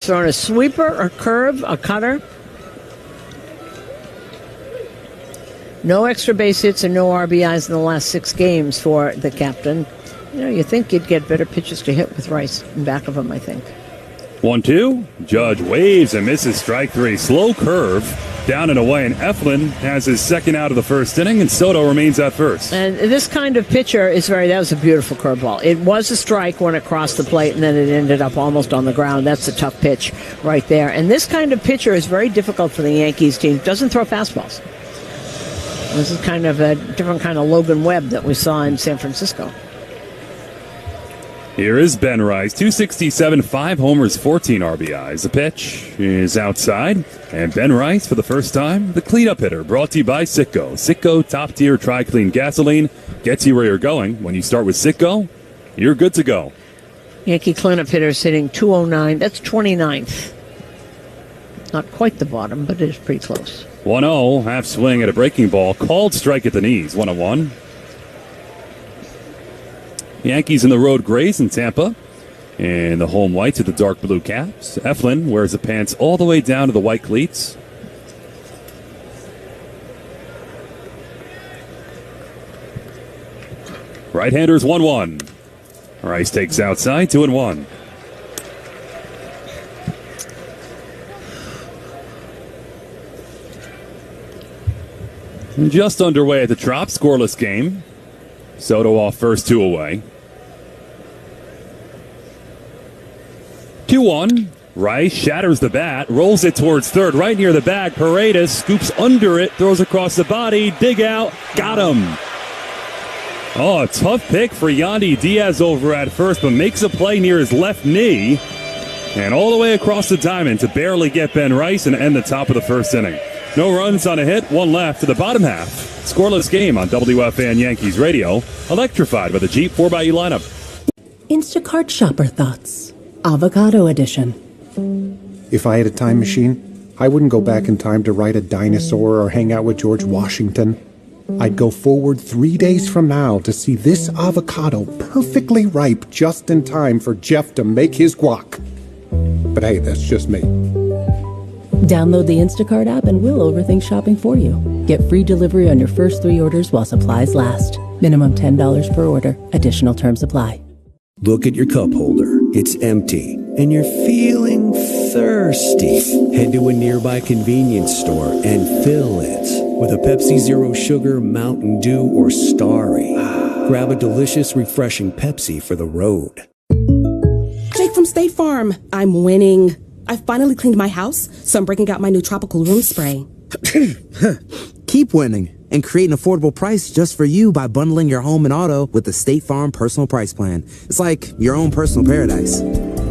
thrown a sweeper, a curve, a cutter. No extra base hits and no RBIs in the last 6 games for the captain. You know, you think you'd get better pitches to hit with Rice in back of him, I think. 1-2. Judge waves and misses strike 3. Slow curve down and away, and Eflin has his second out of the first inning, and Soto remains at first. And this kind of pitcher is that was a beautiful curveball. It was a strike when it crossed the plate, and then it ended up almost on the ground. That's a tough pitch right there. And this kind of pitcher is very difficult for the Yankees team. Doesn't throw fastballs. This is kind of a different kind of Logan Webb that we saw in San Francisco. Here is Ben Rice, 267, 5 homers, 14 RBIs. The pitch is outside, and Ben Rice, for the first time, the cleanup hitter, brought to you by Citgo. Citgo top-tier tri-clean gasoline gets you where you're going. When you start with Citgo, you're good to go. Yankee cleanup hitter sitting 209. That's 29th. Not quite the bottom, but it is pretty close. 1-0, half swing at a breaking ball, called strike at the knees, 1-1. Yankees in the road grays in Tampa, and the home whites with the dark blue caps. Eflin wears the pants all the way down to the white cleats. Right-handers 1-1. Rice takes outside, 2-1. Just underway at the Trop, scoreless game. Soto off first, 2 away. 2-1. Rice shatters the bat, rolls it towards third, right near the bag. Paredes scoops under it, throws across the body, dig out, got him. Oh, a tough pick for Yandy Diaz over at first, but makes a play near his left knee. And all the way across the diamond to barely get Ben Rice and end the top of the first inning. No runs on a hit, 1 left to the bottom half. Scoreless game on WFAN Yankees Radio. Electrified by the Jeep 4xe lineup. Instacart shopper thoughts. Avocado edition. If I had a time machine, I wouldn't go back in time to ride a dinosaur or hang out with George Washington. I'd go forward 3 days from now to see this avocado perfectly ripe just in time for Jeff to make his guac. But hey, that's just me. Download the Instacart app and we'll overthink shopping for you. Get free delivery on your first 3 orders while supplies last. Minimum $10 per order. Additional terms apply. Look at your cup holder. It's empty, and you're feeling thirsty. Head to a nearby convenience store and fill it with a Pepsi Zero Sugar, Mountain Dew, or Starry. Grab a delicious, refreshing Pepsi for the road. Jake from State Farm. I'm winning. I finally cleaned my house, so I'm breaking out my new tropical room spray. Keep winning and create an affordable price just for you by bundling your home and auto with the State Farm Personal Price Plan. It's like your own personal paradise.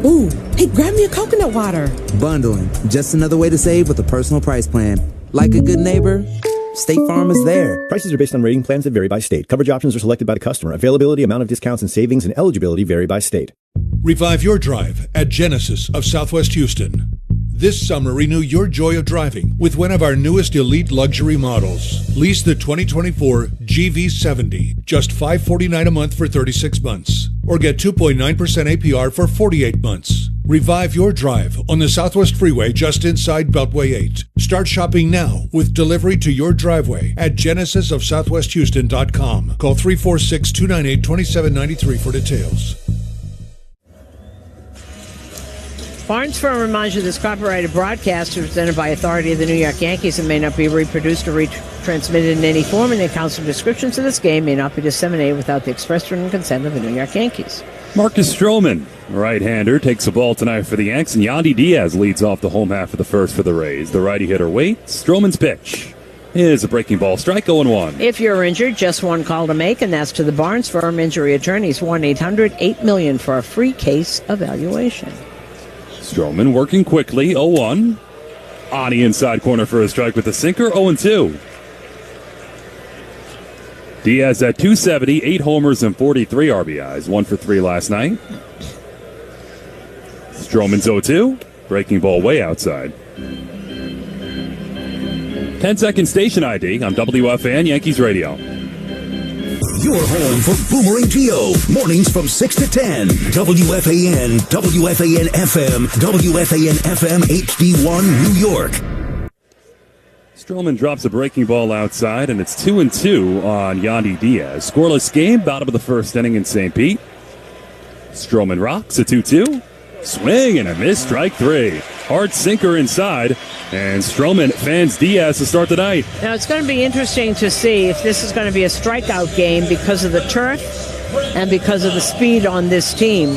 Ooh, hey, grab me a coconut water. Bundling, just another way to save with a personal price plan. Like a good neighbor, State Farm is there. Prices are based on rating plans that vary by state. Coverage options are selected by the customer. Availability, amount of discounts and savings, and eligibility vary by state. Revive your drive at Genesis of Southwest Houston. This summer, renew your joy of driving with one of our newest elite luxury models. Lease the 2024 GV70, just $549 a month for 36 months. Or get 2.9% APR for 48 months. Revive your drive on the Southwest Freeway just inside Beltway 8. Start shopping now with delivery to your driveway at genesisofsouthwesthouston.com. Call 346-298-2793 for details. Barnes Firm reminds you this copyrighted broadcast is presented by authority of the New York Yankees and may not be reproduced or retransmitted in any form, and the accounts and descriptions of this game may not be disseminated without the express written consent of the New York Yankees. Marcus Stroman, right-hander, takes the ball tonight for the Yanks, and Yandy Diaz leads off the home half of the first for the Rays. The righty hitter waits. Stroman's pitch is a breaking ball strike, 0-1. If you're injured, just one call to make, and that's to the Barnes Firm Injury Attorneys, 1-800-8-million for a free case evaluation. Stroman working quickly, 0-1. On the inside corner for a strike with the sinker, 0-2. Diaz at 270, 8 homers and 43 RBIs, 1 for 3 last night. Stroman's 0-2, breaking ball way outside. 10-second station ID on WFAN Yankees Radio. Your home for Boomerang Geo. Mornings from 6 to 10. WFAN, WFAN FM, WFAN FM HD1 New York. Stroman drops a breaking ball outside, and it's 2-2 on Yandy Diaz. Scoreless game, bottom of the first inning in St. Pete. Stroman rocks a 2-2. Swing and a miss, strike three. Hard sinker inside, and Stroman fans Diaz to start the night. Now, it's going to be interesting to see if this is going to be a strikeout game because of the turf and because of the speed on this team.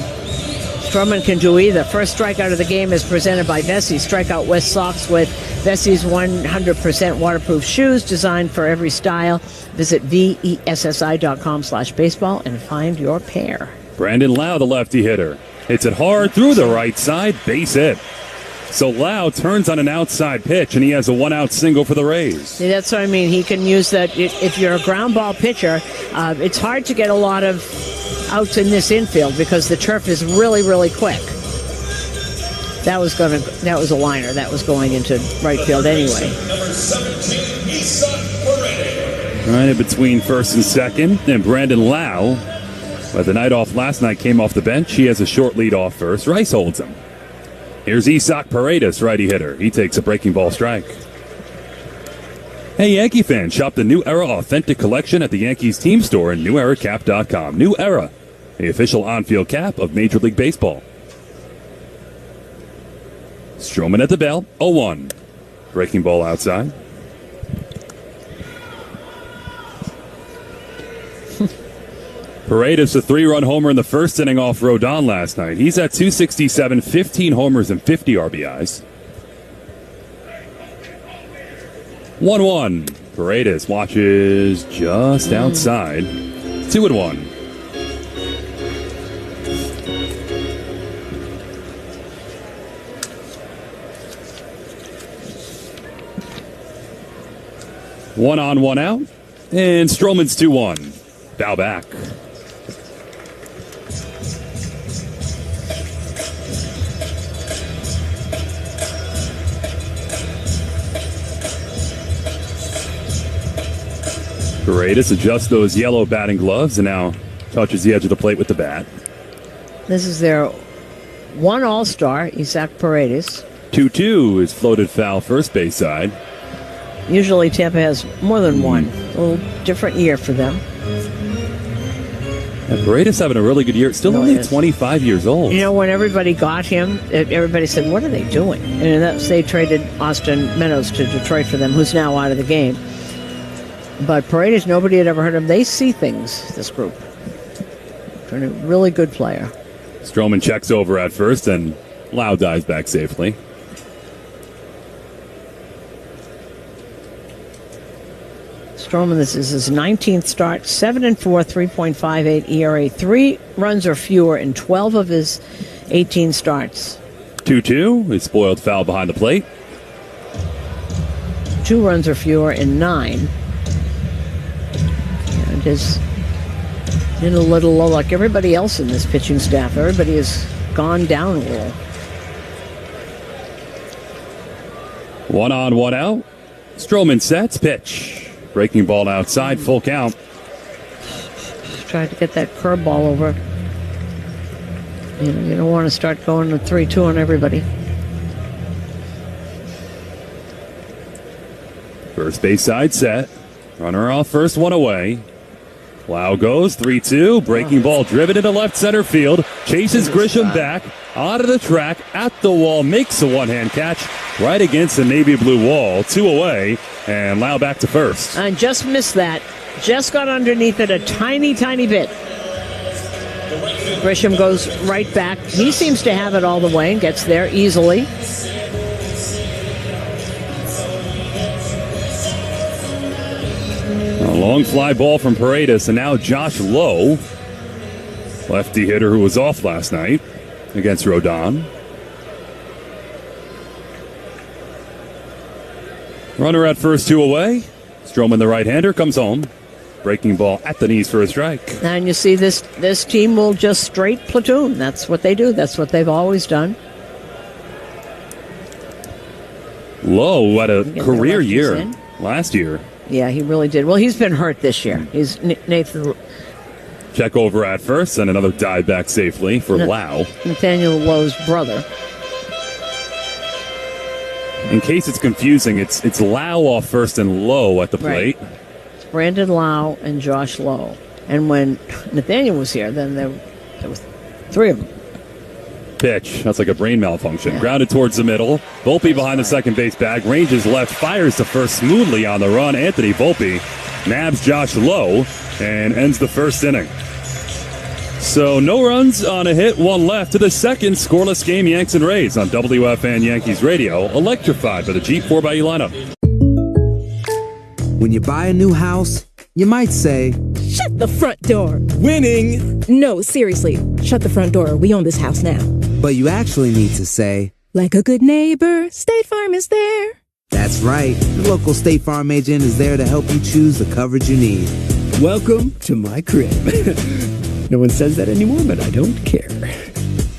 Stroman can do either. First strikeout of the game is presented by Vessi. Strikeout West Sox with Vessi's 100% waterproof shoes designed for every style. Visit VESSI.com/baseball and find your pair. Brandon Lau, the lefty hitter. Hits it hard through the right side, base hit. So Lau turns on an outside pitch, and he has a one-out single for the Rays. See, that's what I mean. He can use that. If you're a ground ball pitcher, it's hard to get a lot of outs in this infield because the turf is really, really quick. That was a liner. That was going into right field anyway. Right in between first and second, and Brandon Lau, but the night off last night, came off the bench. He has a short lead off first. Rice holds him. Here's Isaac Paredes, righty hitter. He takes a breaking ball strike. Hey, Yankee fans, shop the New Era Authentic Collection at the Yankees team store and neweracap.com. New Era, the official on-field cap of Major League Baseball. Stroman at the bell, 0-1. Breaking ball outside. Paredes, a 3-run homer in the first inning off Rodon last night. He's at 267, 15 homers and 50 RBIs. 1-1. Paredes watches just outside. 2-1. One on, one out. And Stroman's 2-1. Bow back. Paredes adjusts those yellow batting gloves and now touches the edge of the plate with the bat. This is their one All-Star, Isaac Paredes. 2-2 is floated foul first base side. Usually Tampa has more than one. A little different year for them. And Paredes having a really good year. Still only 25 years old. You know, when everybody got him, everybody said, what are they doing? And they traded Austin Meadows to Detroit for them, who's now out of the game. But Paredes, nobody had ever heard of him. They see things, this group. A really good player. Stroman checks over at first, and Lau dives back safely. Stroman, this is his 19th start, 7-4, 3.58 ERA, 3 runs or fewer in 12 of his 18 starts. 2-2 is spoiled foul behind the plate. 2 runs or fewer in 9. And is in a little low, like everybody else in this pitching staff. Everybody has gone down a little. 1 on, 1 out. Stroman sets, pitch. Breaking ball outside, full count. Tried to get that curveball over. You don't want to start going to 3-2 on everybody. First base side set. Runner off first, one away. Lau goes 3-2. Breaking ball driven into left center field. Chases Grisham back onto the track at the wall. Makes a one-hand catch right against the navy blue wall. 2 away. And Lau back to first. And just missed that. Just got underneath it a tiny, tiny bit. Grisham goes right back. He seems to have it all the way and gets there easily. A long fly ball from Paredes, and now Josh Lowe, lefty hitter who was off last night against Rodon. Runner at first, 2 away. Stroman, the right-hander, comes home. Breaking ball at the knees for a strike. And you see this team will just straight platoon. That's what they do. That's what they've always done. Lowe had a career year last year. Yeah, he really did. Well, he's been hurt this year. He's Nathan. Check over at first, and another dive back safely for Lau. Nathaniel Lowe's brother. In case it's confusing, it's Lau off first and Lowe at the plate. Right. It's Brandon Lau and Josh Lowe. And when Nathaniel was here, then there was 3 of them. Pitch. That's like a brain malfunction. Yeah. Grounded towards the middle. Volpe behind the second base bag. Ranges left. Fires to first smoothly on the run. Anthony Volpe nabs Josh Lowe and ends the first inning. So no runs on a hit, 1 left to the second. Scoreless game, Yanks and Rays on WFAN Yankees Radio. Electrified by the Jeep 4xe lineup. When you buy a new house, you might say, "Shut the front door." Winning! No, seriously. Shut the front door. We own this house now. But you actually need to say, "Like a good neighbor, State Farm is there." That's right. The local State Farm agent is there to help you choose the coverage you need. Welcome to my crib. No one says that anymore, but I don't care.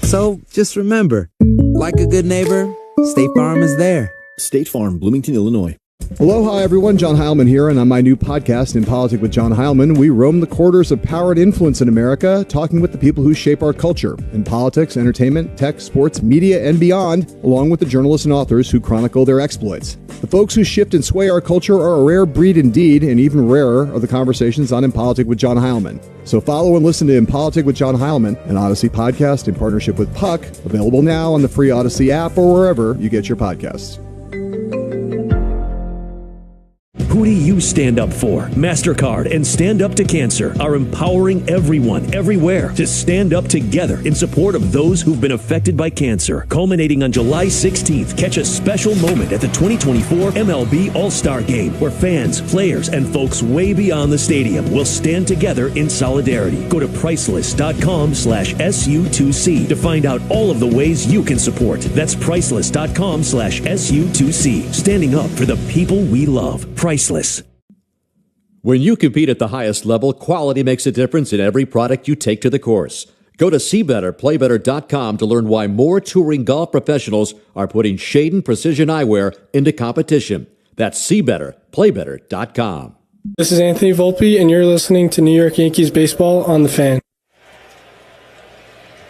So just remember, like a good neighbor, State Farm is there. State Farm, Bloomington, Illinois. Aloha, everyone. John Heilman here, and on my new podcast, In Politics with John Heilman, we roam the corridors of power and influence in America, talking with the people who shape our culture in politics, entertainment, tech, sports, media, and beyond, along with the journalists and authors who chronicle their exploits. The folks who shift and sway our culture are a rare breed indeed, and even rarer are the conversations on In Politics with John Heilman. So follow and listen to In Politics with John Heilman, an Odyssey podcast in partnership with Puck, available now on the free Odyssey app or wherever you get your podcasts. Who do you stand up for? MasterCard and Stand Up to Cancer are empowering everyone, everywhere, to stand up together in support of those who've been affected by cancer. Culminating on July 16th, catch a special moment at the 2024 MLB All-Star Game, where fans, players, and folks way beyond the stadium will stand together in solidarity. Go to priceless.com/SU2C to find out all of the ways you can support. That's priceless.com/SU2C. Standing up for the people we love. Priceless. When you compete at the highest level, quality makes a difference in every product you take to the course. Go to SeeBetterPlayBetter.com to learn why more touring golf professionals are putting Shaden Precision Eyewear into competition. That's SeeBetterPlayBetter.com. This is Anthony Volpe, and you're listening to New York Yankees baseball on The Fan.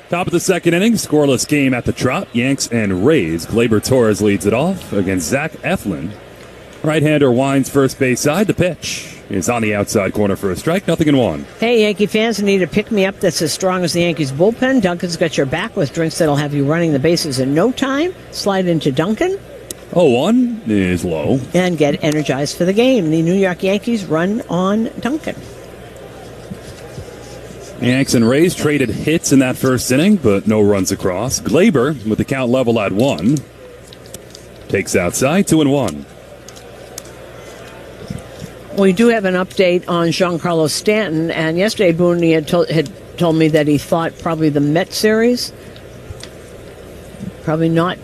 Top of the second inning, scoreless game at the Trop. Yanks and Rays. Gleyber Torres leads it off against Zach Eflin. Right-hander winds first base side. The pitch is on the outside corner for a strike. 0-1. Hey, Yankee fans, need a pick-me-up that's as strong as the Yankees bullpen. Duncan's got your back with drinks that'll have you running the bases in no time. Slide into Duncan. 0-1 is low. And get energized for the game. The New York Yankees run on Duncan. Yanks and Rays traded hits in that first inning, but no runs across. Gleyber, with the count level at 1, takes outside. 2-1. We do have an update on Giancarlo Stanton, and yesterday Boone had told me that he thought probably the Met series, probably not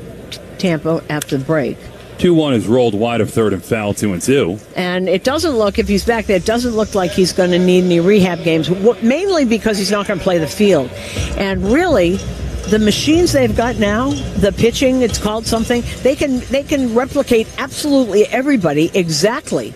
Tampa after the break. 2-1 is rolled wide of third and foul. 2-2. And it doesn't look, if he's back there, it doesn't look like he's going to need any rehab games, mainly because he's not going to play the field. And really, the machines they've got now, the pitching, it's called something, they can replicate absolutely everybody exactly.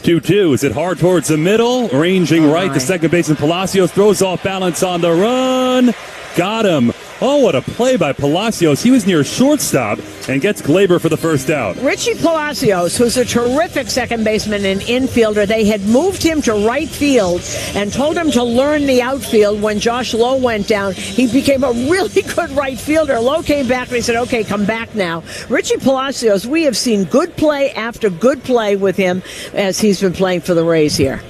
2-2. Is it hard towards the middle? Ranging right to second baseman Palacios. Throws off balance on the run. Got him. Oh, what a play by Palacios. He was near shortstop and gets Gleyber for the first out. Richie Palacios, who's a terrific second baseman and infielder, they had moved him to right field and told him to learn the outfield when Josh Lowe went down. He became a really good right fielder. Lowe came back and he said, okay, come back now. Richie Palacios, we have seen good play after good play with him as he's been playing for the Rays here.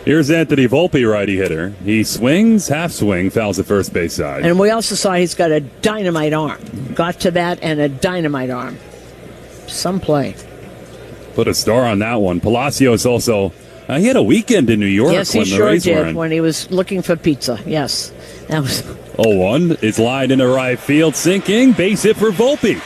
Here's Anthony Volpe, righty hitter. He swings, half swing, fouls at first base side. And we also saw he's got a dynamite arm. Got to that and a dynamite arm. Some play. Put a star on that one. Palacios also, he had a weekend in New York. Yes, he sure did when he was looking for pizza. Yes. That was 0-1 is lined into right field, sinking. Base hit for Volpe.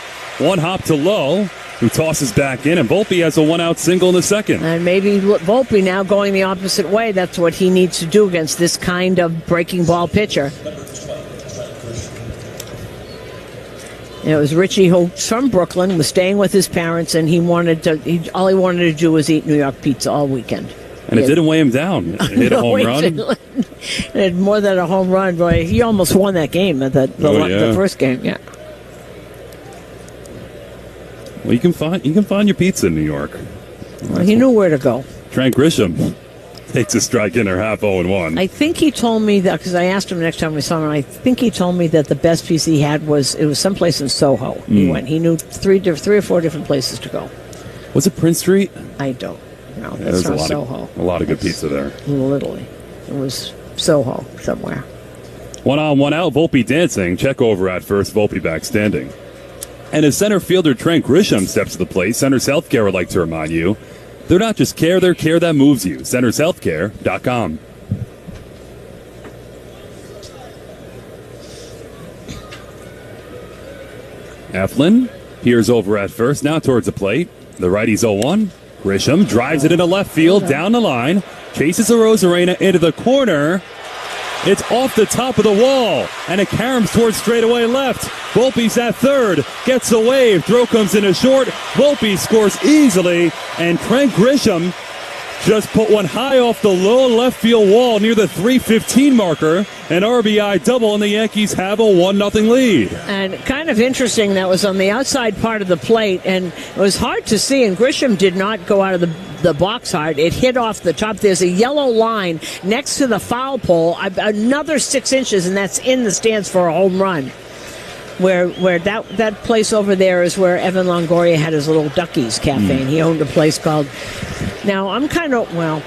One hop to Lowe, who tosses back in, and Volpe has a one-out single in the second. And maybe Volpe now going the opposite way. That's what he needs to do against this kind of breaking ball pitcher. It was Richie, who's from Brooklyn, was staying with his parents, and all he wanted to do was eat New York pizza all weekend. And it didn't weigh him down. It hit a home run. It had more than a home run, boy. He almost won that game, the first game. Yeah. Well, you can find your pizza in New York. Well, he knew where to go. Trent Grisham takes a strike in her half 0-1. I think he told me that, because I asked him next time we saw him, I think he told me that the best piece he had was someplace in Soho. He went. He knew three or four different places to go. Was it Prince Street? I don't know. That's not Soho. A lot of good pizza there. Literally. It was Soho somewhere. 1 on, 1 out. Volpe dancing. Check over at first. Volpe back standing. And as center fielder Trent Grisham steps to the plate, Centers Healthcare would like to remind you, they're not just care, they're care that moves you. CentersHealthcare.com. Eflin peers over at first, now towards the plate. The righty's 0-1. Grisham drives it into left field, down the line, chases a Rosarena into the corner. It's off the top of the wall, and it caroms towards straightaway left. Volpe's at third, gets the wave, throw comes into short. Volpe scores easily, and Trent Grisham just put one high off the low left field wall near the 3:15 marker. An RBI double, and the Yankees have a 1-0 lead. And kind of interesting, that was on the outside part of the plate, and it was hard to see, and Grisham did not go out of the box hard. It hit off the top. There's a yellow line next to the foul pole, another 6 inches, and that's in the stands for a home run. Where that place over there is where Evan Longoria had his little Duckies Cafe, and he owned a place called... Now, I'm kind of... Well,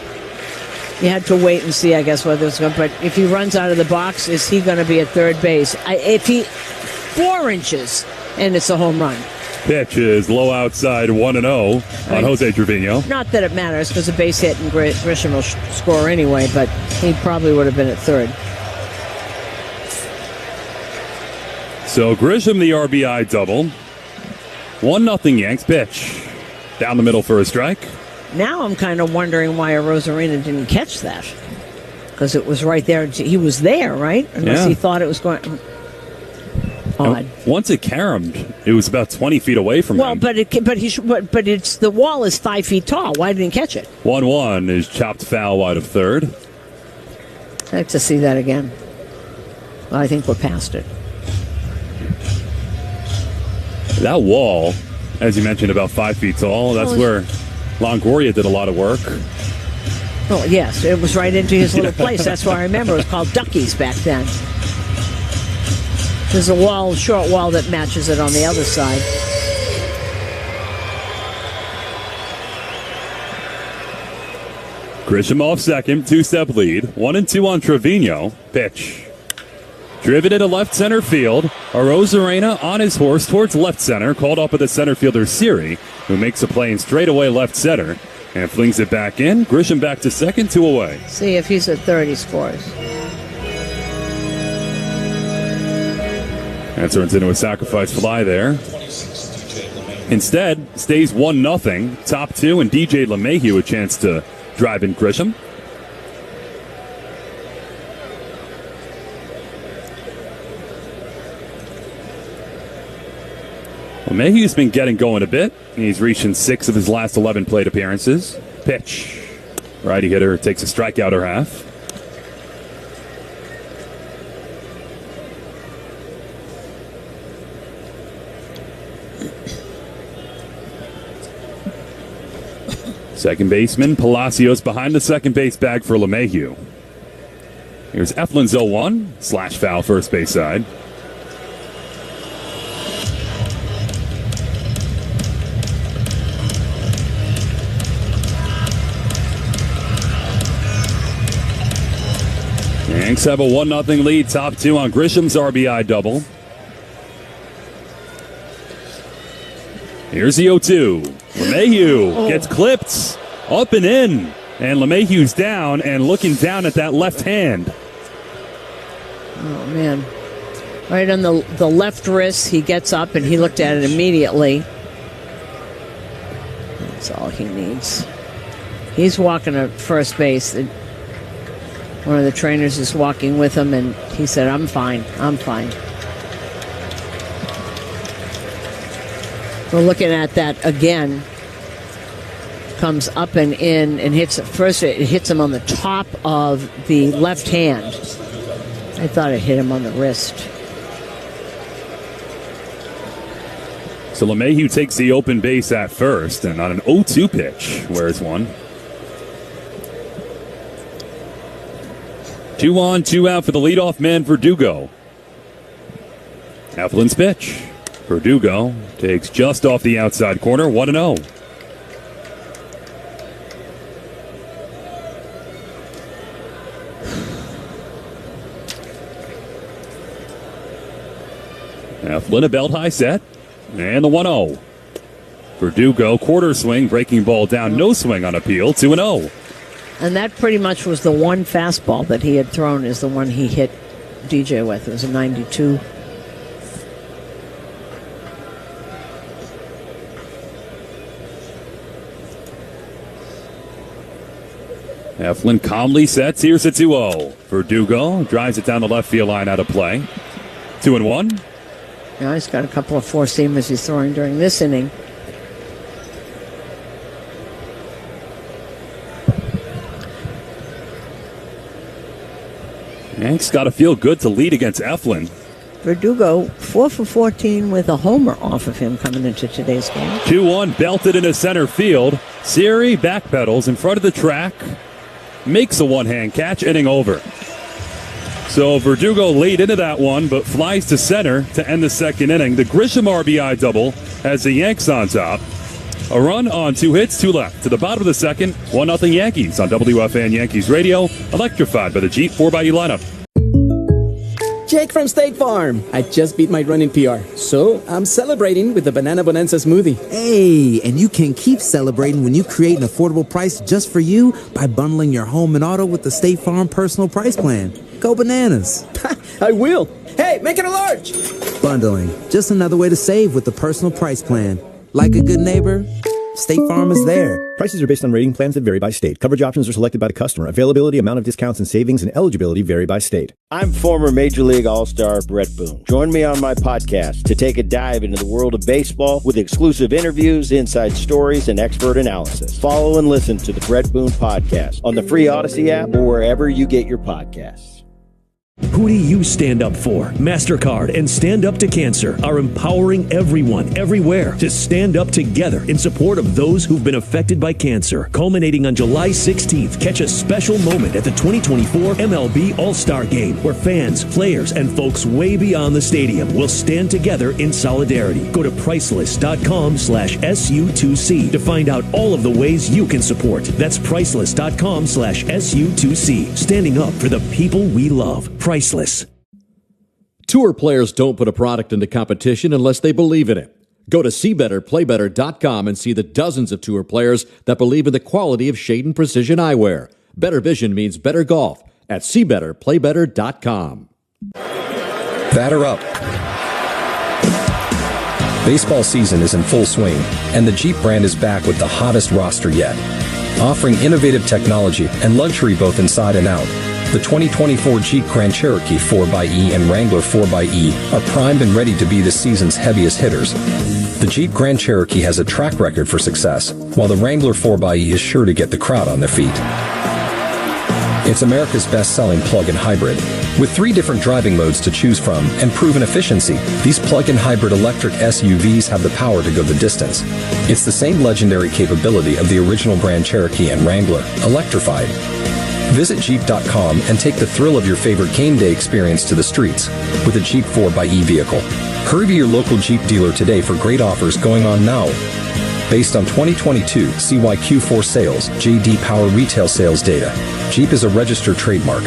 you had to wait and see, I guess, whether it's going to... But if he runs out of the box, is he going to be at third base? If he... 4 inches, and it's a home run. Pitch is low outside 1-0 on Jose Trevino. Not that it matters, because a base hit and Grisham will score anyway, but he probably would have been at third. So Grisham, the RBI double. 1-0 Yanks. Pitch down the middle for a strike. Now I'm kind of wondering why a Rosarena didn't catch that. Because it was right there. He was there, right? Unless he thought it was going... Odd. And once it caromed, it was about 20 feet away from him. Well, but it's the wall is 5 feet tall. Why didn't he catch it? 1-1 is chopped foul wide of third. I'd like to see that again. Well, I think we're past it. That wall, as you mentioned, about 5 feet tall. That's where Longoria did a lot of work. Oh, yes. It was right into his little place. That's why I remember. It was called Duckies back then. There's a short wall that matches it on the other side. Grisham off second, 2-step lead. 1-2 on Trevino. Pitch. Driven into left center field. Arozarena on his horse towards left center. Called up with the center fielder Siri, who makes a play in straightaway left center and flings it back in. Grisham back to second, 2 away. See, if he's at third, he scores. That turns into a sacrifice fly there. Instead, stays 1-0. Top 2, and DJ LeMahieu a chance to drive in Grisham. LeMahieu's been getting going a bit. He's reaching 6 of his last 11 plate appearances. Pitch. Righty hitter takes a strikeout or half. Second baseman Palacios behind the second base bag for LeMahieu. Here's Eflin's 0-1 slash foul first base side. Yanks have a 1-0 lead, top 2 on Grisham's RBI double. Here's the 0-2. LeMahieu gets clipped up and in. And LeMahieu's down and looking down at that left hand. Oh, man. Right on the left wrist, he gets up and he looked at it immediately. That's all he needs. He's walking to first base. One of the trainers is walking with him, and he said, I'm fine. I'm fine. We're looking at that again. Comes up and in and hits first. It hits him on the top of the left hand. I thought it hit him on the wrist. So LeMahieu takes the open base at first, and on an 0-2 pitch, where's one? 2 on, 2 out for the leadoff man, Verdugo. Eflin's pitch. Verdugo takes just off the outside corner, 1-0. Eflin, a belt high set, and the 1-0. Verdugo, quarter swing, breaking ball down, no swing on appeal, 2-0. And that pretty much was the one fastball that he had thrown, is the one he hit DJ with. It was a 92. Eflin calmly sets. Here's a 2-0. Verdugo drives it down the left field line, out of play. 2-1. Now he's got a couple of four-seamers he's throwing during this inning. Yanks got to feel good to lead against Eflin. Verdugo, 4 for 14 with a homer off of him coming into today's game. 2-1, belted into center field. Siri backpedals in front of the track. Makes a one-hand catch, inning over. So Verdugo laid into that one, but flies to center to end the second inning. The Grisham RBI double has the Yanks on top. A run on 2 hits, 2 left. To the bottom of the second, 1-0 Yankees on WFAN Yankees Radio. Electrified by the Jeep 4xE lineup. Jake from State Farm. I just beat my running PR, so I'm celebrating with the Banana Bonanza smoothie. Hey, and you can keep celebrating when you create an affordable price just for you by bundling your home and auto with the State Farm Personal Price Plan. Go bananas. I will. Hey, make it a large. Bundling, just another way to save with the Personal Price Plan. Like a good neighbor, State Farm is there. Prices are based on rating plans that vary by state. Coverage options are selected by the customer. Availability, amount of discounts and savings, and eligibility vary by state. I'm former Major League All-Star Brett Boone. Join me on my podcast to take a dive into the world of baseball with exclusive interviews, inside stories, and expert analysis. Follow and listen to the Brett Boone Podcast on the free Odyssey app or wherever you get your podcasts. Who do you stand up for? MasterCard and Stand Up to Cancer are empowering everyone, everywhere, to stand up together in support of those who've been affected by cancer. Culminating on July 16th, catch a special moment at the 2024 MLB All-Star Game, where fans, players, and folks way beyond the stadium will stand together in solidarity. Go to Priceless.com/SU2C to find out all of the ways you can support. That's Priceless.com/SU2C. Standing up for the people we love. Priceless. Tour players don't put a product into competition unless they believe in it. Go to SeeBetterPlayBetter.com and see the dozens of tour players that believe in the quality of Shade and Precision eyewear. Better vision means better golf at SeeBetterPlayBetter.com. Batter up. Baseball season is in full swing, and the Jeep brand is back with the hottest roster yet. Offering innovative technology and luxury both inside and out, the 2024 Jeep Grand Cherokee 4xE and Wrangler 4xE are primed and ready to be this season's heaviest hitters. The Jeep Grand Cherokee has a track record for success, while the Wrangler 4xE is sure to get the crowd on their feet. It's America's best-selling plug-in hybrid. With 3 different driving modes to choose from and proven efficiency, these plug-in hybrid electric SUVs have the power to go the distance. It's the same legendary capability of the original Grand Cherokee and Wrangler, electrified. Visit Jeep.com and take the thrill of your favorite game day experience to the streets with a Jeep 4xE vehicle. Hurry to your local Jeep dealer today for great offers going on now. Based on 2022 CYQ4 sales, JD Power retail sales data. Jeep is a registered trademark.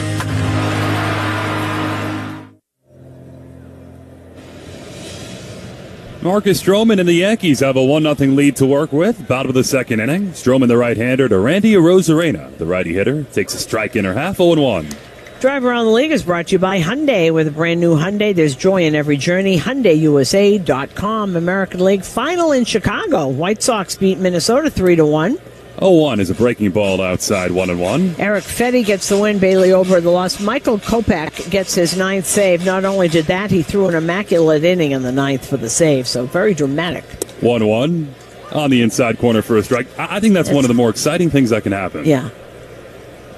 Marcus Stroman and the Yankees have a 1-0 lead to work with. Bottom of the second inning. Stroman, the right-hander, to Randy Arozarena. The righty hitter takes a strike in her half, 0-1. Drive Around the League is brought to you by Hyundai. With a brand new Hyundai, there's joy in every journey. HyundaiUSA.com. American League final in Chicago. White Sox beat Minnesota 3-1. 0-1 is a breaking ball outside, 1-1. Eric Fetty gets the win. Bailey over the loss. Michael Kopech gets his 9th save. Not only did that, he threw an immaculate inning in the 9th for the save. So very dramatic. 1-1 on the inside corner for a strike. I think that's one of the more exciting things that can happen. Yeah.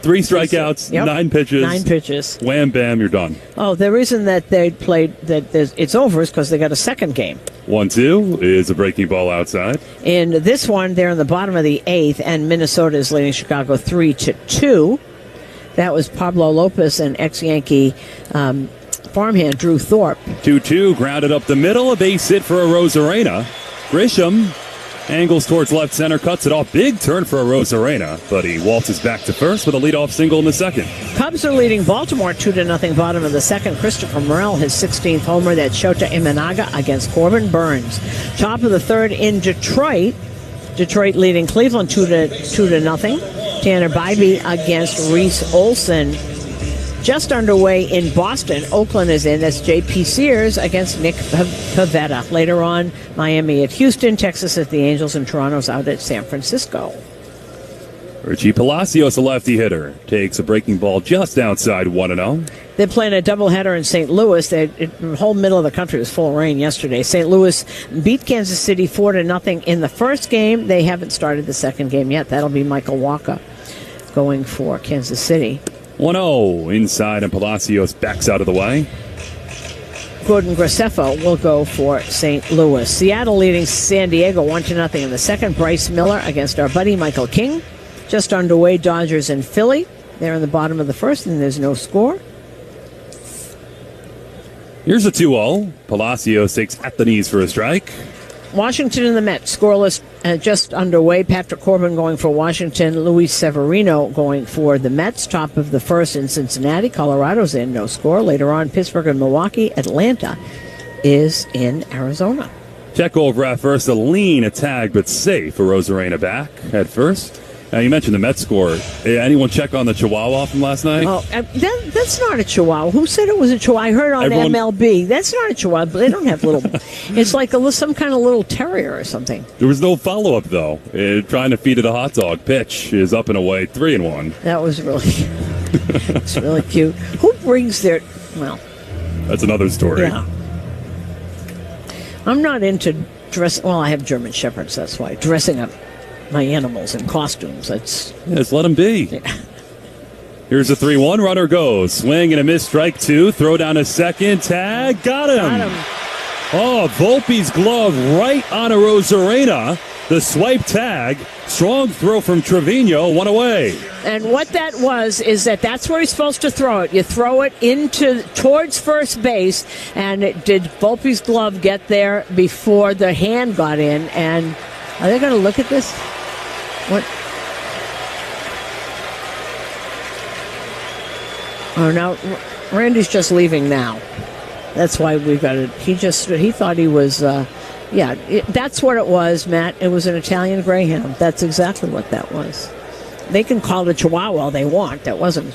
3 strikeouts, 9 pitches. 9 pitches. Wham, bam, you're done. Oh, the reason that they played it's over is because they got a second game. 1-2 is a breaking ball outside. In this one, they're in the bottom of the 8th, and Minnesota is leading Chicago 3-2. That was Pablo Lopez and ex-Yankee farmhand Drew Thorpe. 2-2, grounded up the middle, a base hit for Arozarena. Grisham angles towards left center, cuts it off. Big turn for Arozarena, but he waltzes back to first with a leadoff single in the second. Cubs are leading Baltimore 2-0 bottom of the second. Christopher Morel, his 16th homer. That's Shota Imanaga against Corbin Burns. Top of the third in Detroit. Detroit leading Cleveland 2-0. Tanner Bybee against Reese Olson. Just underway in Boston. Oakland is in. That's J.P. Sears against Nick Pivetta. Later on, Miami at Houston, Texas at the Angels, and Toronto's out at San Francisco. Richie Palacios, a lefty hitter, takes a breaking ball just outside 1-0. They're playing a doubleheader in St. Louis. The whole middle of the country was full of rain yesterday. St. Louis beat Kansas City 4-0 in the first game. They haven't started the second game yet. That'll be Michael Walker going for Kansas City. 1-0 inside, and Palacios backs out of the way. Gordon Graceffo will go for St. Louis. Seattle leading San Diego 1-0 in the second. Bryce Miller against our buddy Michael King. Just underway, Dodgers and Philly. They're in the bottom of the first, and there's no score. Here's a 2-0. Palacios takes at the knees for a strike. Washington and the Mets, scoreless, just underway. Patrick Corbin going for Washington. Luis Severino going for the Mets. Top of the first in Cincinnati. Colorado's in, no score. Later on, Pittsburgh and Milwaukee. Atlanta is in Arizona. Check over at first. A lean, a tag, but safe for Rosarena back at first. Now, you mentioned the Mets score. Anyone check on the Chihuahua from last night? Oh, that's not a Chihuahua. Who said it was a Chihuahua? I heard on MLB. That's not a Chihuahua. But they don't have little. It's like some kind of little terrier or something. There was no follow-up, though. Trying to feed it a hot dog. Pitch is up and away, 3-1. That was really, it's really cute. Who brings their, well. That's another story. Yeah. I'm not into dress. Well, I have German Shepherds, that's why. Dressing up my animals in costumes. Just let them be. Yeah. Here's a 3-1. Runner goes. Swing and a miss. Strike 2. Throw down a second. Tag. Got him. Oh, Volpe's glove right on a Rosarena. The swipe tag. Strong throw from Trevino. One away. And what that was is that's where he's supposed to throw it. You throw it towards first base. And did Volpe's glove get there before the hand got in? And are they going to look at this? What? Oh, now Randy's just leaving now. That's why we got it. He thought he was, that's what it was, Matt. It was an Italian Greyhound. That's exactly what that was. They can call it a Chihuahua all they want. That wasn't.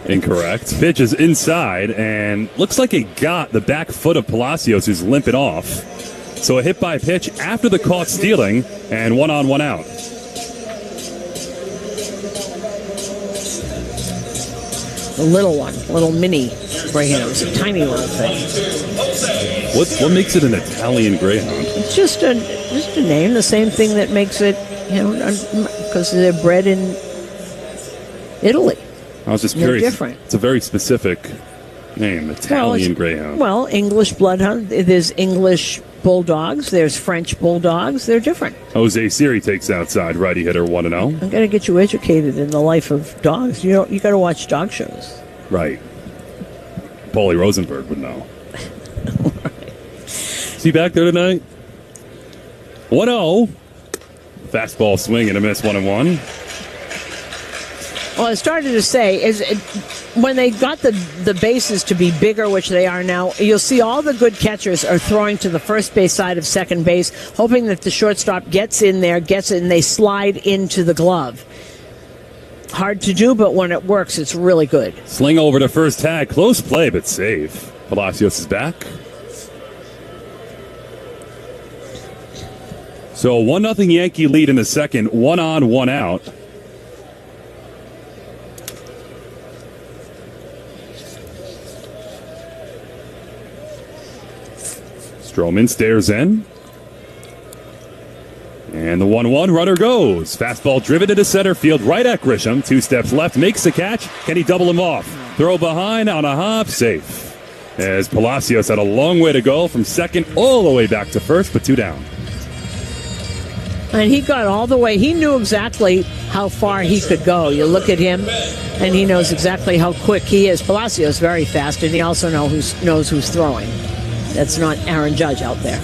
Incorrect. Pitch is inside, and looks like it got the back foot of Palacios, who's limping off. So a hit by pitch after the caught stealing, and 1 on, 1 out. A little one, little mini greyhound. It's a tiny little thing. What makes it an Italian greyhound? It's just a name. The same thing that makes it, because they're bred in Italy. I was just curious. They're different. It's a very specific name, Italian greyhound. Well, English bloodhound. There's English bulldogs. There's French bulldogs. They're different. Jose Siri takes outside, righty hitter, 1-0. I'm going to get you educated in the life of dogs. You got to watch dog shows. Right. Paulie Rosenberg would know. Right. Is he back there tonight? 1-0. Fastball swing and a miss, 1-1. Well, I started to say when they got the bases to be bigger, which they are now, you'll see all the good catchers are throwing to the first base side of second base, hoping that the shortstop gets in there, and they slide into the glove. Hard to do, but when it works, it's really good. Sling over to first tag. Close play, but safe. Palacios is back. So 1-0 Yankee lead in the second. 1 on, 1 out. Stroman stares in. And the 1-1 runner goes. Fastball driven into center field right at Grisham. 2 steps left, makes the catch. Can he double him off? Throw behind on a hop, safe. As Palacios had a long way to go from second all the way back to first, but 2 down. And he got all the way. He knew exactly how far he could go. You look at him, and he knows exactly how quick he is. Palacios very fast, and he also knows who's throwing. That's not Aaron Judge out there.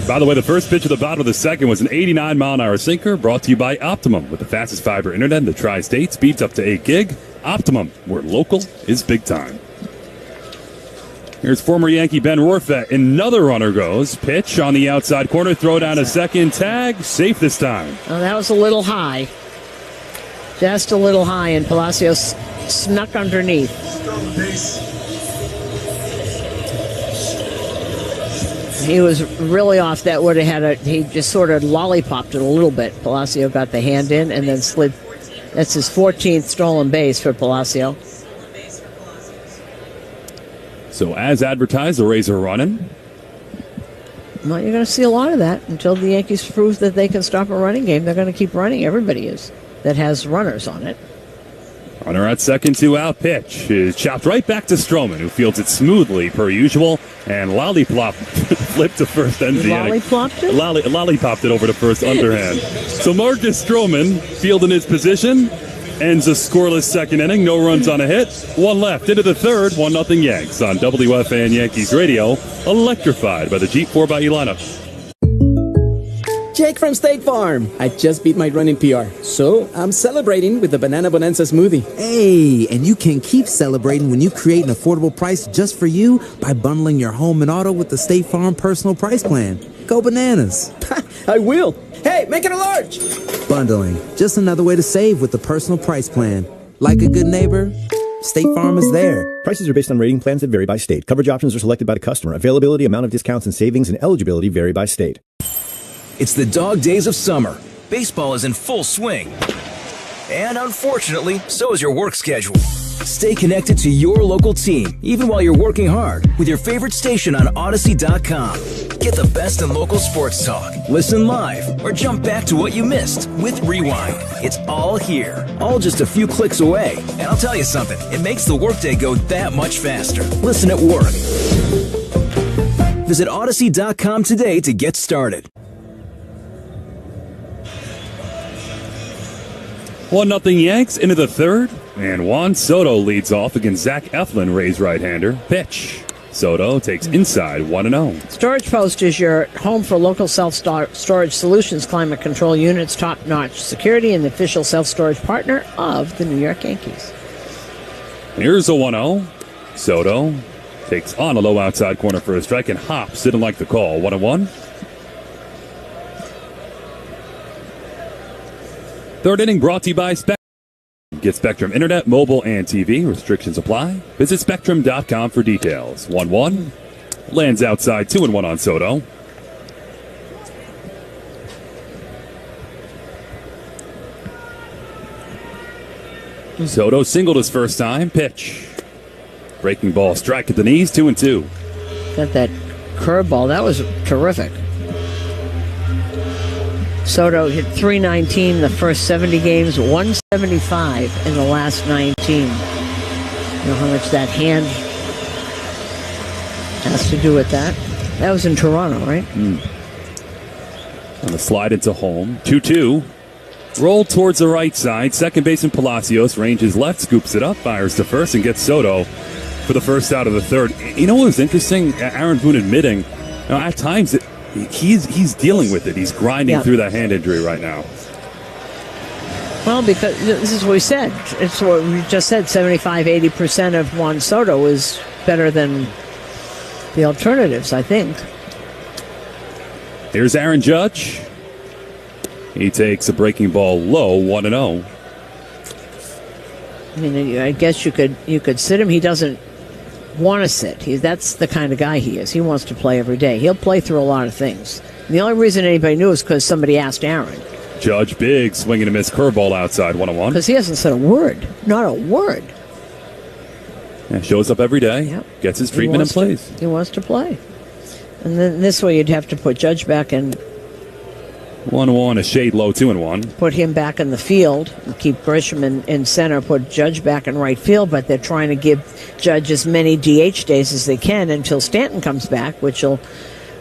By the way, the first pitch of the bottom of the second was an 89-mile-an-hour sinker, brought to you by Optimum. With the fastest fiber internet in the tri-state, speeds up to 8 gig. Optimum, where local is big time. Here's former Yankee Ben Rorfet. Another runner goes. Pitch on the outside corner. Throw down a second. Tag. Safe this time. Oh, that was a little high. Just a little high, and Palacios snuck underneath. He was really off. That would have had he just sort of lollipopped it a little bit. Palacio got the hand in and then slid. That's his 14th stolen base for Palacio. So as advertised, the Rays are running. Well, you're going to see a lot of that until the Yankees prove that they can stop a running game. They're going to keep running. Everybody is that has runners on it. Runner at second, 2 out. Pitch is chopped right back to Stroman, who fields it smoothly per usual, and lollipop flipped to first ends the inning. Lollipopped it? Lollipopped it over to first underhand. So Marcus Stroman, fielding his position, ends a scoreless second inning. No runs on a hit. 1 left into the third. 1-0 Yanks on WFAN Yankees Radio. Electrified by the Jeep 4xE lineup. Jake from State Farm. I just beat my running PR, so I'm celebrating with the Banana Bonanza smoothie. Hey, and you can keep celebrating when you create an affordable price just for you by bundling your home and auto with the State Farm Personal Price Plan. Go bananas. I will. Hey, make it a large. Bundling, just another way to save with the Personal Price Plan. Like a good neighbor, State Farm is there. Prices are based on rating plans that vary by state. Coverage options are selected by the customer. Availability, amount of discounts and savings, and eligibility vary by state. It's the dog days of summer. Baseball is in full swing. And unfortunately, so is your work schedule. Stay connected to your local team, even while you're working hard, with your favorite station on Odyssey.com. Get the best in local sports talk, listen live, or jump back to what you missed with Rewind. It's all here, all just a few clicks away. And I'll tell you something, it makes the workday go that much faster. Listen at work. Visit Odyssey.com today to get started. 1-0 Yanks into the third, and Juan Soto leads off against Zach Eflin, Rays right-hander. Pitch. Soto takes inside 1-0. Storage Post is your home for local self-storage solutions, climate control units, top-notch security, and the official self-storage partner of the New York Yankees. Here's a 1-0. Soto takes on a low outside corner for a strike and hops. Didn't like the call. 1-1. Third inning brought to you by Spectrum. Get Spectrum Internet, mobile, and TV. Restrictions apply. Visit Spectrum.com for details. 1-1. Lands outside, 2-1 on Soto. Soto singled his first time. Pitch. Breaking ball, strike at the knees, 2-2. Got that curveball. That was terrific. Soto hit .319 the first 70 games, 175 in the last 19. You know how much that hand has to do with that? That was in Toronto, right? On the slide into home. 2-2. Roll towards the right side. Second baseman Palacios ranges left, scoops it up, fires to first, and gets Soto for the first out of the third. You know what was interesting? Aaron Boone admitting, at times he's dealing with it. He's grinding through that hand injury right now. Well, because this is what we said. It's what we just said. 75-80% of Juan Soto is better than the alternatives, I think. Here's Aaron Judge. He takes a breaking ball low, 1-0. I mean, I guess you could sit him. He doesn't want to sit. That's the kind of guy he is. He wants to play every day. He'll play through a lot of things. And the only reason anybody knew is because somebody asked Aaron. Judge big, swinging a miss curveball outside, 1-1. Because he hasn't said a word. Not a word. Yeah, shows up every day, gets his treatment and plays. He wants to play. And then this way you'd have to put Judge back and 1-1, a shade low, 2-1. put him back in the field and keep Grisham in center, put Judge back in right field, but they're trying to give Judge as many DH days as they can until Stanton comes back, which will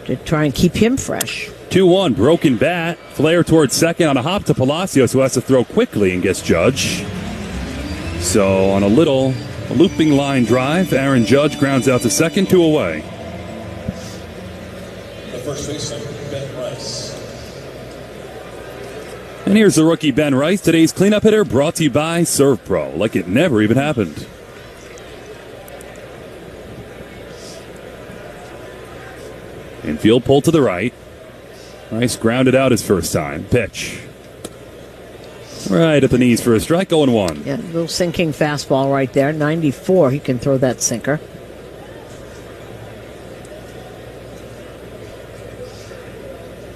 to try and keep him fresh. 2-1, broken bat. Flair towards second on a hop to Palacios, who has to throw quickly and gets Judge. So on a looping line drive, Aaron Judge grounds out to second, 2 away. The first baseman, Ben Rice. And here's the rookie Ben Rice, today's cleanup hitter, brought to you by ServPro, like it never even happened. Infield pull to the right. Rice grounded out his first time. Pitch. Right at the knees for a strike, 0-1. Yeah, a little sinking fastball right there. 94, he can throw that sinker.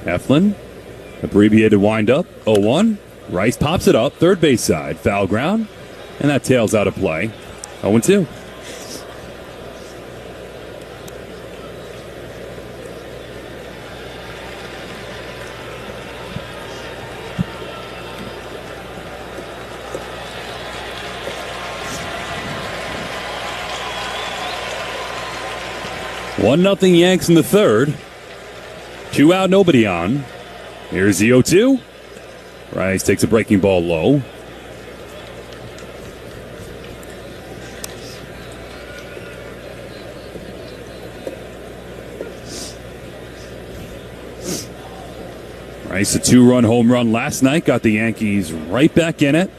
Eflin, abbreviated windup, 0-1. Rice pops it up, third base side, foul ground, and that tails out of play, 0-2. One nothing Yanks in the third. 2 out, nobody on. Here's the 0-2. Rice takes a breaking ball low. Rice, a 2-run home run last night, got the Yankees right back in it.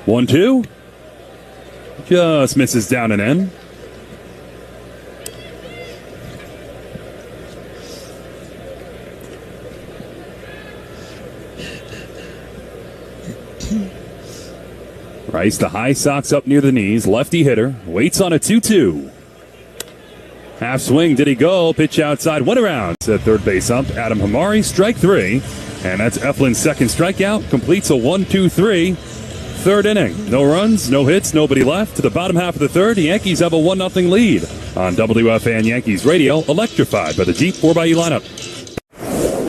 1-2. Just misses down and in. Rice, the high socks up near the knees. Lefty hitter. Waits on a 2-2. Half swing. Did he go? Pitch outside. Went around. At third base ump. Adam Hamari. Strike 3. And that's Eflin's second strikeout. Completes a 1-2-3. Third inning. No runs, no hits, nobody left. To the bottom half of the third, the Yankees have a 1-0 lead. On WFAN Yankees Radio, electrified by the Jeep 4xU lineup.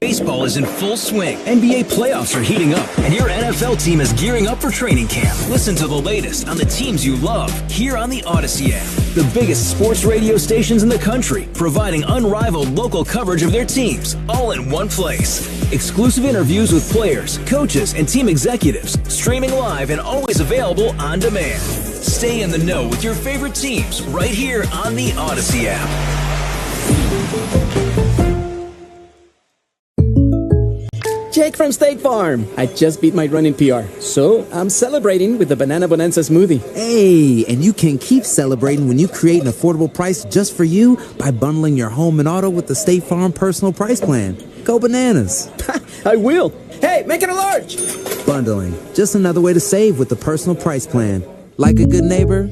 Baseball is in full swing. NBA playoffs are heating up, and your NFL team is gearing up for training camp. Listen to the latest on the teams you love here on the Odyssey app. The biggest sports radio stations in the country, providing unrivaled local coverage of their teams, all in one place. Exclusive interviews with players, coaches, and team executives, streaming live and always available on demand. Stay in the know with your favorite teams right here on the Odyssey app. Jake from State Farm. I just beat my running PR, so I'm celebrating with the Banana Bonanza smoothie. Hey, and you can keep celebrating when you create an affordable price just for you by bundling your home and auto with the State Farm Personal Price Plan. Go bananas. I will. Hey, make it a large. Bundling, just another way to save with the Personal Price Plan. Like a good neighbor,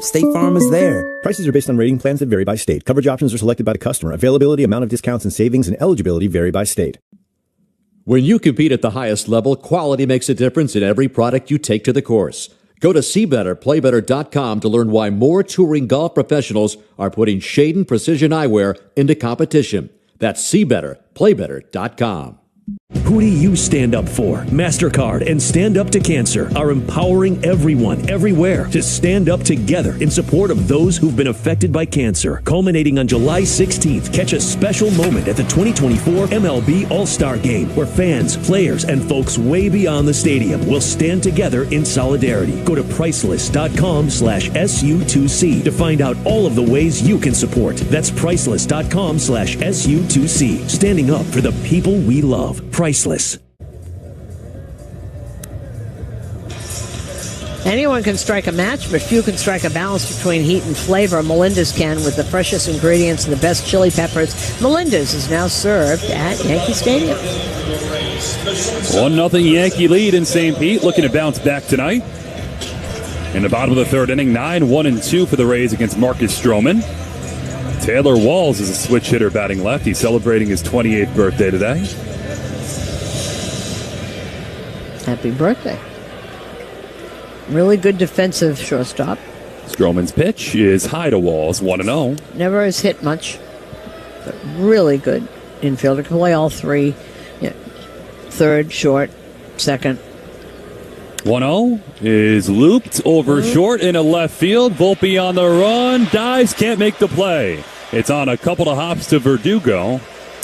State Farm is there. Prices are based on rating plans that vary by state. Coverage options are selected by the customer. Availability, amount of discounts and savings, and eligibility vary by state. When you compete at the highest level, quality makes a difference in every product you take to the course. Go to SeeBetterPlayBetter.com to learn why more touring golf professionals are putting Shaden Precision Eyewear into competition. That's SeeBetterPlayBetter.com. Who do you stand up for? MasterCard and Stand Up to Cancer are empowering everyone, everywhere, to stand up together in support of those who've been affected by cancer. Culminating on July 16th, catch a special moment at the 2024 MLB All-Star Game, where fans, players, and folks way beyond the stadium will stand together in solidarity. Go to Priceless.com/SU2C to find out all of the ways you can support. That's Priceless.com/SU2C. Standing up for the people we love. Priceless. Anyone can strike a match, but few can strike a balance between heat and flavor. Melinda's can, with the freshest ingredients and the best chili peppers. Melinda's is now served at Yankee Stadium. 1-0 Yankee lead in St. Pete, looking to bounce back tonight. In the bottom of the third inning, 9-1-2 for the Rays against Marcus Stroman. Taylor Walls is a switch hitter batting left. He's celebrating his 28th birthday today. Happy birthday. Really good defensive shortstop. Stroman's pitch is high to Walls, 1-0. Never has hit much. But really good infielder. Can play all three. Yeah. Third, short, second. 1-0 is looped over short into left field. Volpe on the run, dives, can't make the play. It's on a couple of hops to Verdugo,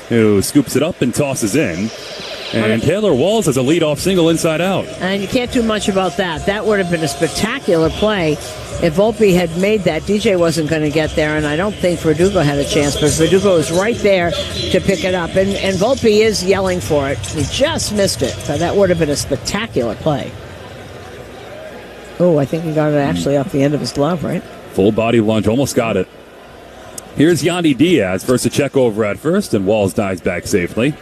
who scoops it up and tosses in. And Taylor Walls has a leadoff single inside out. And you can't do much about that. That would have been a spectacular play if Volpe had made that. DJ wasn't going to get there, and I don't think Verdugo had a chance, but Verdugo was right there to pick it up. And Volpe is yelling for it. He just missed it, but that would have been a spectacular play. Oh, I think he got it actually off the end of his glove, right? Full body lunge, almost got it. Here's Yandy Diaz versus a check over at first, and Walls dives back safely.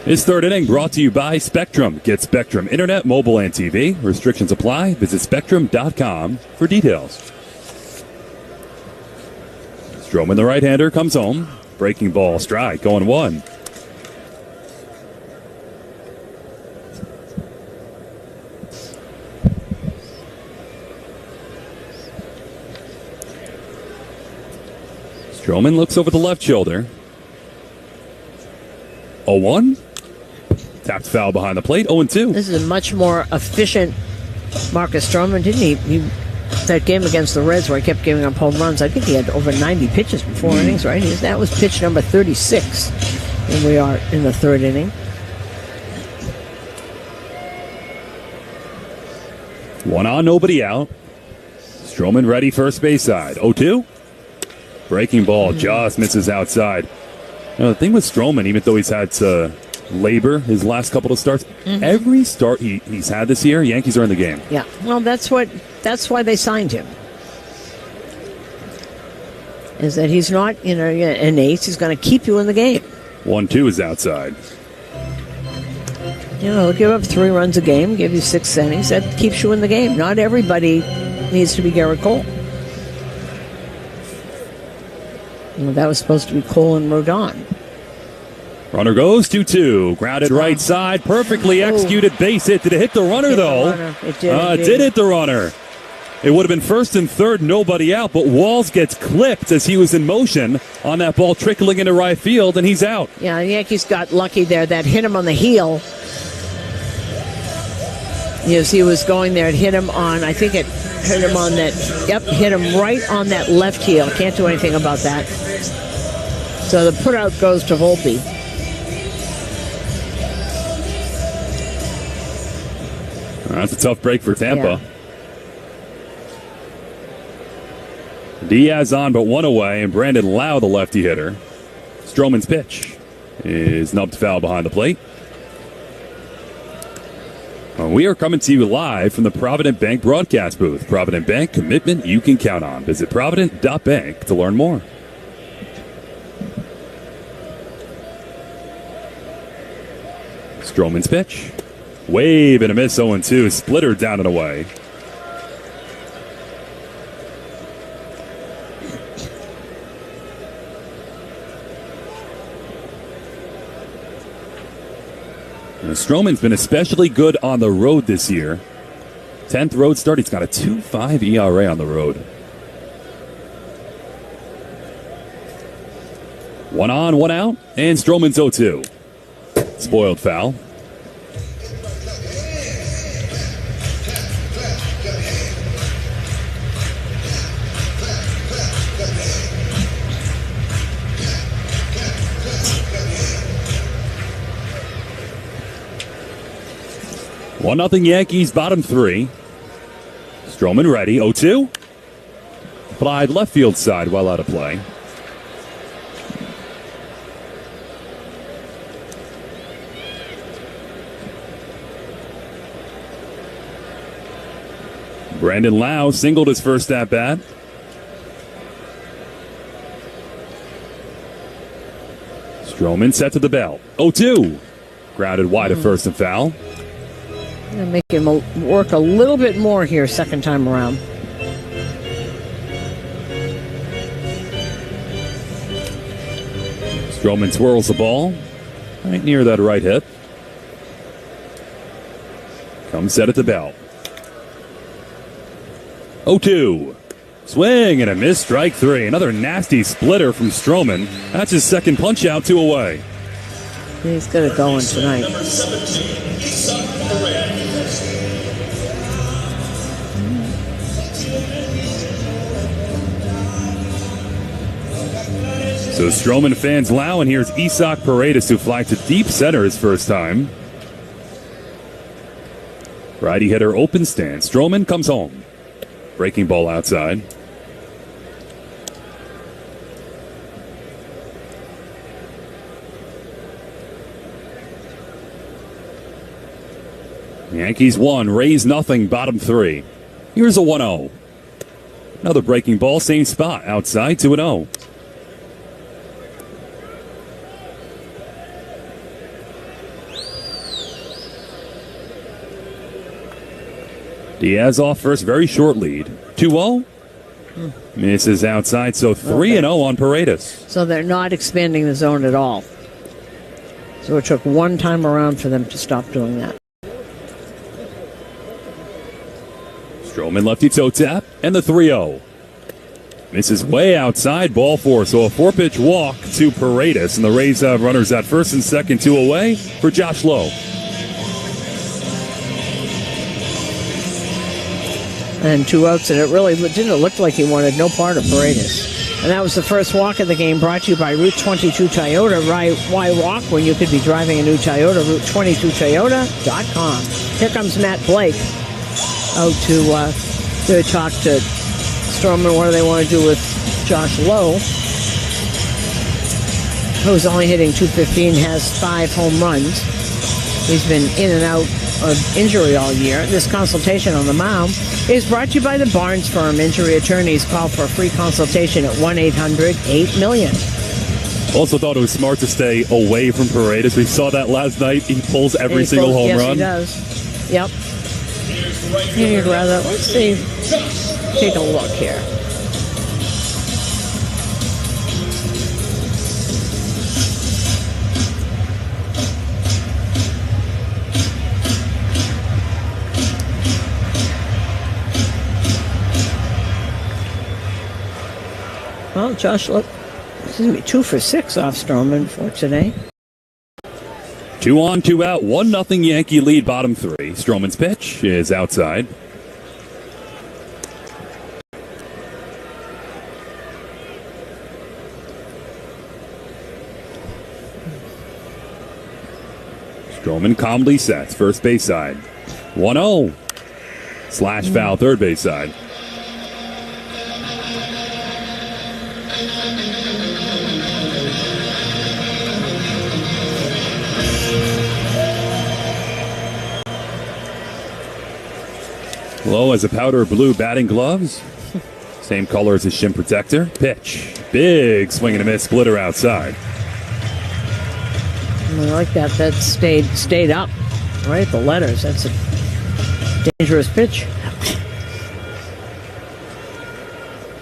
This third inning brought to you by Spectrum. Get Spectrum Internet, mobile, and TV. Restrictions apply. Visit Spectrum.com for details. Stroman, the right-hander, comes home. Breaking ball, strike, going one. Stroman looks over the left shoulder. 0-1. Tapped foul behind the plate. 0-2. This is a much more efficient Marcus Stroman, didn't he? That game against the Reds where he kept giving up home runs, I think he had over 90 pitches in 4 innings, right? That was pitch number 36. And we are in the third inning. 1 on, nobody out. Stroman ready first base side. 0-2. Breaking ball just misses outside. The thing with Stroman, even though he's had to labor his last couple of starts, every start he's had this year, Yankees are in the game. Yeah, well, that's why they signed him. Is that he's not, an ace. He's going to keep you in the game. 1-2 is outside. He'll give up 3 runs a game, give you 6 innings. That keeps you in the game. Not everybody needs to be Garrett Cole. That was supposed to be Cole and Rodon. Runner goes 2-2. Grounded right side. Perfectly executed base hit. Did it hit the runner, though? It did. It did hit the runner. It would have been first and third, nobody out, but Walls gets clipped as he was in motion on that ball trickling into right field, and he's out. Yeah, the Yankees got lucky there. That hit him on the heel. As he was going there, it hit him on, I think it hit him on that, hit him right on that left heel. Can't do anything about that. So the putout goes to Volpe. That's a tough break for Tampa. Yeah. Diaz on, but 1 away, and Brandon Lau, the lefty hitter. Stroman's pitch is nubbed foul behind the plate. We are coming to you live from the Provident Bank broadcast booth. Provident Bank, commitment you can count on. Visit provident.bank to learn more. Stroman's pitch. Wave and a miss, 0-2. Splitter down and away. Stroman's been especially good on the road this year. 10th road start. He's got a 2.5 ERA on the road. 1 on, 1 out, and Stroman's 0-2. Spoiled foul. One 1-0 Yankees, bottom 3. Stroman ready, 0-2. Applied left field side while out of play. Brandon Lau singled his first at bat. Stroman set to the belt. 0-2. Grounded wide at first and foul. Make him work a little bit more here second time around. Stroman twirls the ball right near that right hip. Comes set at the belt. 0-2. Swing and a miss, strike three. Another nasty splitter from Stroman. That's his second punch out, 2 away. He's got it going tonight. So Stroman fans allow, and here's Isaac Paredes to fly to deep center his first time. Righty hitter open stand. Stroman comes home. Breaking ball outside. Yankees 1, Rays nothing, bottom 3. Here's a 1-0. Another breaking ball, same spot, outside, 2-0. Diaz off first, very short lead. 2-0. Misses outside, so 3-0 on Paredes. So they're not expanding the zone at all. So it took one time around for them to stop doing that. Stroman lefty toe tap, and the 3-0. Misses way outside, ball 4. So a 4-pitch walk to Paredes, and the Rays have runners at first and second, 2 away for Josh Lowe. And 2 outs, and it really didn't look like he wanted no part of Paredes. And that was the first walk of the game, brought to you by Route 22 Toyota. Why walk when you could be driving a new Toyota? Route22Toyota.com. Here comes Matt Blake out to talk to Stroman. What do they want to do with Josh Lowe, who's only hitting .215, has 5 home runs. He's been in and out of injury all year. This consultation on the mound is brought to you by the Barnes Firm. Injury attorneys. Call for a free consultation at 1-800-8-million. Also thought it was smart to stay away from Paredes. We saw that last night. He pulls every single home run. Yes, he does. Yep. You'd rather, let's see, take a look here. Well, Josh, look, 2 for 6 off Stroman for today. 2 on, 2 out, 1-0 Yankee lead, bottom 3. Stroman's pitch is outside. Stroman calmly sets, first base side. 1-0. Slash foul, third base side. Lowe has a powder blue batting gloves. Same color as his shin protector. Pitch. Big swing and a miss. Splitter outside. I like that. That stayed up. Right? The letters. That's a dangerous pitch.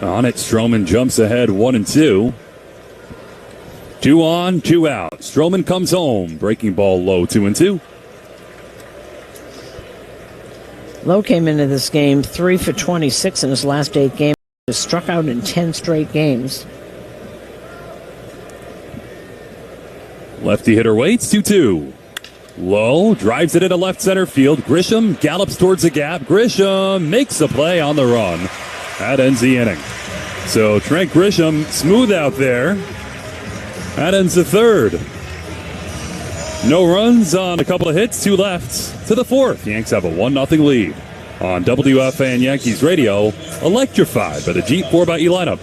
On it, Stroman jumps ahead 1-2. 2 on, 2 out. Stroman comes home. Breaking ball low, 2-2. Lowe came into this game 3 for 26 in his last 8 games. He struck out in 10 straight games. Lefty hitter waits, 2-2. Lowe drives it into left center field. Grisham gallops towards the gap. Grisham makes a play on the run. That ends the inning. So Trent Grisham, smooth out there. That ends the third. No runs on a couple of hits, 2 left to the 4th. Yanks have a 1-0 lead on WFAN Yankees Radio, electrified by the Jeep 4xE lineup.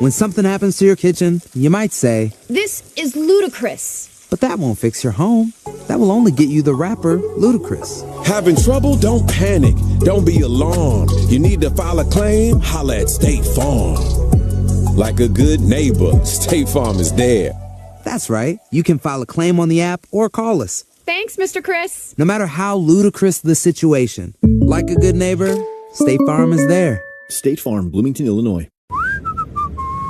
When something happens to your kitchen, you might say, "This is ludicrous." But that won't fix your home. That will only get you the rapper, Ludacris. Having trouble? Don't panic. Don't be alarmed. You need to file a claim? Holla at State Farm. Like a good neighbor, State Farm is there. That's right. You can file a claim on the app or call us. Thanks, Mr. Chris. No matter how ludicrous the situation, like a good neighbor, State Farm is there. State Farm, Bloomington, Illinois.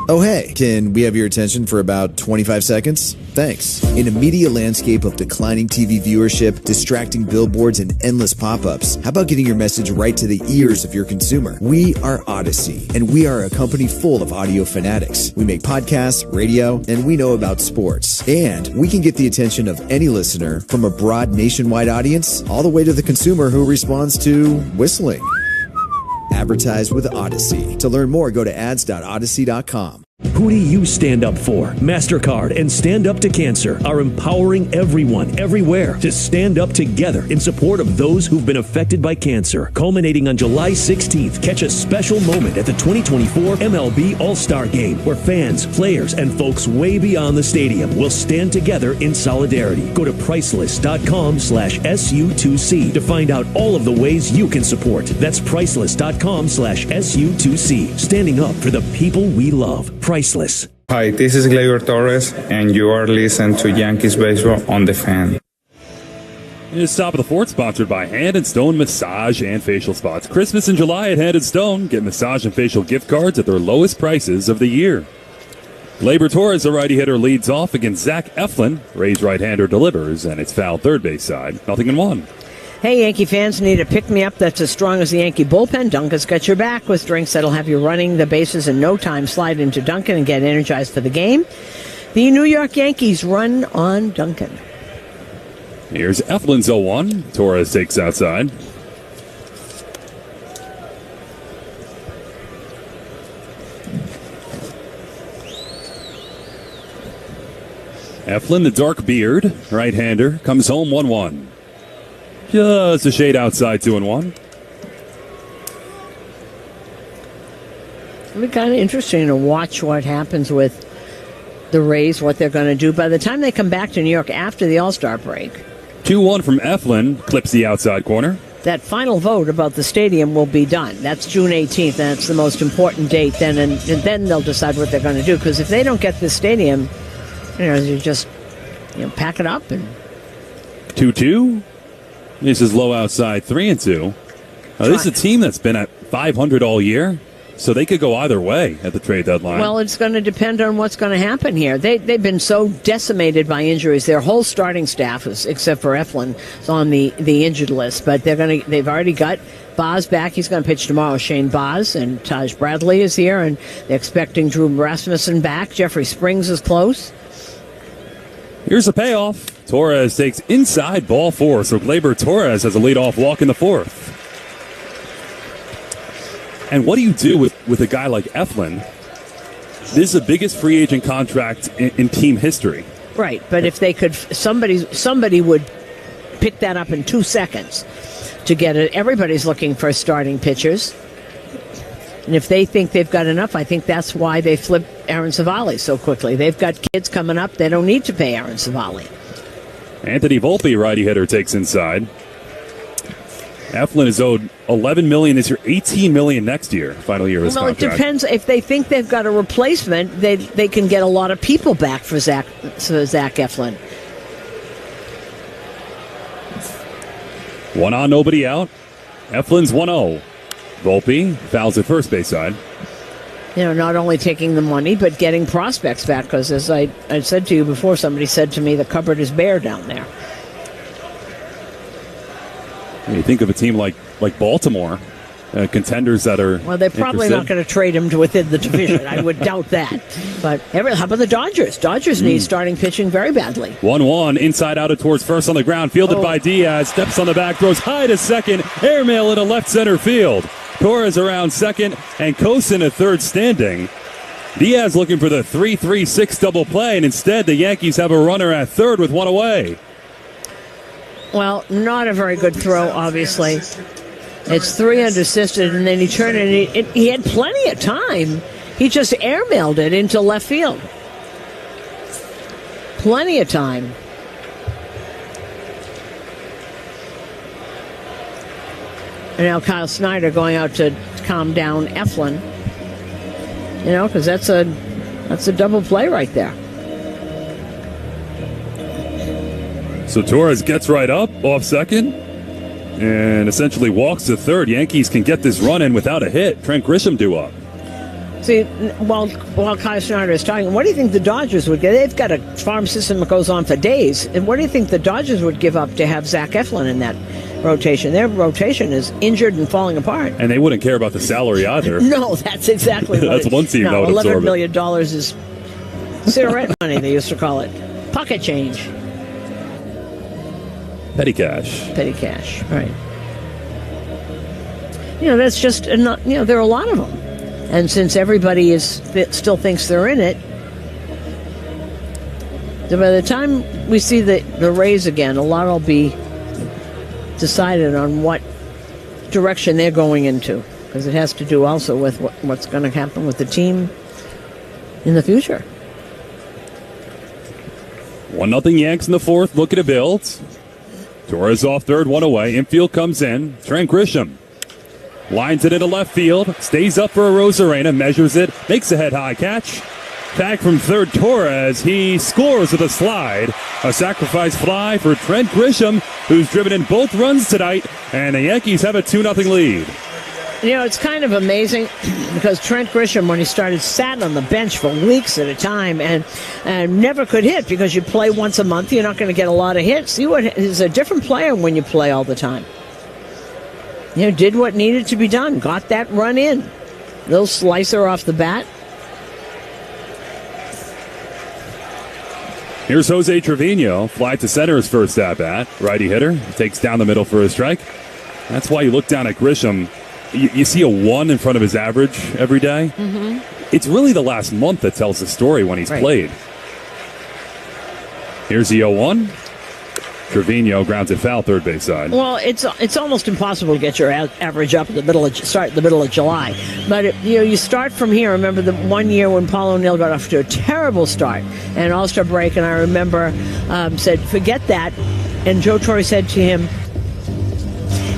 Oh, hey, can we have your attention for about 25 seconds? Thanks. In a media landscape of declining TV viewership, distracting billboards, and endless pop-ups, how about getting your message right to the ears of your consumer? We are Odyssey, and we are a company full of audio fanatics. We make podcasts, radio, and we know about sports. And we can get the attention of any listener, from a broad nationwide audience all the way to the consumer who responds to whistling. Advertise with Odyssey. To learn more, go to ads.odyssey.com. Who do you stand up for? MasterCard and Stand Up to Cancer are empowering everyone, everywhere, to stand up together in support of those who've been affected by cancer. Culminating on July 16th, catch a special moment at the 2024 MLB All-Star Game, where fans, players, and folks way beyond the stadium will stand together in solidarity. Go to priceless.com/SU2C to find out all of the ways you can support. That's priceless.com/SU2C. Standing up for the people we love. Priceless. Hi, this is Gleyber Torres, and you are listening to Yankees Baseball on the Fan. This top of the fourth, sponsored by Hand & Stone Massage and Facial Spots. Christmas in July at Hand & Stone. Get massage and facial gift cards at their lowest prices of the year. Gleyber Torres, the righty hitter, leads off against Zach Eflin. Ray's right-hander delivers, and it's fouled third base side. 0-1. Hey, Yankee fans, need a pick-me-up that's as strong as the Yankee bullpen? Dunkin's got your back with drinks that'll have you running the bases in no time. Slide into Dunkin' and get energized for the game. The New York Yankees run on Dunkin'. Here's Eflin's 0-1. Torres takes outside. Eflin, the dark beard, right-hander, comes home 1-1. Just a shade outside, 2-1. It'll be kind of interesting to watch what happens with the Rays, what they're going to do by the time they come back to New York after the All-Star break. 2-1 from Eflin, clips the outside corner. That final vote about the stadium will be done. That's June 18th, and that's the most important date then, and then they'll decide what they're going to do, because if they don't get this stadium, you just pack it up. And 2-2. This is low outside, 3-2. This is a team that's been at 500 all year, so they could go either way at the trade deadline. Well, it's going to depend on what's going to happen here. They've been so decimated by injuries. Their whole starting staff, except for Eflin, is on the injured list. But they've already got Boz back. He's going to pitch tomorrow. Shane Boz and Taj Bradley is here, and they're expecting Drew Rasmussen back. Jeffrey Springs is close. Here's the payoff. Torres takes inside ball 4, so Gleyber Torres has a leadoff walk in the fourth. And what do you do with a guy like Eflin? This is the biggest free agent contract in team history. Right, but if they could, somebody would pick that up in 2 seconds to get it. Everybody's looking for starting pitchers. And if they think they've got enough, I think that's why they flipped Aaron Savali so quickly. They've got kids coming up. They don't need to pay Aaron Savali. Anthony Volpe, righty hitter, takes inside. Eflin is owed $11 million this year, $18 million next year, final year of his contract. Well, it depends. If they think they've got a replacement, they can get a lot of people back for Zach Eflin. 1 on, nobody out. Eflin's 1-0. Volpe fouls at first base side. Not only taking the money, but getting prospects back, because as I said to you before, somebody said to me, the cupboard is bare down there. You think of a team like Baltimore, contenders that are Well, they're probably not going to trade him to within the division. I would doubt that. But how about the Dodgers? Dodgers need starting pitching very badly. 1-1, inside out towards first on the ground, fielded by Diaz, steps on the back, throws high to second, airmail into left center field. Torres around second, and Cosin at third standing. Diaz looking for the 3-3-6 double play, and instead the Yankees have a runner at third with one away. Well, not a very good throw, obviously. It's 3 unassisted, and then he turned it. He had plenty of time. He just airmailed it into left field. Plenty of time. And now Kyle Snyder going out to calm down Eflin. Because that's a double play right there. So Torres gets right up off second and essentially walks to third. Yankees can get this run in without a hit. Trent Grisham due up. See, while Kai Snyder is talking, what do you think the Dodgers would get? They've got a farm system that goes on for days. And what do you think the Dodgers would give up to have Zach Eflin in that rotation? Their rotation is injured and falling apart. And they wouldn't care about the salary either. No, that's exactly what That's one team that would absorb $11 million is cigarette money, they used to call it. Pocket change. Petty cash. Petty cash, right. That's just, there are a lot of them. And since everybody still thinks they're in it, so by the time we see the Rays again, a lot will be decided on what direction they're going into, because it has to do also with what's going to happen with the team in the future. 1-0 Yanks in the fourth, looking to build. Torres off third, one away. Infield comes in. Trent Grisham lines it into left field. Stays up for a Rosarena. Measures it. Makes a head-high catch. Tag from third, Torres. He scores with a slide. A sacrifice fly for Trent Grisham, who's driven in both runs tonight. And the Yankees have a 2-0 lead. It's kind of amazing because Trent Grisham, when he started, sat on the bench for weeks at a time and never could hit, because you play once a month, you're not going to get a lot of hits. He's a different player when you play all the time. Did what needed to be done, got that run in. Little slicer off the bat. Here's Jose Trevino, fly to center his first at-bat. Righty hitter, takes down the middle for a strike. That's why you look down at Grisham. You see a 1 in front of his average every day. Mm-hmm. It's really the last month that tells the story when he's played. Here's the 0-1. Trevino grounds it foul, third base side. Well, it's almost impossible to get your average up at the middle of July. But you start from here. Remember the one year when Paul O'Neill got off to a terrible start and All-Star break, and I remember said, forget that. And Joe Torre said to him,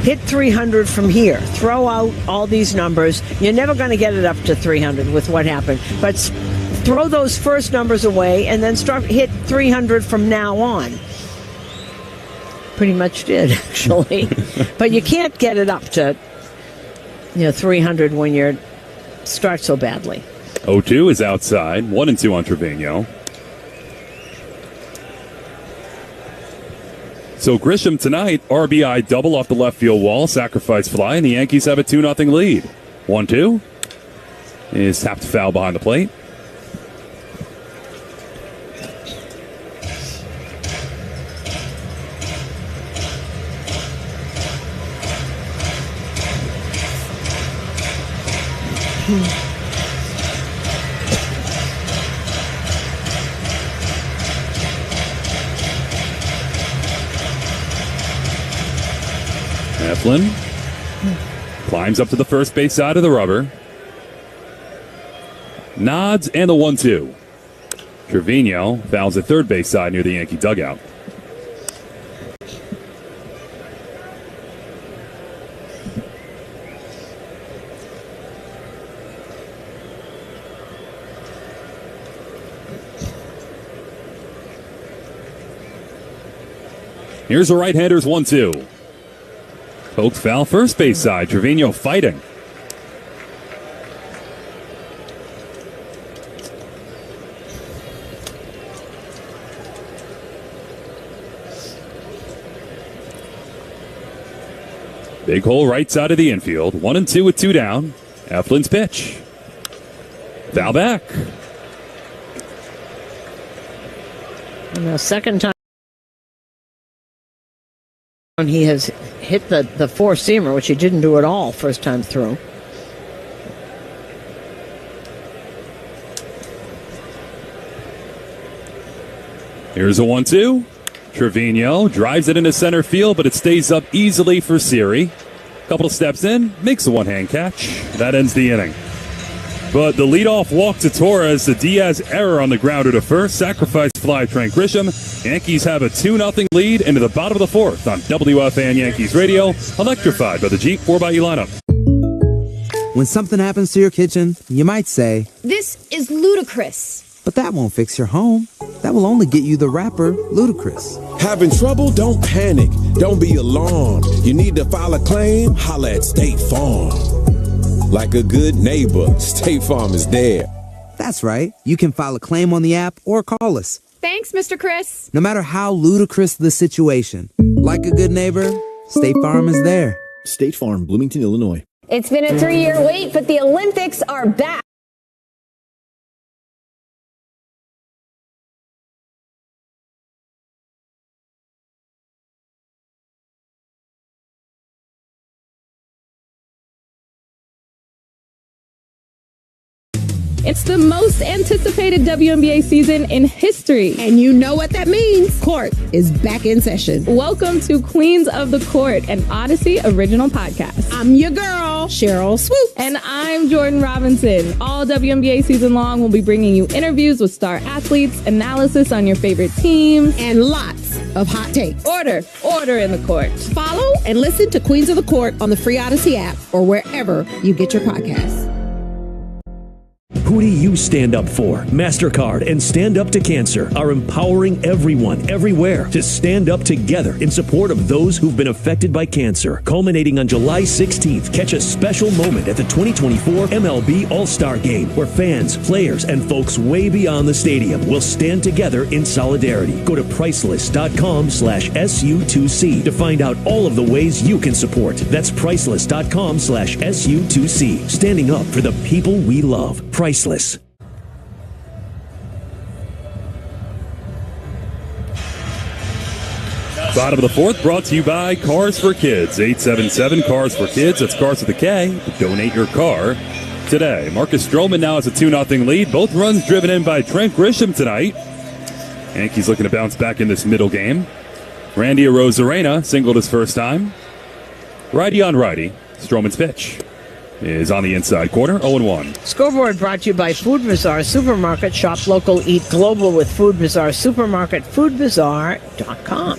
hit 300 from here. Throw out all these numbers. You're never going to get it up to 300 with what happened. But throw those first numbers away and then hit 300 from now on. Pretty much did, actually. But you can't get it up to 300 when you start so badly. 0-2 is outside. 1-2 on Trevino. So Grisham tonight, RBI double off the left field wall, sacrifice fly, and the Yankees have a 2-0 lead. 1-2 is tapped foul behind the plate. Eflin climbs up to the first base side of the rubber. Nods and the 1-2. Trevino fouls at third base side near the Yankee dugout. Here's the right-hander's 1-2. Poked foul first base side. Trevino fighting. Big hole right side of the infield. 1-2 with 2 down. Eflin's pitch. Foul back. And the second time he has hit the four-seamer, which he didn't do at all first time through. Here's a 1-2. Trevino drives it into center field, but it stays up easily for Siri. Couple of steps in, makes a one-hand catch. That ends the inning. But the leadoff walk to Torres, the Diaz error on the grounder to first, sacrifice fly Trent Grisham. Yankees have a 2-0 lead into the bottom of the fourth on WFAN Yankees Radio, electrified by the Jeep 4xE lineup. When something happens to your kitchen, you might say, "This is ludicrous." But that won't fix your home. That will only get you the rapper, Ludacris. Having trouble? Don't panic. Don't be alarmed. You need to file a claim? Holla at State Farm. Like a good neighbor, State Farm is there. That's right. You can file a claim on the app or call us. Thanks, Mr. Chris. No matter how ludicrous the situation, like a good neighbor, State Farm is there. State Farm, Bloomington, Illinois. It's been a 3-year wait, but the Olympics are back. It's the most anticipated WNBA season in history. And you know what that means. Court is back in session. Welcome to Queens of the Court, an Odyssey original podcast. I'm your girl, Cheryl Swoop. And I'm Jordan Robinson. All WNBA season long, we'll be bringing you interviews with star athletes, analysis on your favorite teams, and lots of hot takes. Order in the court. Follow and listen to Queens of the Court on the free Odyssey app or wherever you get your podcasts. Who do you stand up for? MasterCard and Stand Up to Cancer are empowering everyone, everywhere, to stand up together in support of those who've been affected by cancer. Culminating on July 16th, catch a special moment at the 2024 MLB All-Star Game, where fans, players, and folks way beyond the stadium will stand together in solidarity. Go to priceless.com/SU2C to find out all of the ways you can support. That's priceless.com/SU2C. Standing up for the people we love. Priceless. Bottom of the fourth, brought to you by Cars for Kids. 877 Cars for Kids. That's Cars with a K. Donate your car today. Marcus Stroman now has a 2-0 lead. Both runs driven in by Trent Grisham tonight. Yankees looking to bounce back in this middle game. Randy Arozarena singled his first time. Righty on righty. Stroman's pitch is on the inside corner, 0-1. Scoreboard brought to you by Food Bazaar Supermarket. Shop local, eat global with Food Bazaar Supermarket. FoodBazaar.com.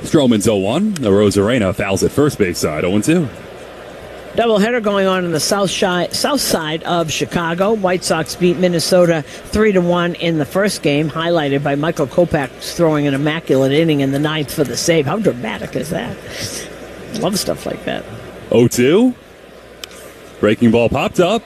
Stroman's 0-1. Arozarena fouls at first base side, 0-2. Doubleheader going on in the south side of Chicago. White Sox beat Minnesota 3-1 in the first game, highlighted by Michael Kopech throwing an immaculate inning in the ninth for the save. How dramatic is that? Love stuff like that. 0-2. Breaking ball popped up.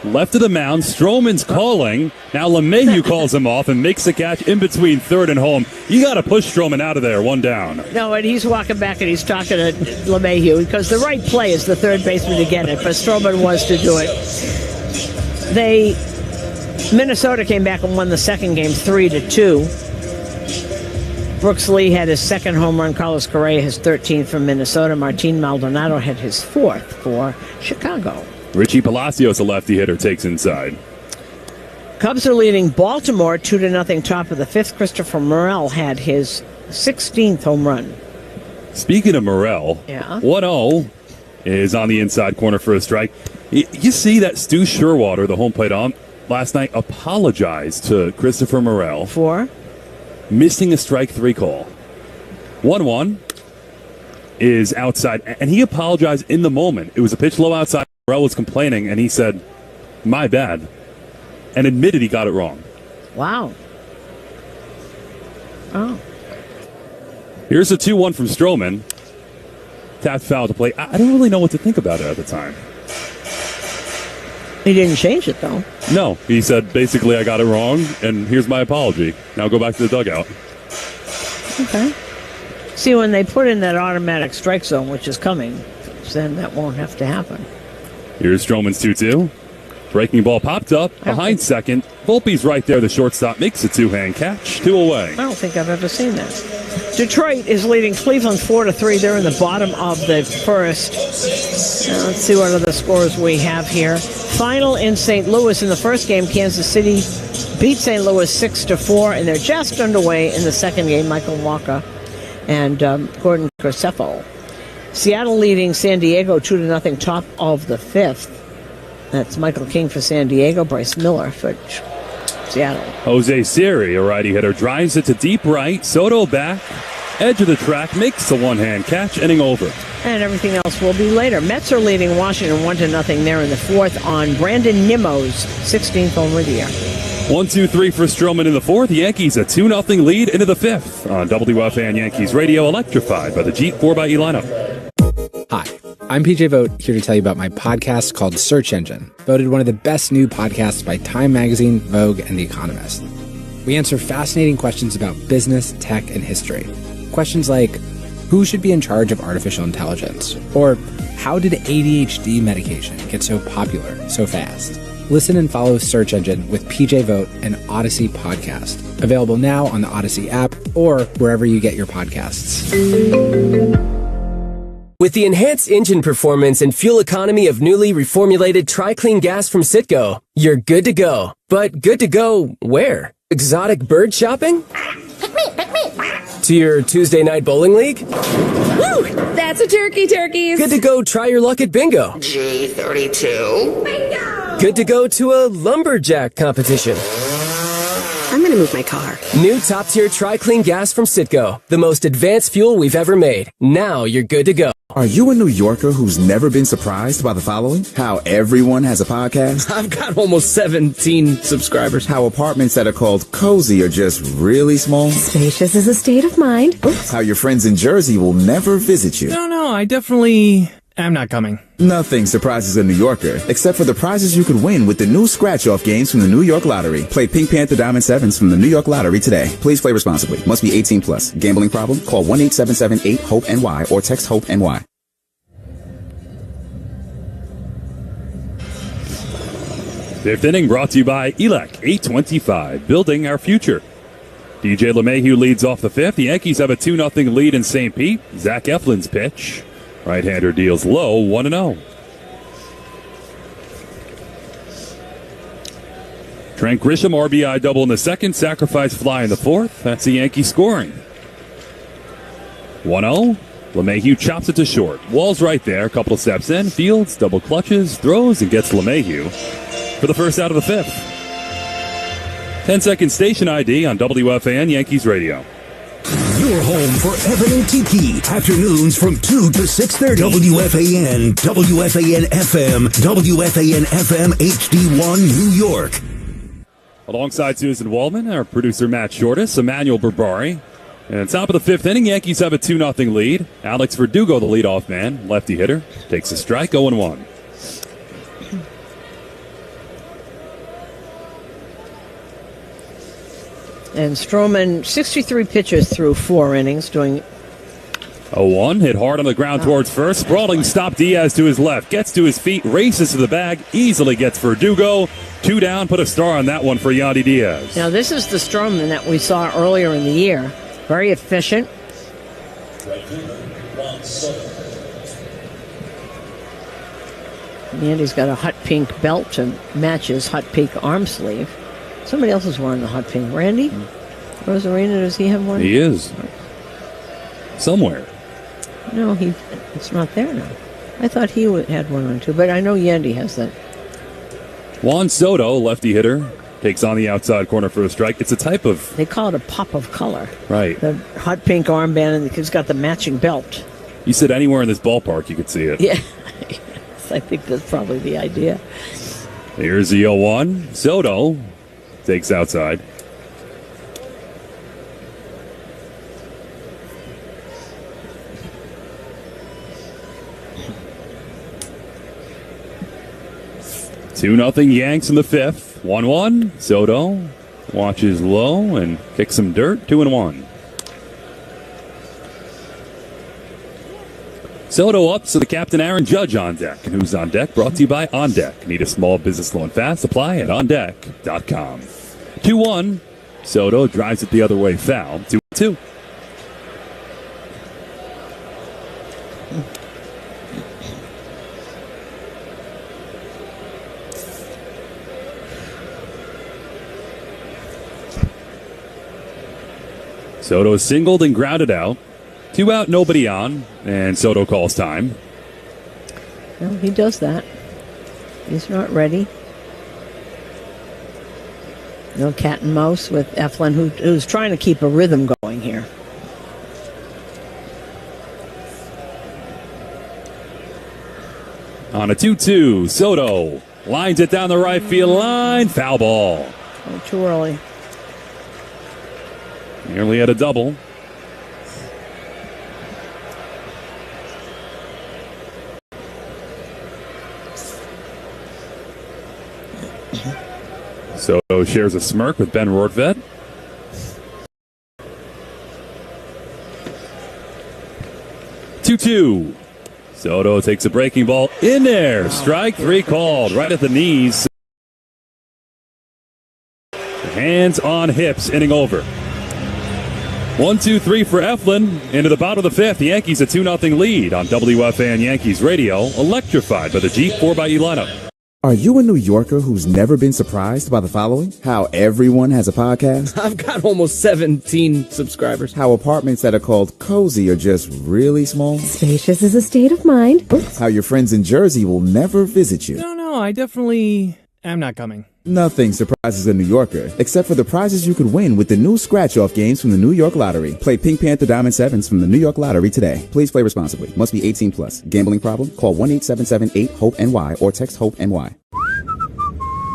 Left of the mound. Stroman's calling. Now LeMahieu calls him off and makes the catch in between third and home. You got to push Stroman out of there. One down. No, and he's walking back and he's talking to LeMahieu because the right play is the third baseman to get it, but Stroman was to do it. Minnesota came back and won the second game 3-2. Brooks Lee had his second home run. Carlos Correa his 13th from Minnesota. Martin Maldonado had his 4th for Chicago. Richie Palacios, a lefty hitter, takes inside. Cubs are leading Baltimore 2-0 top of the 5th. Christopher Morel had his 16th home run. Speaking of Morel, 1-0 is on the inside corner for a strike. You see that Stu Sherwater, the home plate ump, last night apologized to Christopher Morel for missing a strike 3 call. 1-1 is outside, and he apologized in the moment. It was a pitch low outside. Morel was complaining, and he said, "My bad," and admitted he got it wrong. Wow. Oh. Here's a 2-1 from Stroman. Tapped foul to play. I don't really know what to think about it at the time. He didn't change it, though. No. He said, basically, I got it wrong, and here's my apology. Now go back to the dugout. Okay. See, when they put in that automatic strike zone, which is coming, then that won't have to happen. Here's Stroman's 2-2. Breaking ball popped up behind second. Volpe's right there. The shortstop makes a 2-hand catch. 2 away. I don't think I've ever seen that. Detroit is leading Cleveland 4-3. They're in the bottom of the first. Now, let's see what other scores we have here. Final in St. Louis in the first game. Kansas City beat St. Louis 6-4, and they're just underway in the second game. Michael Walker and Gordon Graceffo. Seattle leading San Diego 2-0 top of the 5th. That's Michael King for San Diego, Bryce Miller for Seattle. Jose Siri, a righty hitter, drives it to deep right. Soto back, edge of the track, makes the 1-hand catch, inning over. And everything else will be later. Mets are leading Washington 1-0 there in the 4th on Brandon Nimmo's 16th home of the year. 1-2-3 for Stroman in the 4th. The Yankees a 2-0 lead into the 5th on WFAN Yankees Radio, electrified by the Jeep 4xe lineup. Hi, I'm PJ Vogt, here to tell you about my podcast called Search Engine, voted one of the best new podcasts by Time Magazine, Vogue, and The Economist. We answer fascinating questions about business, tech, and history. Questions like, who should be in charge of artificial intelligence? Or, how did ADHD medication get so popular so fast? Listen and follow Search Engine with PJ Vogt and Odyssey Podcast. Available now on the Odyssey app or wherever you get your podcasts. With the enhanced engine performance and fuel economy of newly reformulated Tri-Clean gas from Citgo, you're good to go. But good to go where? Exotic bird shopping? To your Tuesday night bowling league? Woo! That's a turkeys. Good to go try your luck at bingo. G32. Bingo! Good to go to a lumberjack competition. I'm gonna move my car. New top-tier Tri-Clean gas from Citgo. The most advanced fuel we've ever made. Now you're good to go. Are you a New Yorker who's never been surprised by the following? How everyone has a podcast? I've got almost 17 subscribers. How apartments that are called cozy are just really small? Spacious is a state of mind. Oops. How your friends in Jersey will never visit you? No, I definitely am not coming. Nothing surprises a New Yorker, except for the prizes you could win with the new scratch-off games from the New York Lottery. Play Pink Panther Diamond 7s from the New York Lottery today. Please play responsibly. Must be 18 plus. Gambling problem? Call 1-877-8-HOPE-NY or text HOPE-NY. Fifth inning brought to you by ELEC 825, building our future. DJ LeMahieu leads off the fifth. The Yankees have a 2-0 lead in St. Pete. Zach Eflin's pitch. Right-hander deals low, 1-0. Trent Grisham, RBI double in the second, sacrifice fly in the fourth. That's the Yankees scoring. 1-0. LeMahieu chops it to short. Wall's right there, a couple of steps in. Fields, double clutches, throws, and gets LeMahieu for the first out of the fifth. 10-second station ID on WFAN Yankees Radio. Your home for Evan and Tiki. Afternoons from 2 to 6:30. WFAN, WFAN FM, WFAN FM HD1 New York. Alongside Susan Waldman, our producer Matt Shortis, Emmanuel Berbari. And top of the fifth inning, Yankees have a 2-0 lead. Alex Verdugo, the leadoff man, lefty hitter, takes a strike, 0-1. And Stroman, 63 pitches through 4 innings, doing 0-1, hit hard on the ground towards first. Sprawling stop, Diaz to his left. Gets to his feet, races to the bag, easily gets Verdugo. 2 down, put a star on that one for Yandy Diaz. Now, this is the Stroman that we saw earlier in the year. Very efficient. Yandy's got a hot pink belt to match his hot pink arm sleeve. Somebody else is wearing the hot pink. Randy? Rosarina, does he have one? He is. Somewhere. No, it's not there now. I thought he had one on too, but I know Yandy has that. Juan Soto, lefty hitter, takes on the outside corner for a strike. It's a type of... They call it a pop of color. Right. The hot pink armband, and it's got the matching belt. You said anywhere in this ballpark you could see it. Yeah. I think that's probably the idea. Here's the 0-1. Soto takes outside. Two 2-0 Yanks in the fifth. 1-1. Soto watches low and kicks some dirt. 2-1. Soto up, so the captain Aaron Judge on deck. And who's on deck? Brought to you by On Deck. Need a small business loan fast? Apply at ondeck.com. 2-1. Soto drives it the other way, foul. 2-2. Soto singled and grounded out. 2 out, nobody on, and Soto calls time. Well, he does that. He's not ready. No cat and mouse with Eflin, who's trying to keep a rhythm going here. On a 2-2, Soto lines it down the right field line. Foul ball. Oh, too early. Nearly had a double. Soto shares a smirk with Ben Rortvedt. 2-2. Soto takes a breaking ball in there. Strike three called right at the knees. Hands on hips, inning over. 1-2-3 for Eflin. Into the bottom of the fifth. The Yankees a 2-0 lead on WFAN Yankees Radio. Electrified by the Jeep 4xE lineup. Are you a New Yorker who's never been surprised by the following? How everyone has a podcast? I've got almost 17 subscribers. How apartments that are called cozy are just really small? Spacious is a state of mind. How your friends in Jersey will never visit you? No, I definitely am not coming. Nothing surprises a New Yorker, except for the prizes you could win with the new scratch-off games from the New York Lottery. Play Pink Panther Diamond 7s from the New York Lottery today. Please play responsibly. Must be 18 plus. Gambling problem? Call 1-877-8-HOPE-NY or text HOPE-NY.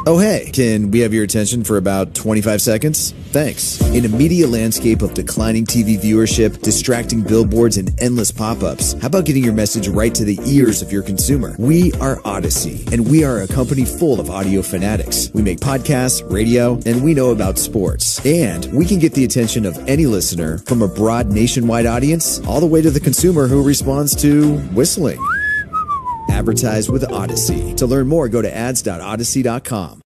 Oh, hey, can we have your attention for about 25 seconds? Thanks. In a media landscape of declining TV viewership, distracting billboards, and endless pop-ups, how about getting your message right to the ears of your consumer? We are Odyssey, and we are a company full of audio fanatics. We make podcasts, radio, and we know about sports. And we can get the attention of any listener, from a broad nationwide audience all the way to the consumer who responds to whistling. Advertise with Odyssey. To learn more, go to ads.odyssey.com.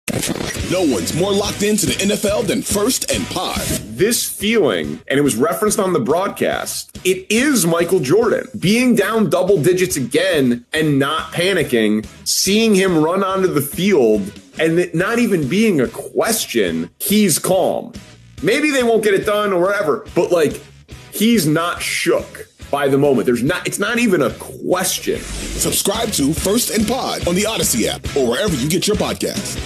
No one's more locked into the NFL than First and Pod. This feeling, and it was referenced on the broadcast, it is Michael Jordan. Being down double digits again and not panicking, seeing him run onto the field, and it not even being a question, he's calm. Maybe they won't get it done or whatever, but he's not shook by the moment. It's not even a question. Subscribe to First and Pod on the Odyssey app or wherever you get your podcasts.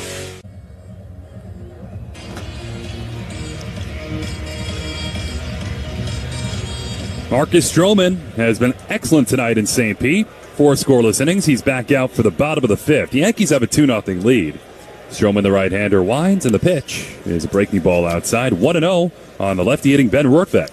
Marcus Stroman has been excellent tonight in St. Pete. 4 scoreless innings. He's back out for the bottom of the fifth. The Yankees have a 2-0 lead. Stroman, the right-hander, winds, and the pitch is a breaking ball outside. 1-0 on the lefty hitting Ben Rortvedt.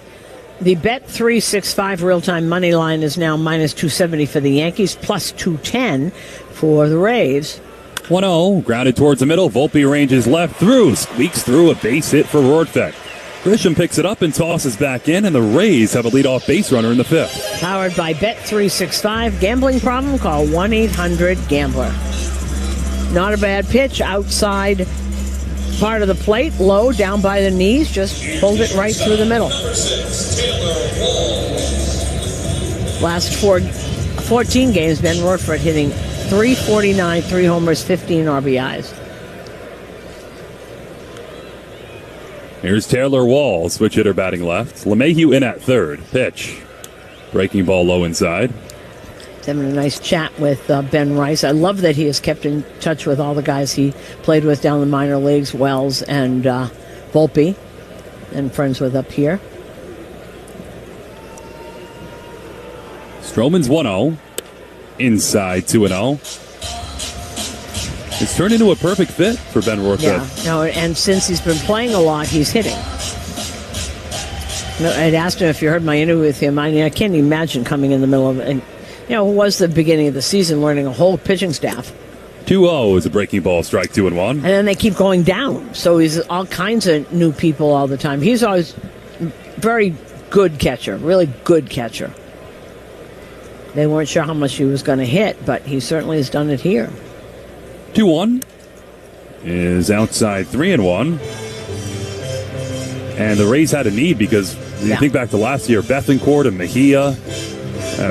The Bet365 real-time money line is now minus 270 for the Yankees, plus 210 for the Rays. 1-0, grounded towards the middle. Volpe ranges left through, squeaks through a base hit for Rortvedt. Grisham picks it up and tosses back in, and the Rays have a leadoff base runner in the fifth. Powered by Bet365. Gambling problem? Call 1-800-GAMBLER. Not a bad pitch outside part of the plate, low, down by the knees, just pulled it right through the middle. Last 14 games, Ben Rortvedt hitting .349, 3 homers, 15 RBIs. Here's Taylor Wall, switch hitter batting left. LeMahieu in at third. Pitch. Breaking ball low inside. Having a nice chat with Ben Rice. I love that he has kept in touch with all the guys he played with down the minor leagues, Wells and Volpe, and friends with up here. Stroman's 1-0. Inside 2-0. It's turned into a perfect fit for Ben Rortvedt. Yeah, no, and since he's been playing a lot, he's hitting. I'd asked him if you heard my interview with him. I can't imagine coming in the middle of it. And, it was the beginning of the season, learning a whole pitching staff. 2-0 is a breaking ball, strike 2-1. And then they keep going down. So he's all kinds of new people all the time. He's always very good catcher, really good catcher. They weren't sure how much he was going to hit, but he certainly has done it here. 2-1 is outside 3-1. And the Rays had a need because you think back to last year, Bethancourt and Mejia.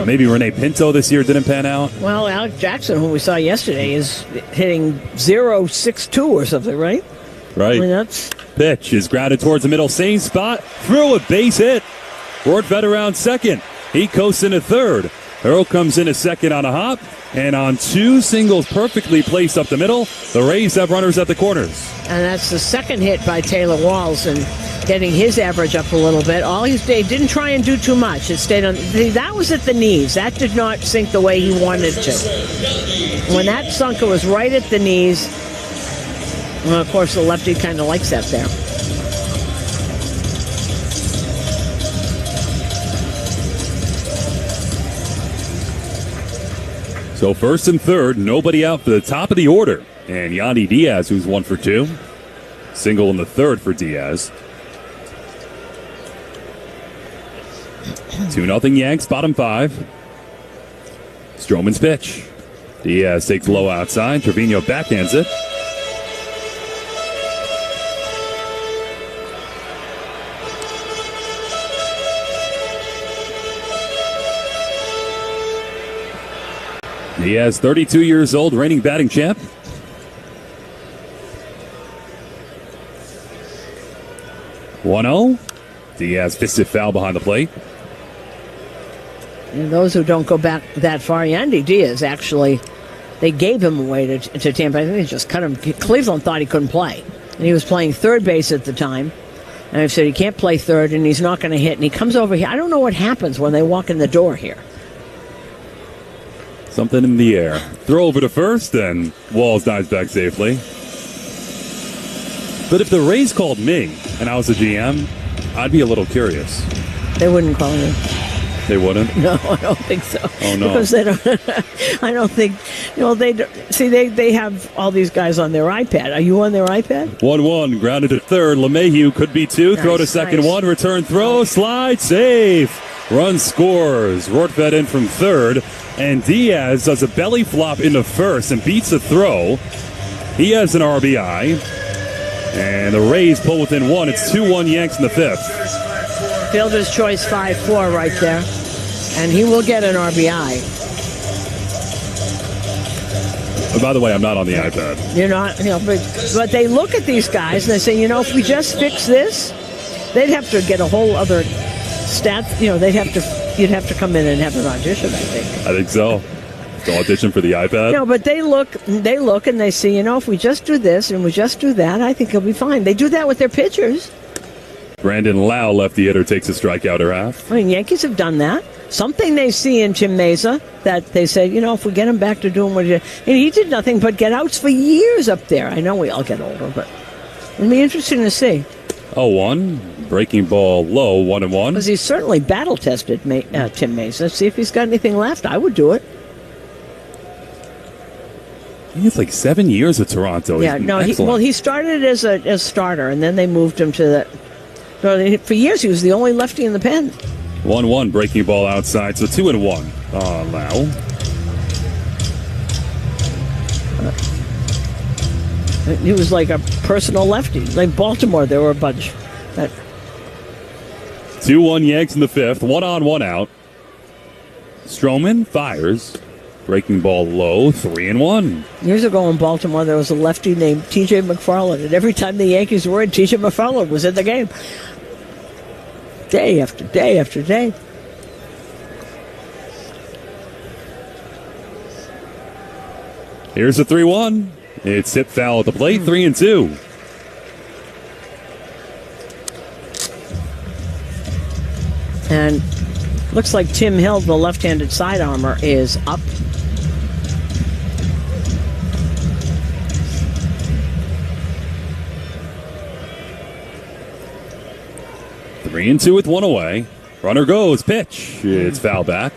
Maybe Rene Pinto this year didn't pan out. Well, Alex Jackson, who we saw yesterday, is hitting .062 or something, right? Right. That's... Pitch is grounded towards the middle, same spot, through a base hit. Rortvedt around second. He coasts into third. Earl comes in a second on a hop, and on 2 singles perfectly placed up the middle, the Rays have runners at the corners. And that's the second hit by Taylor Walls, and getting his average up a little bit. He didn't try and do too much. It stayed on. That was at the knees. That did not sink the way he wanted to. When that sunk, it was right at the knees. Well, of course, the lefty kind of likes that there. So first and third, nobody out for the top of the order. And Yandy Diaz, who's 1 for 2. Single in the third for Diaz. 2-0 Yanks, bottom 5. Stroman's pitch. Diaz takes low outside. Trevino backhands it. Diaz, 32 years old, reigning batting champ. Diaz fisted foul behind the plate. And those who don't go back that far, Yandy Diaz actually, they gave him away to Tampa. I think they just cut him. Cleveland thought he couldn't play. And he was playing third base at the time. And I said he can't play third and he's not going to hit. And he comes over here. I don't know what happens when they walk in the door here. Something in the air. Throw over to first, and Walls dives back safely. But if the Rays called me and I was the GM, I'd be a little curious. They wouldn't call you. They wouldn't? No, I don't think so. Oh, no. Because they don't, I don't think, they have all these guys on their iPad. Are you on their iPad? 1-1, grounded to third. LeMahieu could be 2. Throw to second, 1. Return throw, slide, save. Run scores. Rortvedt in from third. And Diaz does a belly flop into first and beats the throw. He has an RBI. And the Rays pull within 1. It's 2-1 Yanks in the 5th. Fielder's choice 5-4 right there. And he will get an RBI. Oh, by the way, I'm not on the iPad. You're not, but they look at these guys and they say, if we just fix this, they'd have to get a whole other stat. You'd have to come in and have an audition, I think. I think so. The audition for the iPad? No, but they look and they see, if we just do this and we just do that, I think he'll be fine. They do that with their pitchers. Brandon Lau, lefty hitter, takes a strikeout or half. I mean, Yankees have done that. Something they see in Tim Mesa that they say, if we get him back to doing what he did. And he did nothing but get outs for years up there. I know we all get older, but it'll be interesting to see. 0-1, breaking ball low, 1-1. Because he's certainly battle-tested Tim Mesa. See if he's got anything left. I would do it. It's like 7 years with Toronto. Yeah, he started as a starter, and then they moved him to the. For years, he was the only lefty in the pen. 1-1, breaking ball outside, so 2-1. Lau. He was like a personal lefty. Like Baltimore, there were a bunch. 2-1 Yanks in the 5th, 1 on, 1 out. Stroman fires. Breaking ball low, 3-1. Years ago in Baltimore, there was a lefty named T.J. McFarland, and every time the Yankees were in, T.J. McFarland was in the game. Day after day after day. Here's the 3-1. It's hit foul at the plate, 3-2. And looks like Tim Hill, the left-handed side armor, is up. Three and 2 with 1 away. Runner goes, pitch. It's foul back.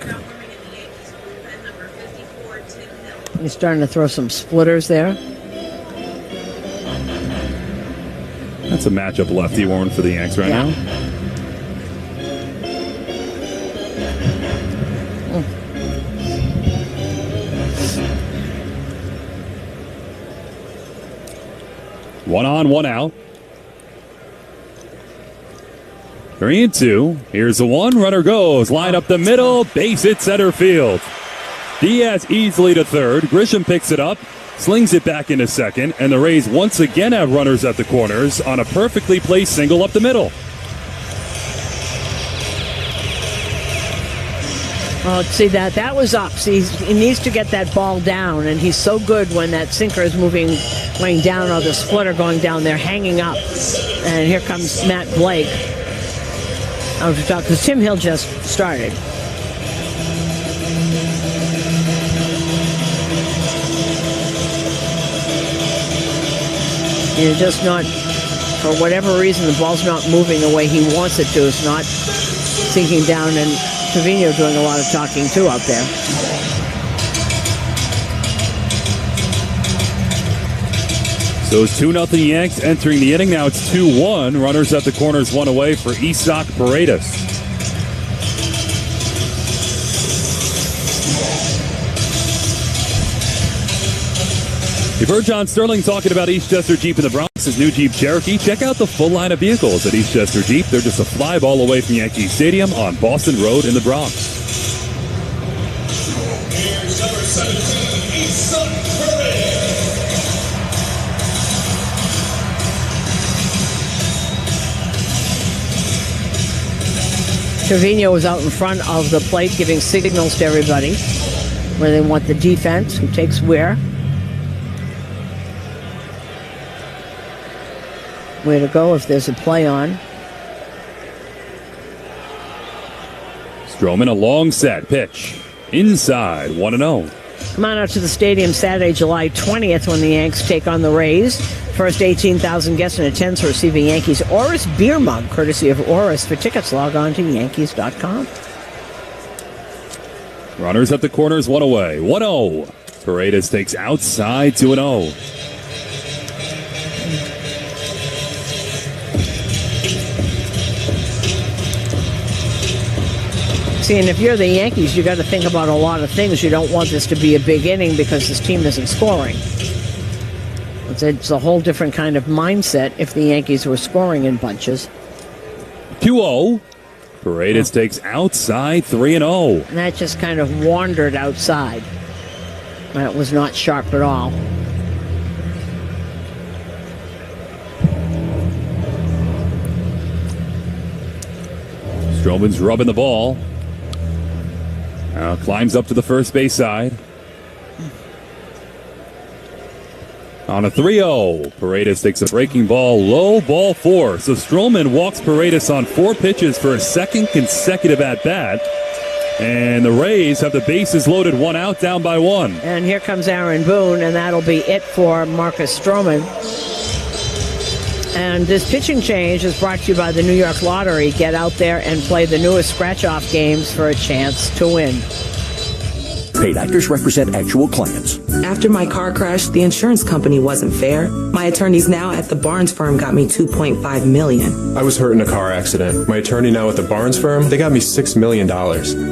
He's starting to throw some splitters there. That's a matchup lefty warrant for the Yanks right now. One on, 1 out. 3-2. Here's the 1. Runner goes. Line up the middle. Base hit center field. Diaz easily to third. Grisham picks it up. Slings it back into second. And the Rays once again have runners at the corners on a perfectly placed single up the middle. Oh, see, that was up. See, he needs to get that ball down, and he's so good when that sinker is going down, or the splitter going down there, hanging up. And here comes Matt Blake. I was talking because Tim Hill just started. You're just not, for whatever reason, the ball's not moving the way he wants it to. It's not sinking down, and Trevino doing a lot of talking too out there. So it's 2-0 Yanks entering the inning. Now it's 2-1. Runners at the corners, one away for Isak Paredes. You've heard John Sterling talking about Eastchester Jeep in the Bronx, his new Jeep Cherokee. Check out the full line of vehicles at Eastchester Jeep. They're just a fly ball away from Yankee Stadium on Boston Road in the Bronx. Here's number 17, Isak Paredes. Trevino was out in front of the plate giving signals to everybody where they want the defense, who takes where. Way to go if there's a play on. Stroman, a long set pitch. Inside, 1-0. Come on out to the stadium Saturday, July 20th, when the Yanks take on the Rays. First 18,000 guests in attendance will receive a Yankees Oris beer mug, courtesy of Oris. For tickets, log on to Yankees.com. Runners at the corners, one away. 1-0. Paredes takes outside, 2-0. See, and if you're the Yankees, you got to think about a lot of things. You don't want this to be a big inning because this team isn't scoring. It's a whole different kind of mindset if the Yankees were scoring in bunches. 2-0. Paredes takes outside, 3-0. And that just kind of wandered outside. That was not sharp at all. Stroman's rubbing the ball. Now climbs up to the first base side. On a 3-0, Paredes takes a breaking ball, low, ball 4. So Stroman walks Paredes on 4 pitches for a second consecutive at-bat. And the Rays have the bases loaded, 1 out, down by 1. And here comes Aaron Boone, and that'll be it for Marcus Stroman. And this pitching change is brought to you by the New York Lottery. Get out there and play the newest scratch-off games for a chance to win. Paid actors represent actual clients. After my car crash, the insurance company wasn't fair. My attorneys now at the Barnes firm got me $2.5 million. I was hurt in a car accident. My attorney now at the Barnes firm, they got me $6 million.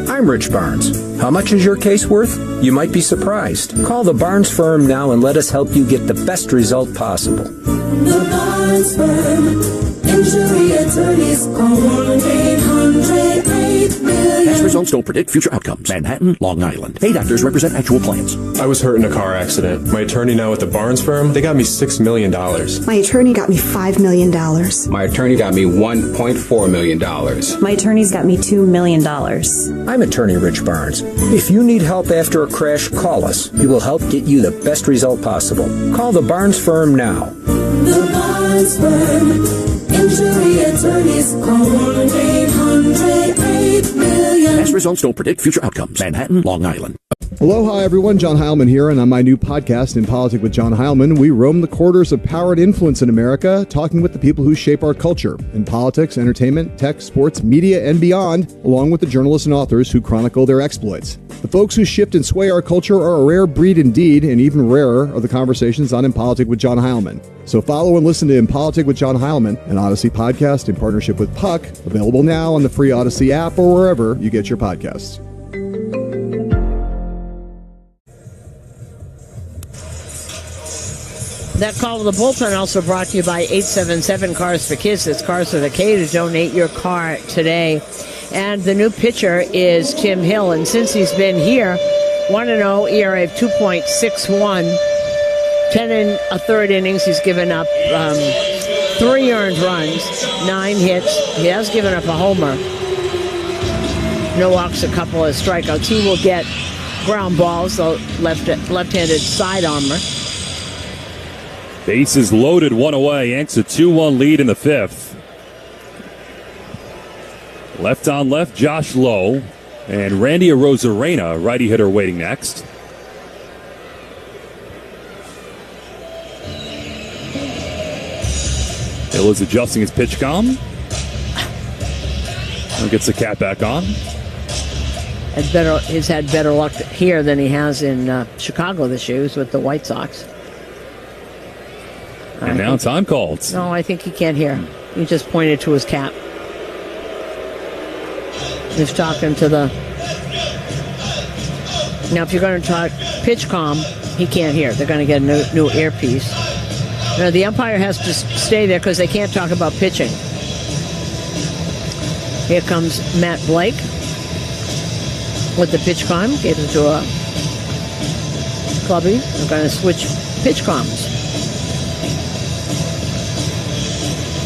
I'm Rich Barnes. How much is your case worth? You might be surprised. Call the Barnes firm now and let us help you get the best result possible. The Barnes firm. Injury attorneys call 1-800-8-million. Past results don't predict future outcomes. Manhattan, Long Island. Paid actors represent actual clients. I was hurt in a car accident. My attorney now at the Barnes firm, they got me $6 million. My attorney got me $5 million. My attorney got me $1.4 million. My attorney's got me $2 million. I'm attorney Rich Barnes. If you need help after a crash, call us. We will help get you the best result possible. Call the Barnes firm now. The Barnes firm. Injury attorneys call 1-800-8-million. Past results don't predict future outcomes. Manhattan, Long Island. Aloha, everyone. John Heilman here, and on my new podcast, In Politics with John Heilman, we roam the corridors of power and influence in America, talking with the people who shape our culture in politics, entertainment, tech, sports, media, and beyond, along with the journalists and authors who chronicle their exploits. The folks who shift and sway our culture are a rare breed indeed, and even rarer are the conversations on In Politics with John Heilman. So follow and listen to In Politics with John Heilman, an Odyssey podcast in partnership with Puck, available now on the free Odyssey app or wherever you get your podcasts. That call to the bullpen also brought to you by 877 Cars for Kids. That's Cars with a K to donate your car today. And the new pitcher is Tim Hill. And since he's been here, 1-0, ERA of 2.61, 10 1/3 innings. He's given up 3 earned runs, 9 hits. He has given up a homer. No walks, a couple of strikeouts. He will get ground balls, the left-handed side armor. Bases loaded, 1 away. Yanks a 2-1 lead in the 5th. Left on left, Josh Lowe. And Randy Arozarena, righty hitter, waiting next. Hill is adjusting his pitch comm. And gets the cap back on. He's had better luck here than he has in Chicago this year. He was with the White Sox. And now time called. No, I think he can't hear. He just pointed to his cap. He's talking to the... Now, if you're going to talk pitch comm, he can't hear. They're going to get a new earpiece. Now, the umpire has to stay there because they can't talk about pitching. Here comes Matt Blake with the pitch comm. Gave it to a clubby. They're going to switch pitch comms.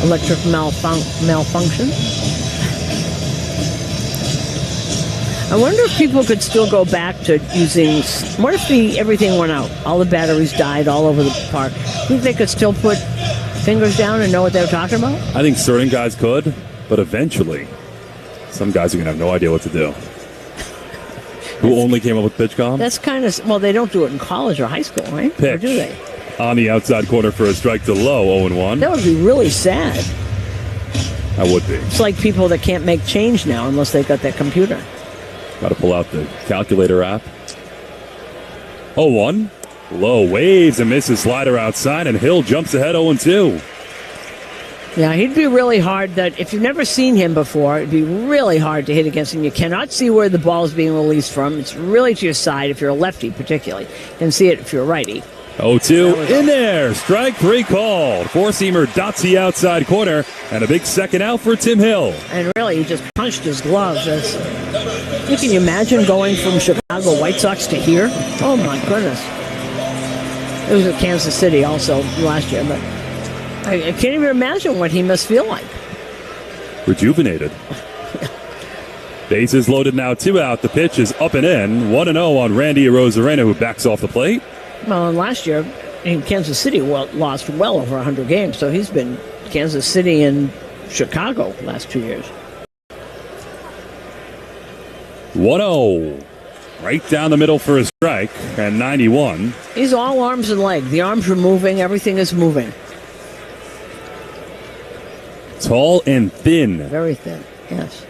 Electric malfunction. I wonder if people could still go back to using... What if everything went out? All the batteries died all over the park. Think they could still put fingers down and know what they were talking about? I think certain guys could, but eventually, some guys are going to have no idea what to do. Who only came up with pitch comm? That's kind of... Well, they don't do it in college or high school, right? Pitch. Or do they? On the outside corner for a strike to low, 0-1. That would be really sad. That would be. It's like people that can't make change now unless they've got that computer. Got to pull out the calculator app. 0-1. Low waves and misses slider outside, and Hill jumps ahead 0-2. Yeah, he'd be really hard. That if you've never seen him before, it'd be really hard to hit against him. You cannot see where the ball is being released from. It's really to your side if you're a lefty, particularly. You can see it if you're a righty. 0-2 in there. Strike 3 called. Four-seamer dots the outside corner, and a big second out for Tim Hill. And really, he just punched his gloves. Can you imagine going from Chicago White Sox to here? Oh, my goodness. It was at Kansas City also last year, but I can't even imagine what he must feel like. Rejuvenated. Bases loaded now, 2 out. The pitch is up and in. 1-0 on Randy Arozarena, who backs off the plate. Well, and last year in Kansas City lost well over 100 games, so he's been Kansas City and Chicago last 2 years. 1-0. Right down the middle for a strike, and 91. He's all arms and legs. The arms are moving. Everything is moving. Tall and thin. Very thin, yes.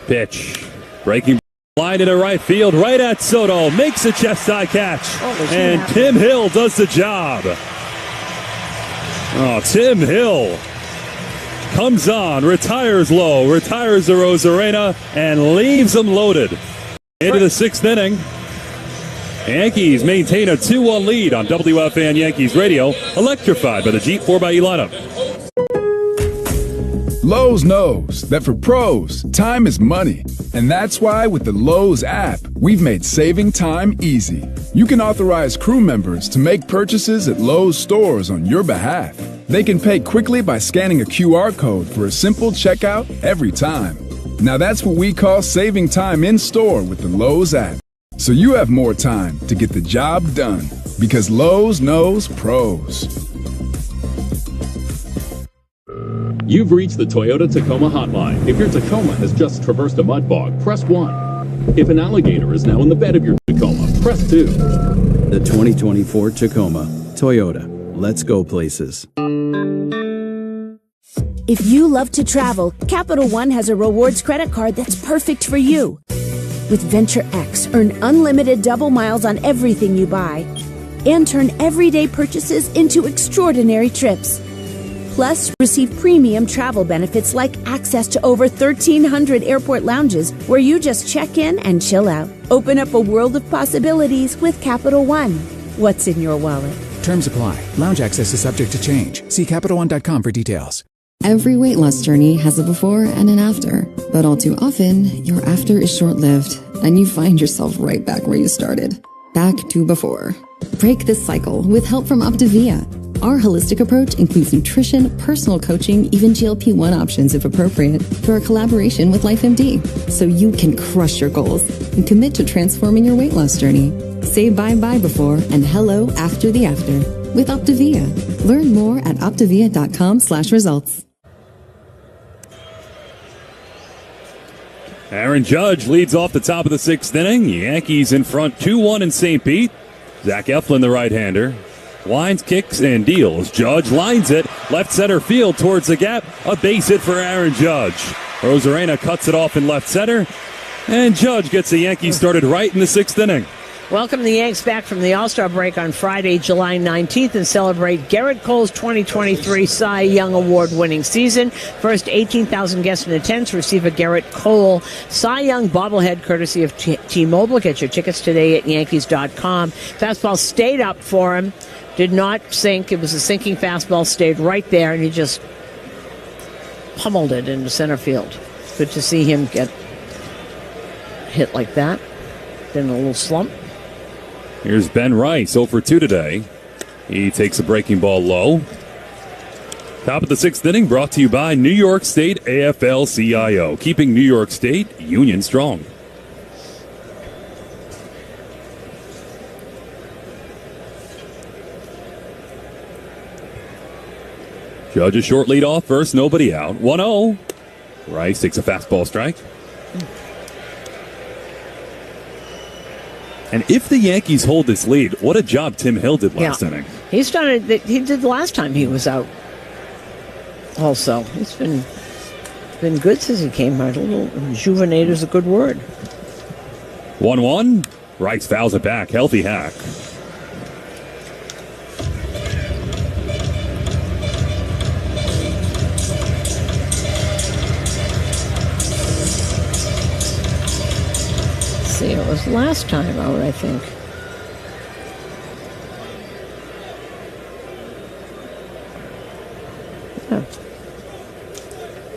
Pitch. Breaking line into right field, right at Soto. Makes a chest side catch. And Tim Hill does the job. Oh, Tim Hill comes on, retires low, retires the Arozarena, and leaves them loaded. Into the 6th inning. Yankees maintain a 2-1 lead on WFAN Yankees Radio, electrified by the Jeep 4xe lineup. Lowe's knows that for pros, time is money. And that's why with the Lowe's app, we've made saving time easy. You can authorize crew members to make purchases at Lowe's stores on your behalf. They can pay quickly by scanning a QR code for a simple checkout every time. Now that's what we call saving time in store with the Lowe's app. So you have more time to get the job done because Lowe's knows pros. You've reached the Toyota Tacoma hotline. If your Tacoma has just traversed a mud bog, press 1. If an alligator is now in the bed of your Tacoma, press 2. The 2024 Tacoma. Toyota. Let's go places. If you love to travel, Capital One has a rewards credit card that's perfect for you. With Venture X, earn unlimited double miles on everything you buy and turn everyday purchases into extraordinary trips. Plus, receive premium travel benefits like access to over 1,300 airport lounges where you just check in and chill out. Open up a world of possibilities with Capital One. What's in your wallet? Terms apply. Lounge access is subject to change. See CapitalOne.com for details. Every weight loss journey has a before and an after, but all too often, your after is short-lived, and you find yourself right back where you started. Back to before. Break this cycle with help from Optavia. Our holistic approach includes nutrition, personal coaching, even GLP-1 options if appropriate, through our collaboration with LifeMD, so you can crush your goals and commit to transforming your weight loss journey. Say bye-bye before and hello after the after with Optavia. Learn more at optavia.com/results. Aaron Judge leads off the top of the 6th inning. Yankees in front 2-1 in St. Pete. Zach Eflin, the right-hander, winds, kicks, and deals. Judge lines it left center field towards the gap. A base hit for Aaron Judge. Arozarena cuts it off in left center. And Judge gets the Yankees started right in the 6th inning. Welcome the Yanks back from the All-Star break on Friday, July 19th, and celebrate Garrett Cole's 2023 Cy Young Award-winning season. First 18,000 guests in attendance receive a Garrett Cole Cy Young bobblehead courtesy of T-Mobile. Get your tickets today at Yankees.com. Fastball stayed up for him, did not sink. It was a sinking fastball, stayed right there, and he just pummeled it into center field. Good to see him get hit like that. Been in a little slump. Here's Ben Rice, 0 for 2 today. He takes a breaking ball low. Top of the 6th inning, brought to you by New York State AFL-CIO, keeping New York State union strong. Judge a short lead off first, nobody out. 1-0. Rice takes a fastball strike. And if the Yankees hold this lead, what a job Tim Hill did last inning. He's done it. He did the last time he was out. Also, he's been good since he came out. A little rejuvenated is a good word. 1-1. Rice fouls it back. Healthy hack. See, it was last time out, I think. Yeah.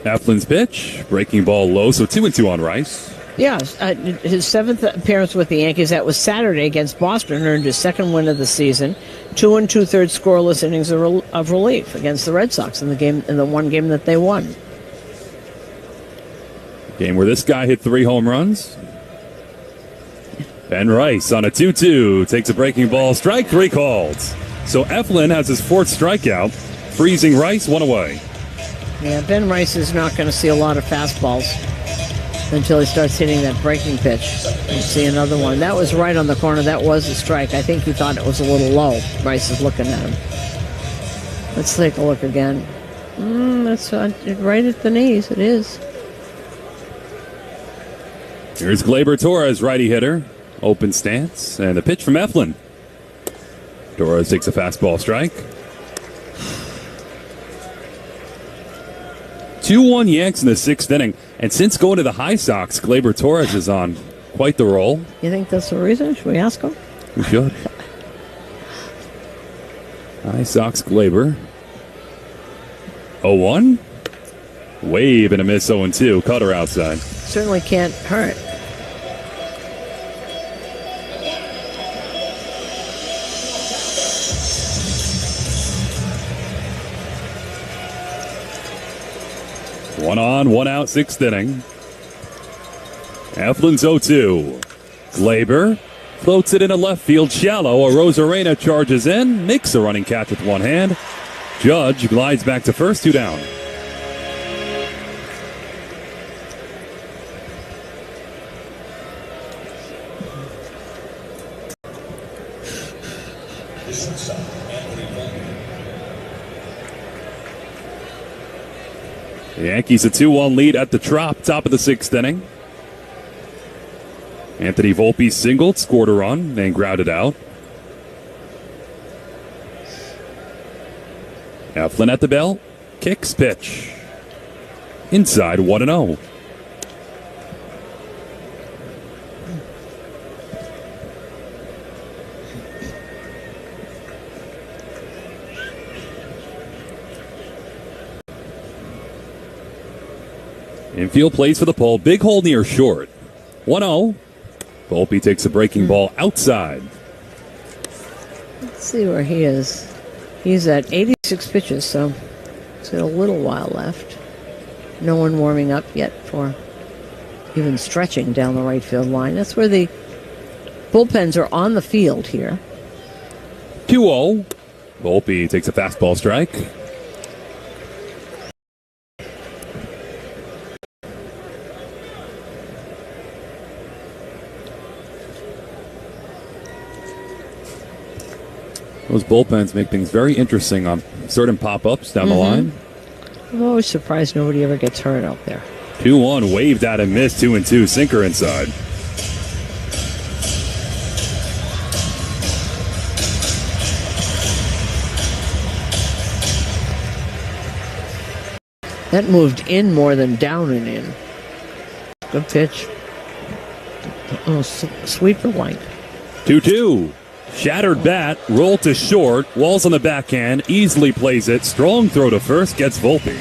Eflin's pitch, breaking ball low, so 2-2 on Rice. Yeah, his 7th appearance with the Yankees. That was Saturday against Boston. Earned his 2nd win of the season. 2 2/3 scoreless innings of relief against the Red Sox in the one game that they won. Game where this guy hit 3 home runs. Ben Rice on a 2-2 takes a breaking ball. Strike 3 called. So Eflin has his 4th strikeout, freezing Rice 1 away. Yeah, Ben Rice is not going to see a lot of fastballs until he starts hitting that breaking pitch. You see another one. That was right on the corner. That was a strike. I think he thought it was a little low. Rice is looking at him. Let's take a look again. That's right at the knees. It is. Here's Gleyber Torres, righty hitter. Open stance, and the pitch from Eflin. Torres takes a fastball strike. 2-1 Yanks in the 6th inning. And since going to the High Sox, Gleyber Torres is on quite the roll. You think that's the reason? Should we ask him? We should. High Sox Gleyber. 0-1. Wave and a miss 0-2. Cutter outside. Certainly can't hurt. One on, 1 out, 6th inning. Eflin's 0-2. Gleyber floats it into left field shallow. Arozarena charges in, makes a running catch with one hand. Judge glides back to first, 2 down. The Yankees a 2-1 lead at the Trop, top of the 6th inning. Anthony Volpe singled, scored a run, then grounded out. Eflin at the bell, kicks pitch. Inside 1-0. Infield plays for the pole. Big hole near short. 1-0. Volpe takes a breaking ball outside. Let's see where he is. He's at 86 pitches, so he's got a little while left. No one warming up yet for even stretching down the right field line. That's where the bullpens are on the field here. 2-0. Volpe takes a fastball strike. Those bullpens make things very interesting on certain pop-ups down the line. I'm always surprised nobody ever gets hurt out there. 2-1, waved at and missed. 2-2, sinker inside. That moved in more than down and in. Good pitch. Oh, sweeper line. 2-2. Shattered bat, roll to short, Walls on the backhand, easily plays it, strong throw to first, gets Volpe.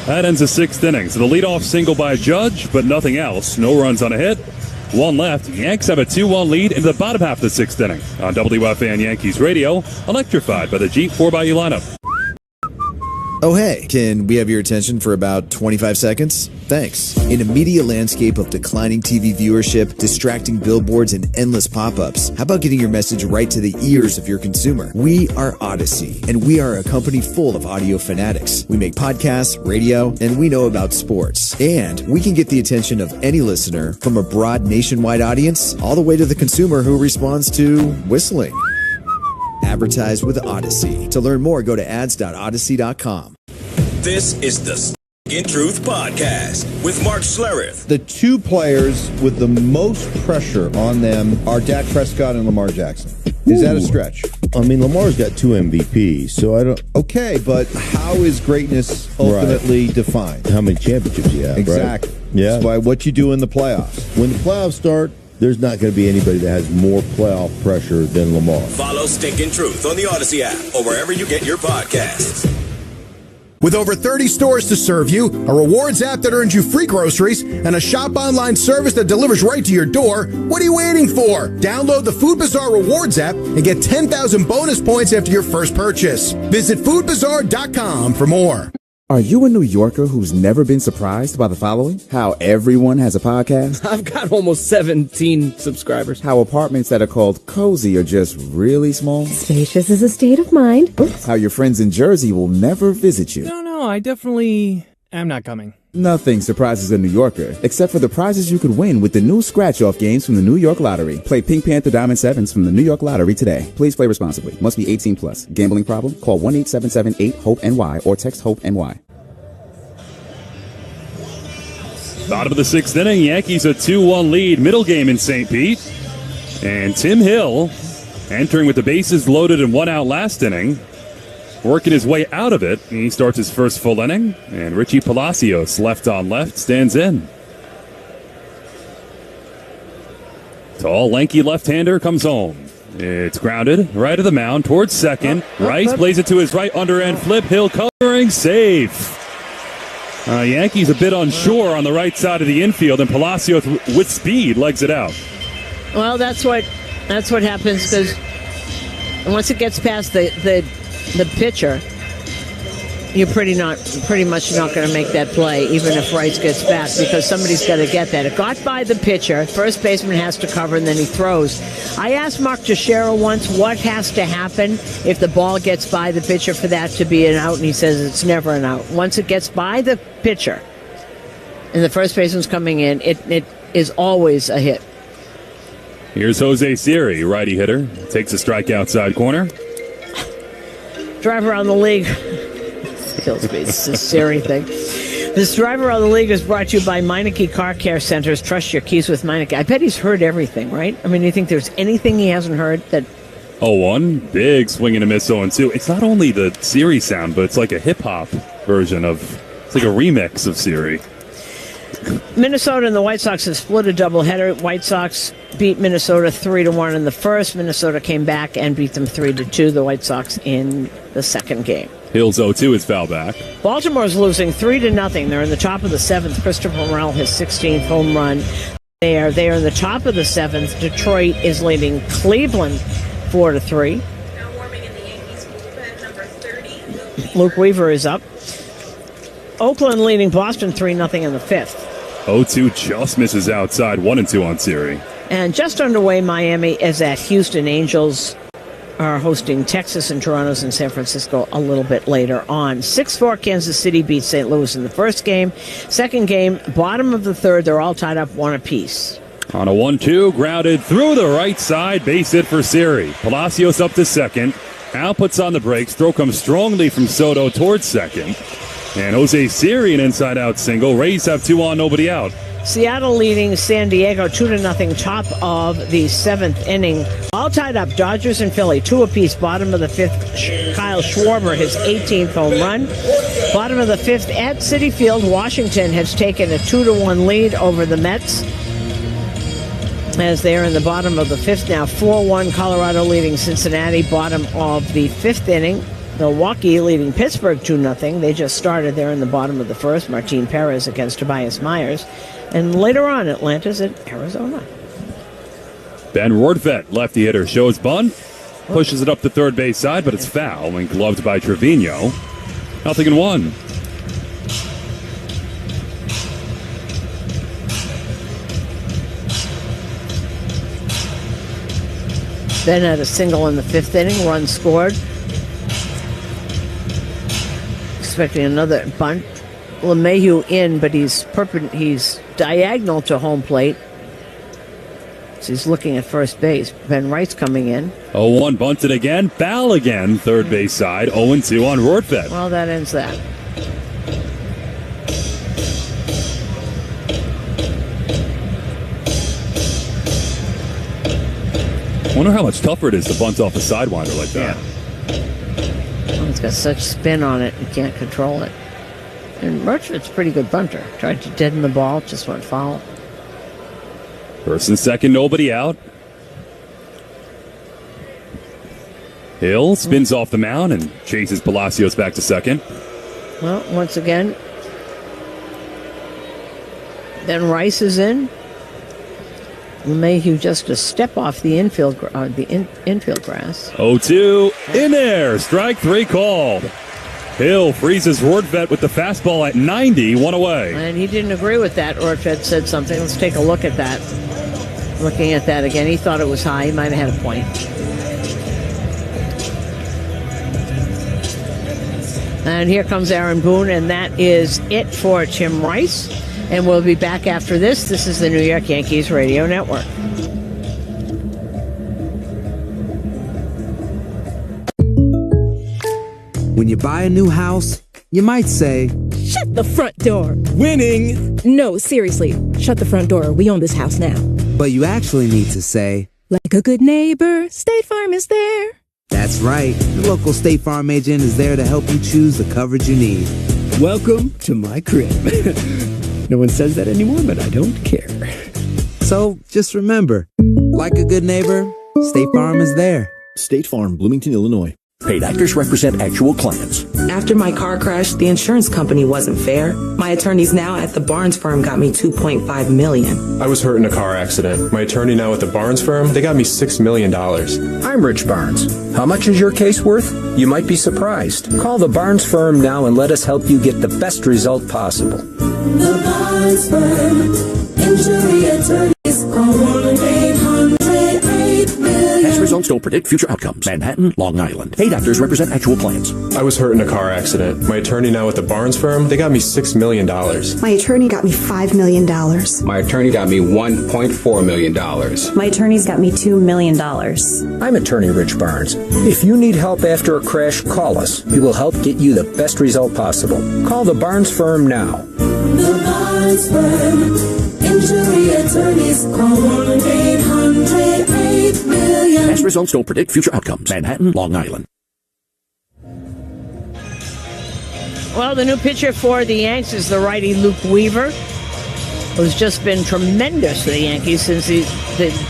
That ends the 6th inning. So the leadoff single by Judge, but nothing else. No runs on a hit. 1 left. Yanks have a 2-1 lead into the bottom half of the 6th inning. On WFAN Yankees Radio, electrified by the Jeep 4xU lineup. Oh, hey, can we have your attention for about 25 seconds? Thanks. In a media landscape of declining TV viewership, distracting billboards, and endless pop-ups, how about getting your message right to the ears of your consumer? We are Odyssey, and we are a company full of audio fanatics. We make podcasts, radio, and we know about sports. And we can get the attention of any listener, from a broad nationwide audience all the way to the consumer who responds to whistling. Advertise with Odyssey. To learn more, go to ads.odyssey.com. This is the In Truth Podcast with Mark Schlereth. The two players with the most pressure on them are Dak Prescott and Lamar Jackson. Is that a stretch? I mean, Lamar's got 2 MVPs, so I don't... Okay, but how is greatness ultimately defined? How many championships you have, exactly. Right? Yeah. It's by what you do in the playoffs. When the playoffs start, there's not going to be anybody that has more playoff pressure than Lamar. Follow Stinkin' Truth on the Odyssey app or wherever you get your podcasts. With over 30 stores to serve you, a rewards app that earns you free groceries, and a shop online service that delivers right to your door, what are you waiting for? Download the Food Bazaar Rewards app and get 10,000 bonus points after your first purchase. Visit foodbazaar.com for more. Are you a New Yorker who's never been surprised by the following? How everyone has a podcast? I've got almost 17 subscribers. How apartments that are called cozy are just really small? Spacious is a state of mind. Oops. How your friends in Jersey will never visit you? No, I definitely am not coming. Nothing surprises a New Yorker, except for the prizes you could win with the new scratch-off games from the New York Lottery. Play Pink Panther Diamond 7s from the New York Lottery today. Please play responsibly. Must be 18 plus. Gambling problem? Call 1-877-8-HOPE-NY or text HOPE-NY. Bottom of the 6th inning, Yankees a 2-1 lead. Middle game in St. Pete. And Tim Hill entering with the bases loaded and 1 out last inning. Working his way out of it. He starts his first full inning. And Richie Palacios, left on left, stands in. Tall, lanky left-hander comes home. It's grounded right of the mound towards second. Rice plays it to his right underhand flip. Hill covering, safe. Yankees a bit unsure on the right side of the infield, and Palacios with speed legs it out. Well, that's what happens, because once it gets past the pitcher, you're pretty much not going to make that play, even if Rice gets back, because somebody's got to get that. It got by the pitcher. First baseman has to cover, and then he throws. I asked Mark Teixeira once what has to happen if the ball gets by the pitcher for that to be an out, and he says it's never an out. Once it gets by the pitcher and the first baseman's coming in, it is always a hit. Here's Jose Siri, righty hitter. Takes a strike outside corner. Drive around the league. Kills me. It's a Siri thing. This Drive Around the League is brought to you by Meineke Car Care Centers. Trust your keys with Meineke. I bet he's heard everything, right? I mean, you think there's anything he hasn't heard that... 0-1. Big swing and a miss 0-2. It's not only the Siri sound, but it's like a hip-hop version of... It's like a remix of Siri. Minnesota and the White Sox have split a doubleheader. White Sox beat Minnesota 3-1 in the first. Minnesota came back and beat them 3-2. The White Sox in the second game. Hills 0-2 is foul back. Baltimore's losing 3-0. They're in the top of the 7th. Christopher Morel, his 16th home run. They are in the top of the 7th. Detroit is leading Cleveland 4-3. Now warming in the Yankees bullpen, number 30. Luke Weaver is up. Oakland leading Boston 3-0 in the 5th. 0-2 just misses outside. 1-2 on Siri. And just underway, Miami is at Houston. Angels are hosting Texas, and Toronto's in San Francisco a little bit later on. 6-4 Kansas City beats St. Louis in the first game. Second game, bottom of the third, they're all tied up 1 apiece. On a 1-2, grounded through the right side, base hit for Siri. Palacios up to second. Al puts on the brakes. Throw comes strongly from Soto towards second. And Jose Siri, an inside-out single. Rays have 2 on, nobody out. Seattle leading San Diego 2-0, top of the 7th inning. All tied up, Dodgers and Philly, 2 apiece. Bottom of the 5th, Kyle Schwarber, his 18th home run. Bottom of the 5th at Citi Field, Washington has taken a 2-1 lead over the Mets, as they are in the bottom of the 5th now. 4-1, Colorado leading Cincinnati, bottom of the 5th inning. Milwaukee leading Pittsburgh 2-0. They just started there in the bottom of the 1st. Martin Perez against Tobias Myers. And later on, Atlanta's at Arizona. Ben Rortvedt, lefty hitter, shows bunt, pushes it up the third base side, but it's foul and gloved by Trevino. 0-1. Ben had a single in the 5th inning, run scored. Expecting another bunt. LeMahieu in, but he's diagonal to home plate. So he's looking at first base. Ben Wright's coming in. 0-1, bunted again. Foul again, third base side. 0-2 on Rortvedt. Well, that ends that. I wonder how much tougher it is to bunt off a sidewinder like that. Yeah. It's got such spin on it, you can't control it. And Rortvedt's a pretty good bunter. Tried to deaden the ball, just went foul. First and second, nobody out. Hill spins off the mound and chases Palacios back to second. Well, once again, then Rice is in. LeMahieu just a step off the infield grass. 0-2 in there. Strike 3 called. Hill freezes Rortvedt with the fastball at 90, 1 away. And he didn't agree with that. Rortvedt said something. Let's take a look at that. Looking at that again, he thought it was high. He might have had a point. And here comes Aaron Boone, and that is it for Tim Rice. And we'll be back after this. This is the New York Yankees Radio Network. When you buy a new house, you might say, "Shut the front door." Winning! No, seriously, shut the front door. We own this house now. But you actually need to say, "Like a good neighbor, State Farm is there." That's right. The local State Farm agent is there to help you choose the coverage you need. Welcome to my crib. No one says that anymore, but I don't care. So just remember, like a good neighbor, State Farm is there. State Farm, Bloomington, Illinois. Paid actors represent actual clients. After my car crash, the insurance company wasn't fair. My attorneys now at the Barnes firm got me $2.5 million. I was hurt in a car accident. My attorney now at the Barnes firm, they got me $6 million. I'm Rich Barnes. How much is your case worth? You might be surprised. Call the Barnes firm now and let us help you get the best result possible. The Barnes firm, injury attorneys, call 1-800-8-million. Past results don't predict future outcomes. Manhattan, Long Island. Paid actors represent actual clients. I was hurt in a car accident. My attorney now at the Barnes firm, they got me $6 million. My attorney got me $5 million. My attorney got me $1.4 million. My attorney's got me $2 million. I'm attorney Rich Barnes. If you need help after a crash, call us. We will help get you the best result possible. Call the Barnes firm now. The Barnes firm, injury attorneys, call 1-800-8-million. Past results don't predict future outcomes. Manhattan, Long Island. Well, the new pitcher for the Yanks is the righty Luke Weaver, who's just been tremendous for the Yankees since they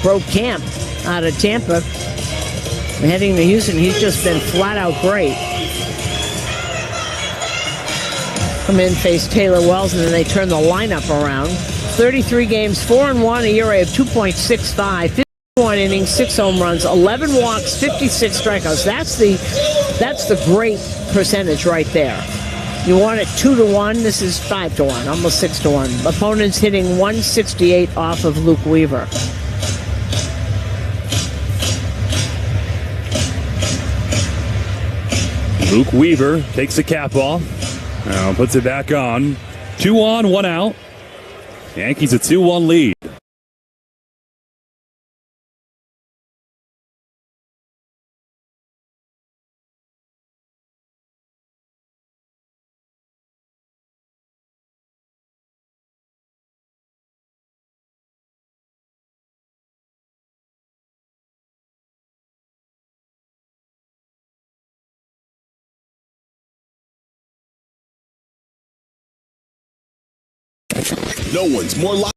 broke camp out of Tampa. Heading to Houston, he's just been flat out great. Come in, face Taylor Wells, and then they turn the lineup around. 33 games, 4-1, a ERA of 2.65, 51 innings, 6 home runs, 11 walks, 56 strikeouts. That's the great percentage right there. You want it 2-1. This is 5-1, almost 6-1. Opponents hitting 168 off of Luke Weaver. Luke Weaver takes the cap off. Now puts it back on. 2 on, 1 out. Yankees a 2-1 lead. No one's more live.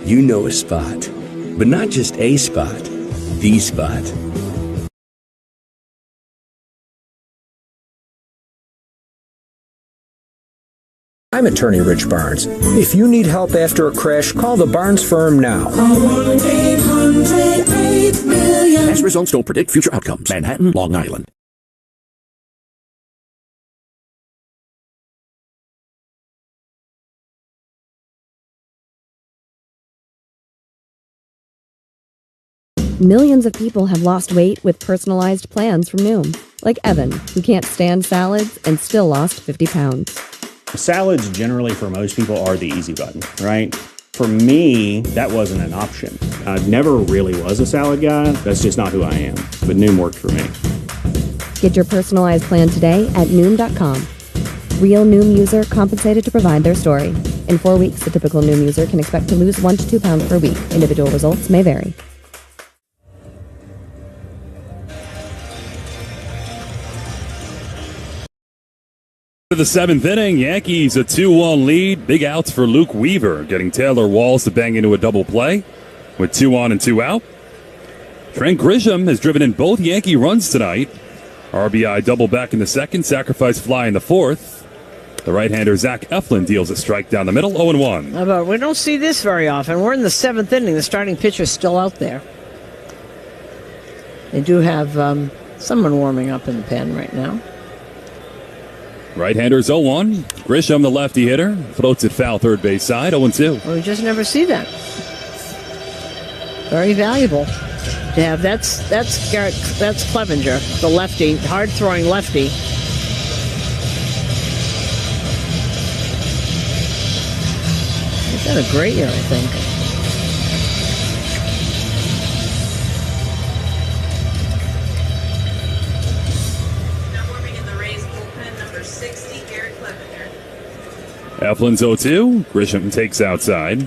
You know a spot, but not just a spot, the spot. I'm attorney Rich Barnes. If you need help after a crash, call the Barnes firm now. Call 1-800-8-million. Past results don't predict future outcomes. Manhattan, Long Island. Millions of people have lost weight with personalized plans from Noom. Like Evan, who can't stand salads and still lost 50 pounds. Salads generally for most people are the easy button, right? For me, that wasn't an option. I never really was a salad guy. That's just not who I am. But Noom worked for me. Get your personalized plan today at Noom.com. Real Noom user compensated to provide their story. In 4 weeks, the typical Noom user can expect to lose 1 to 2 pounds per week. Individual results may vary. To the seventh inning, Yankees a 2-1 lead. Big outs for Luke Weaver, getting Taylor Walls to bang into a double play with 2 on and 2 out. Trent Grisham has driven in both Yankee runs tonight. RBI double back in the second, sacrifice fly in the fourth. The right-hander Zach Eflin deals a strike down the middle, 0-1. We don't see this very often. We're in the seventh inning. The starting pitcher's still out there. They do have someone warming up in the pen right now. Right-hander's 0-1. Grisham, the lefty hitter, floats it foul third base side, 0-2. Well, we just never see that. Very valuable to have. That's Clevenger, the lefty, hard-throwing lefty. He's had a great year, I think. Eflin's 0-2. Grisham takes outside.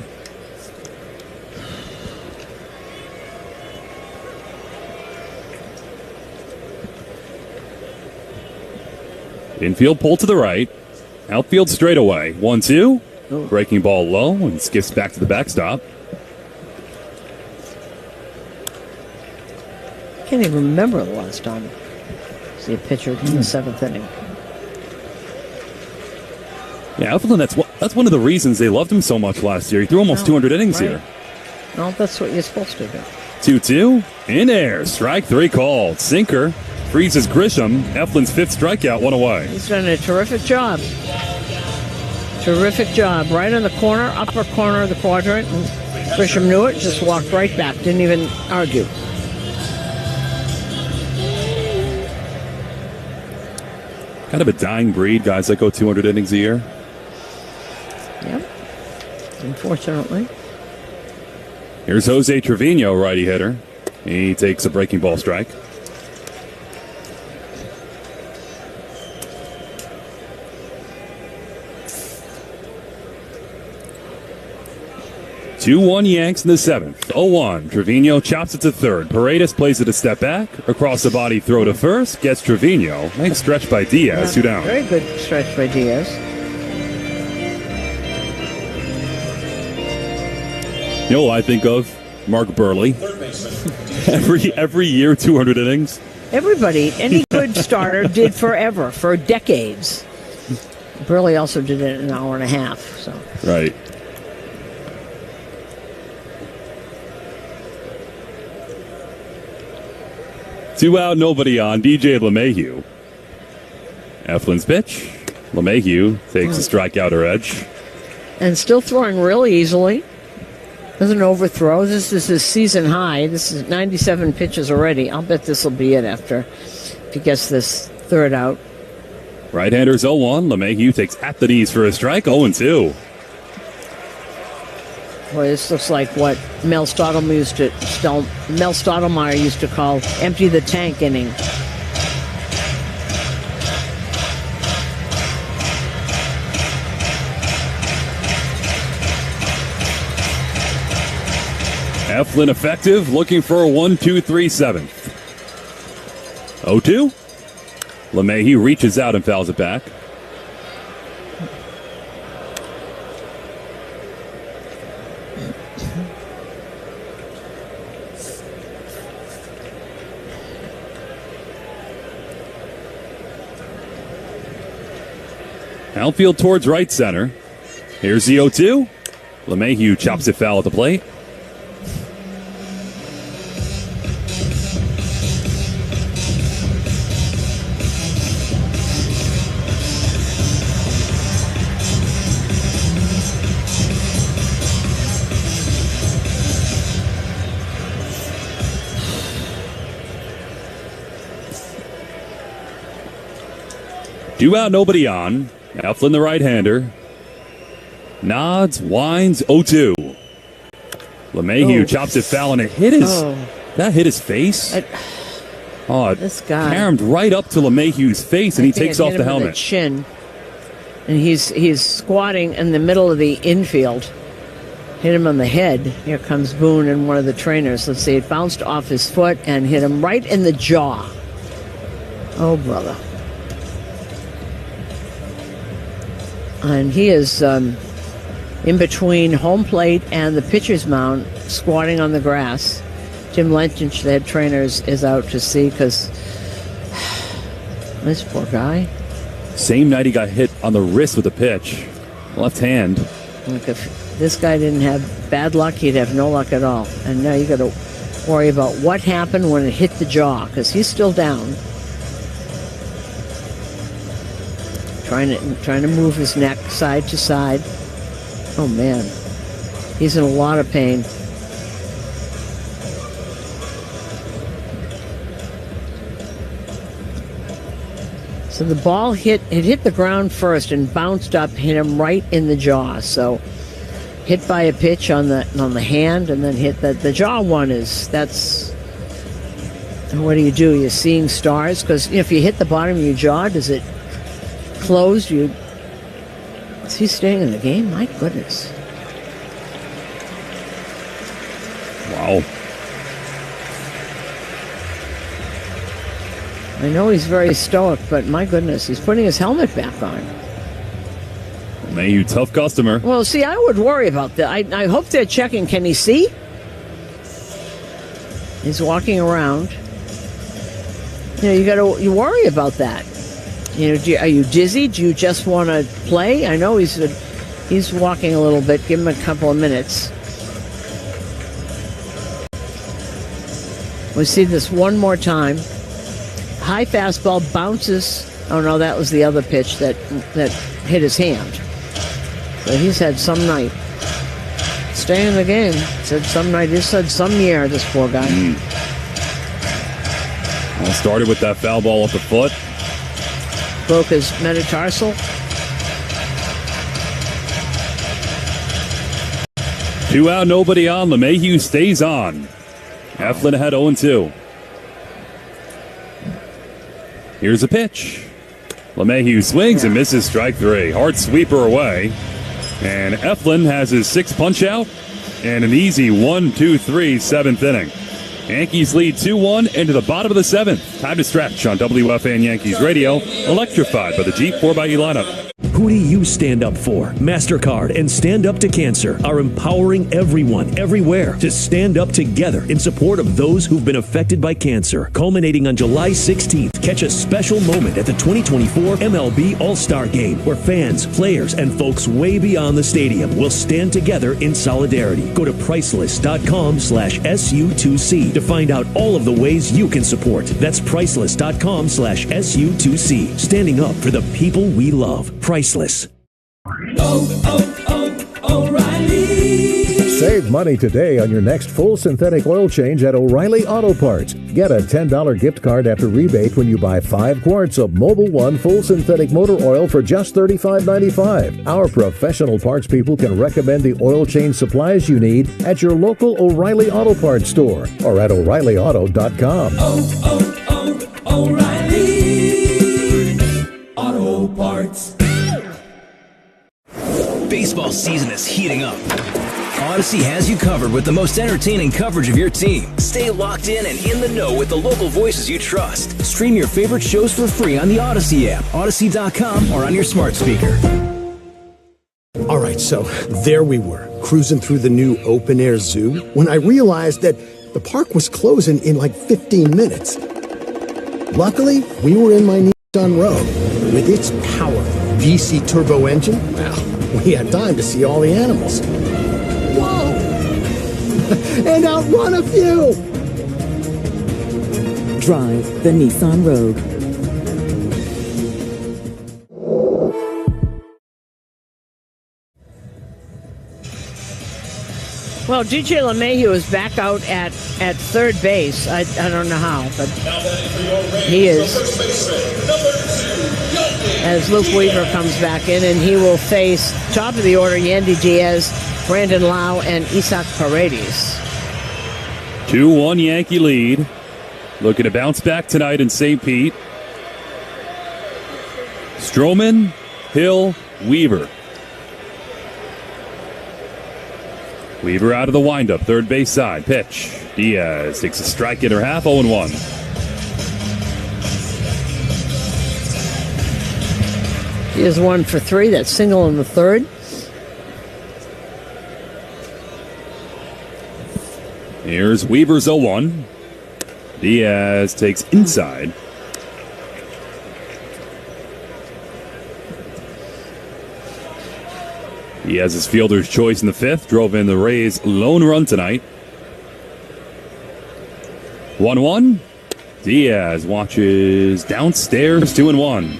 Infield pull to the right. Outfield straightaway. 1-2. Breaking ball low and skips back to the backstop. I can't even remember the last time I see a pitcher in the seventh inning. Yeah, Eflin, that's one of the reasons they loved him so much last year. He threw almost 200 innings here. Well, that's what you're supposed to do. 2-2. In air. Strike 3 called. Sinker. Freezes Grisham. Eflin's 5th strikeout, 1 away. He's done a terrific job. Terrific job. Right in the corner, upper corner of the quadrant. And Grisham knew it, just walked right back. Didn't even argue. Kind of a dying breed, guys that go 200 innings a year. Yep. Unfortunately. Here's Jose Trevino, righty hitter. He takes a breaking ball strike. Two-1 Yanks in the seventh. 0-1. Trevino chops it to third. Paredes plays it a step back. Across the body throw to first. Gets Trevino. Nice stretch by Diaz. 2 down. Very good stretch by Diaz. You know what I think of? Mark Burley. every year, 200 innings. Everybody, any good starter did forever, for decades. Burley also did it in an hour and a half. So right. Two out, nobody on. DJ LeMahieu. Eflin's pitch. LeMahieu takes a strikeout or edge. And still throwing really easily. Doesn't overthrow. This is his season high. This is 97 pitches already. I'll bet this will be it after if he gets this third out. Right-handers 0-1. LeMahieu takes at the knees for a strike. 0-2. Boy, this looks like what Mel Stottlemyre used to call empty the tank inning. Eflin effective, looking for a 1-2-3 seventh. 0-2. LeMahieu reaches out and fouls it back. Outfield towards right center. Here's the 0-2. LeMahieu chops it foul at the plate. Two out, nobody on. Eflin, the right-hander. Nods, winds, 0-2. LeMahieu chops it foul, and it hit his... That hit his face? This guy. Caromed right up to LeMahieu's face, and he takes off the helmet. Chin. And he's squatting in the middle of the infield. Hit him on the head. Here comes Boone and one of the trainers. Let's see, it bounced off his foot and hit him right in the jaw. Oh, brother. And he is in between home plate and the pitcher's mound, squatting on the grass. Jim Lentich, the head trainer, is out to see because this poor guy. Same night he got hit on the wrist with a pitch. Left hand. Look, if this guy didn't have bad luck, he'd have no luck at all. And now you got to worry about what happened when it hit the jaw because he's still down. Trying to move his neck side to side. Oh, man. He's in a lot of pain. So the ball hit the ground first and bounced up, hit him right in the jaw. So hit by a pitch on the hand and then hit the jaw one that's what do? You're seeing stars? Because if you hit the bottom of your jaw, does it closed? Is he staying in the game? My goodness. Wow. I know he's very stoic, but my goodness, he's putting his helmet back on. LeMahieu, tough customer. Well, see, I would worry about that. I hope they're checking. Can he see? He's walking around. You worry about that. Are you dizzy? Do you just want to play? I know he's walking a little bit. Give him a couple of minutes. We see this one more time. High fastball bounces. Oh no, that was the other pitch that hit his hand. So he's had some night. Stay in the game. Said some night. He said some year. This poor guy. Well, started with that foul ball up the foot. Broke his metatarsal. 2 out, nobody on. LeMahieu stays on. Eflin ahead 0-2. Here's a pitch. LeMahieu swings and misses strike 3. Hard sweeper away. And Eflin has his 6th punch out and an easy 1-2-3 7th inning. Yankees lead 2-1 into the bottom of the 7th. Time to stretch on WFAN Yankees Radio. Electrified by the Jeep 4xE lineup. Who do you stand up for? MasterCard and Stand Up to Cancer are empowering everyone, everywhere, to stand up together in support of those who've been affected by cancer. Culminating on July 16th, catch a special moment at the 2024 MLB All-Star Game, where fans, players, and folks way beyond the stadium will stand together in solidarity. Go to priceless.com/SU2C to find out all of the ways you can support. That's priceless.com/SU2C. Standing up for the people we love. Priceless. O'Reilly. Save money today on your next full synthetic oil change at O'Reilly Auto Parts. Get a $10 gift card after rebate when you buy 5 quarts of Mobil 1 full synthetic motor oil for just $35.95. Our professional parts people can recommend the oil change supplies you need at your local O'Reilly Auto Parts store or at O'ReillyAuto.com. O'Reilly Auto Parts. Baseball season is heating up. Odyssey has you covered with the most entertaining coverage of your team. Stay locked in and in the know with the local voices you trust. Stream your favorite shows for free on the Odyssey app, Odyssey.com, or on your smart speaker. All right, so there we were, cruising through the new open-air zoo, when I realized that the park was closing in like 15 minutes. Luckily, we were in my Nissan Rogue. With its powerful VC turbo engine, well, we had time to see all the animals. Whoa! And outrun a few! Drive the Nissan Rogue. Well, DJ LeMahieu is back out at third base. I don't know how, but he is. As Luke Weaver comes back in, and he will face top of the order Yandy Diaz, Brandon Lau, and Isaac Paredes. 2-1 Yankee lead. Looking to bounce back tonight in St. Pete. Stroman, Hill, Weaver. Weaver out of the windup, third base side. Pitch. Diaz takes a strike in her half, 0-1. He is 1 for 3. That's single in the third. Here's Weaver's 0-1. Diaz takes inside. He has his fielder's choice in the fifth. Drove in the Rays' lone run tonight. 1-1. Diaz watches downstairs. 2-1.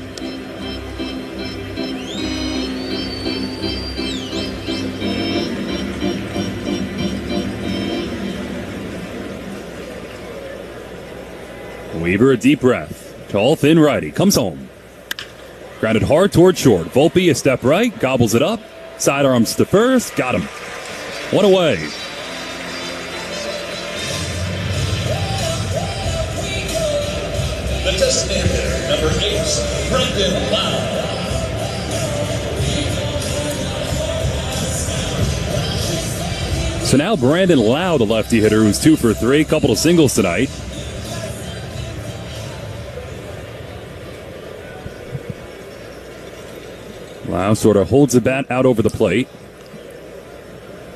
Weaver, a deep breath. Tall, thin righty. Comes home. Grounded hard toward short. Volpe, a step right. Gobbles it up. Sidearms to first. Got him. One away. The test man hitter, number 8, Brandon Lau. So now Brandon Lau, the lefty hitter, who's 2 for 3. Couple of singles tonight. Lau sort of holds the bat out over the plate.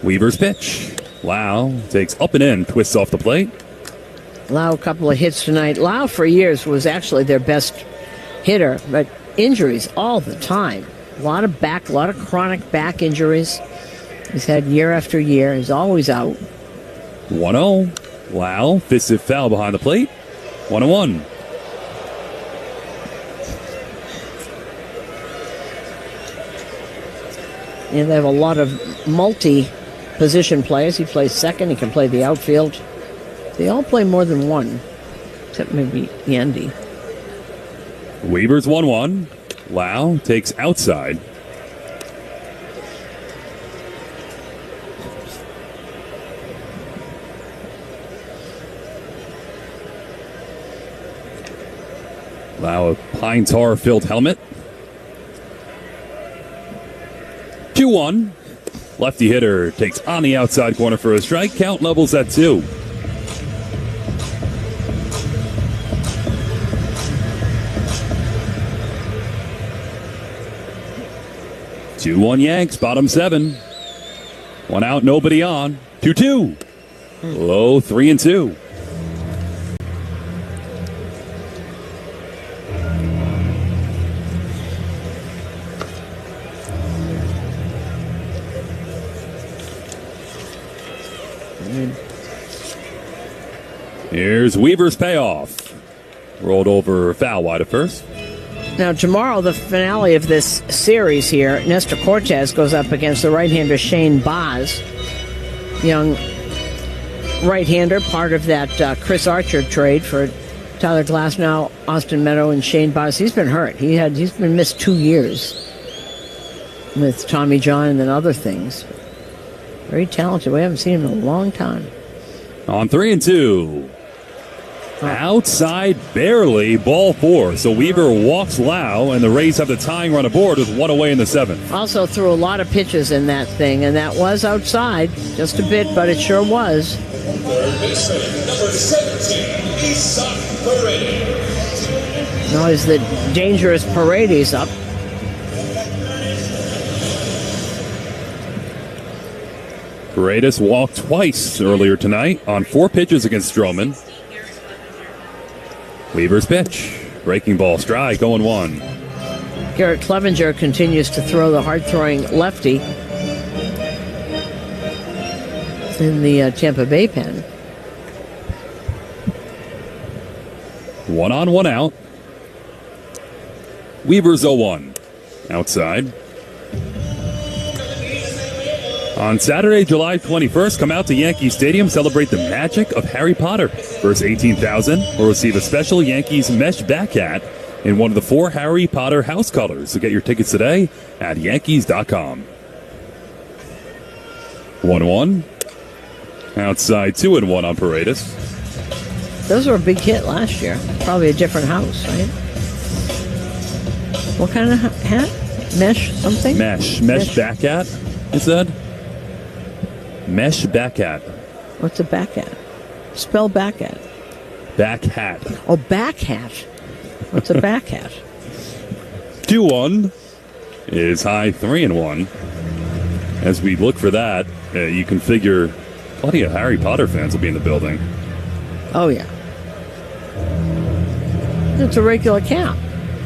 Weaver's pitch. Lau takes up and in, twists off the plate. Lau, a couple of hits tonight. Lau, for years, was actually their best hitter, but injuries all the time. A lot of chronic back injuries. He's had year after year. He's always out. 1-0. Lau, fisted foul behind the plate. 1-1. And they have a lot of multi-position players. He plays second. He can play the outfield. They all play more than one, except maybe Yandy. Weaver's 1-1. Lau takes outside. Lau, a pine tar-filled helmet. 2-1. Lefty hitter takes on the outside corner for a strike. Count levels at 2. Two-1 Yanks, bottom 7. 1 out, nobody on. 2-2. Low 3-2. Here's Weaver's payoff. Rolled over foul wide at first. Now, tomorrow, the finale of this series here, Nestor Cortes goes up against the right-hander Shane Baz. young right-hander, part of that Chris Archer trade for Tyler Glasnow, Austin Meadow, and Shane Baz. He's been hurt. He's been missed 2 years with Tommy John and then other things. Very talented. We haven't seen him in a long time. On 3-2. Outside barely, ball 4. So Weaver walks Lau, and the Rays have the tying run aboard with 1 away in the 7th. Also threw a lot of pitches in that thing, and that was outside just a bit, but it sure was. Third baseman, number 17, Isaac Paredes. Now is the dangerous Paredes up. Paredes walked twice earlier tonight on 4 pitches against Stroman. Weaver's pitch. Breaking ball, strike, 0-1. Garrett Clevenger continues to throw the hard-throwing lefty in the Tampa Bay pen. 1 on, 1 out. Weaver's 0-1. Outside. On Saturday, July 21st, come out to Yankee Stadium, celebrate the magic of Harry Potter. First 18,000 will receive a special Yankees mesh back hat in one of the 4 Harry Potter house colors. So get your tickets today at Yankees.com. 1-1. Outside, 2-1 on Paredes. Those were a big hit last year. Probably a different house, right? What kind of hat? Mesh something? Mesh back hat, it said. Mesh back hat. What's a back hat? Spell back hat. Back hat. Oh, back hat. What's a back hat? 2-1 is high 3-1. As we look for that, you can figure plenty of Harry Potter fans will be in the building. Oh, yeah. It's a regular cap,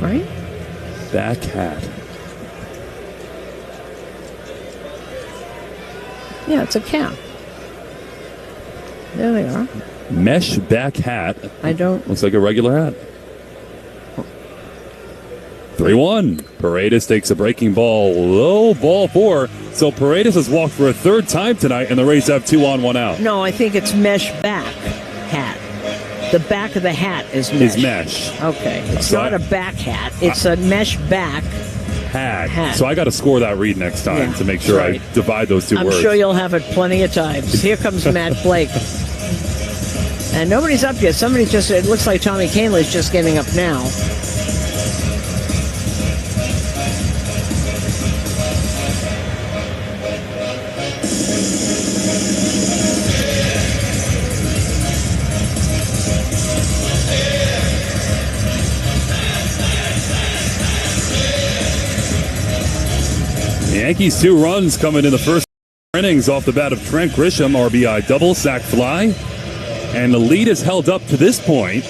right? Back hat. Yeah, it's a cap. There they are. Mesh back hat. I don't... Looks like a regular hat. 3-1. Paredes takes a breaking ball. Low, ball 4. So Paredes has walked for a 3rd time tonight, and the Rays have 2 on, 1 out. No, I think it's mesh back hat. The back of the hat is mesh. Is mesh. Okay. It's not a back hat. It's a mesh back hat. So I got to score that read next time to make sure I divide those 2 words. I'm sure you'll have it plenty of times. Here comes Matt Blake. And nobody's up yet. It looks like Tommy Kahnle's just getting up now. The Yankees 2 runs coming in the first innings off the bat of Trent Grisham, RBI double, sac fly. And the lead is held up to this point.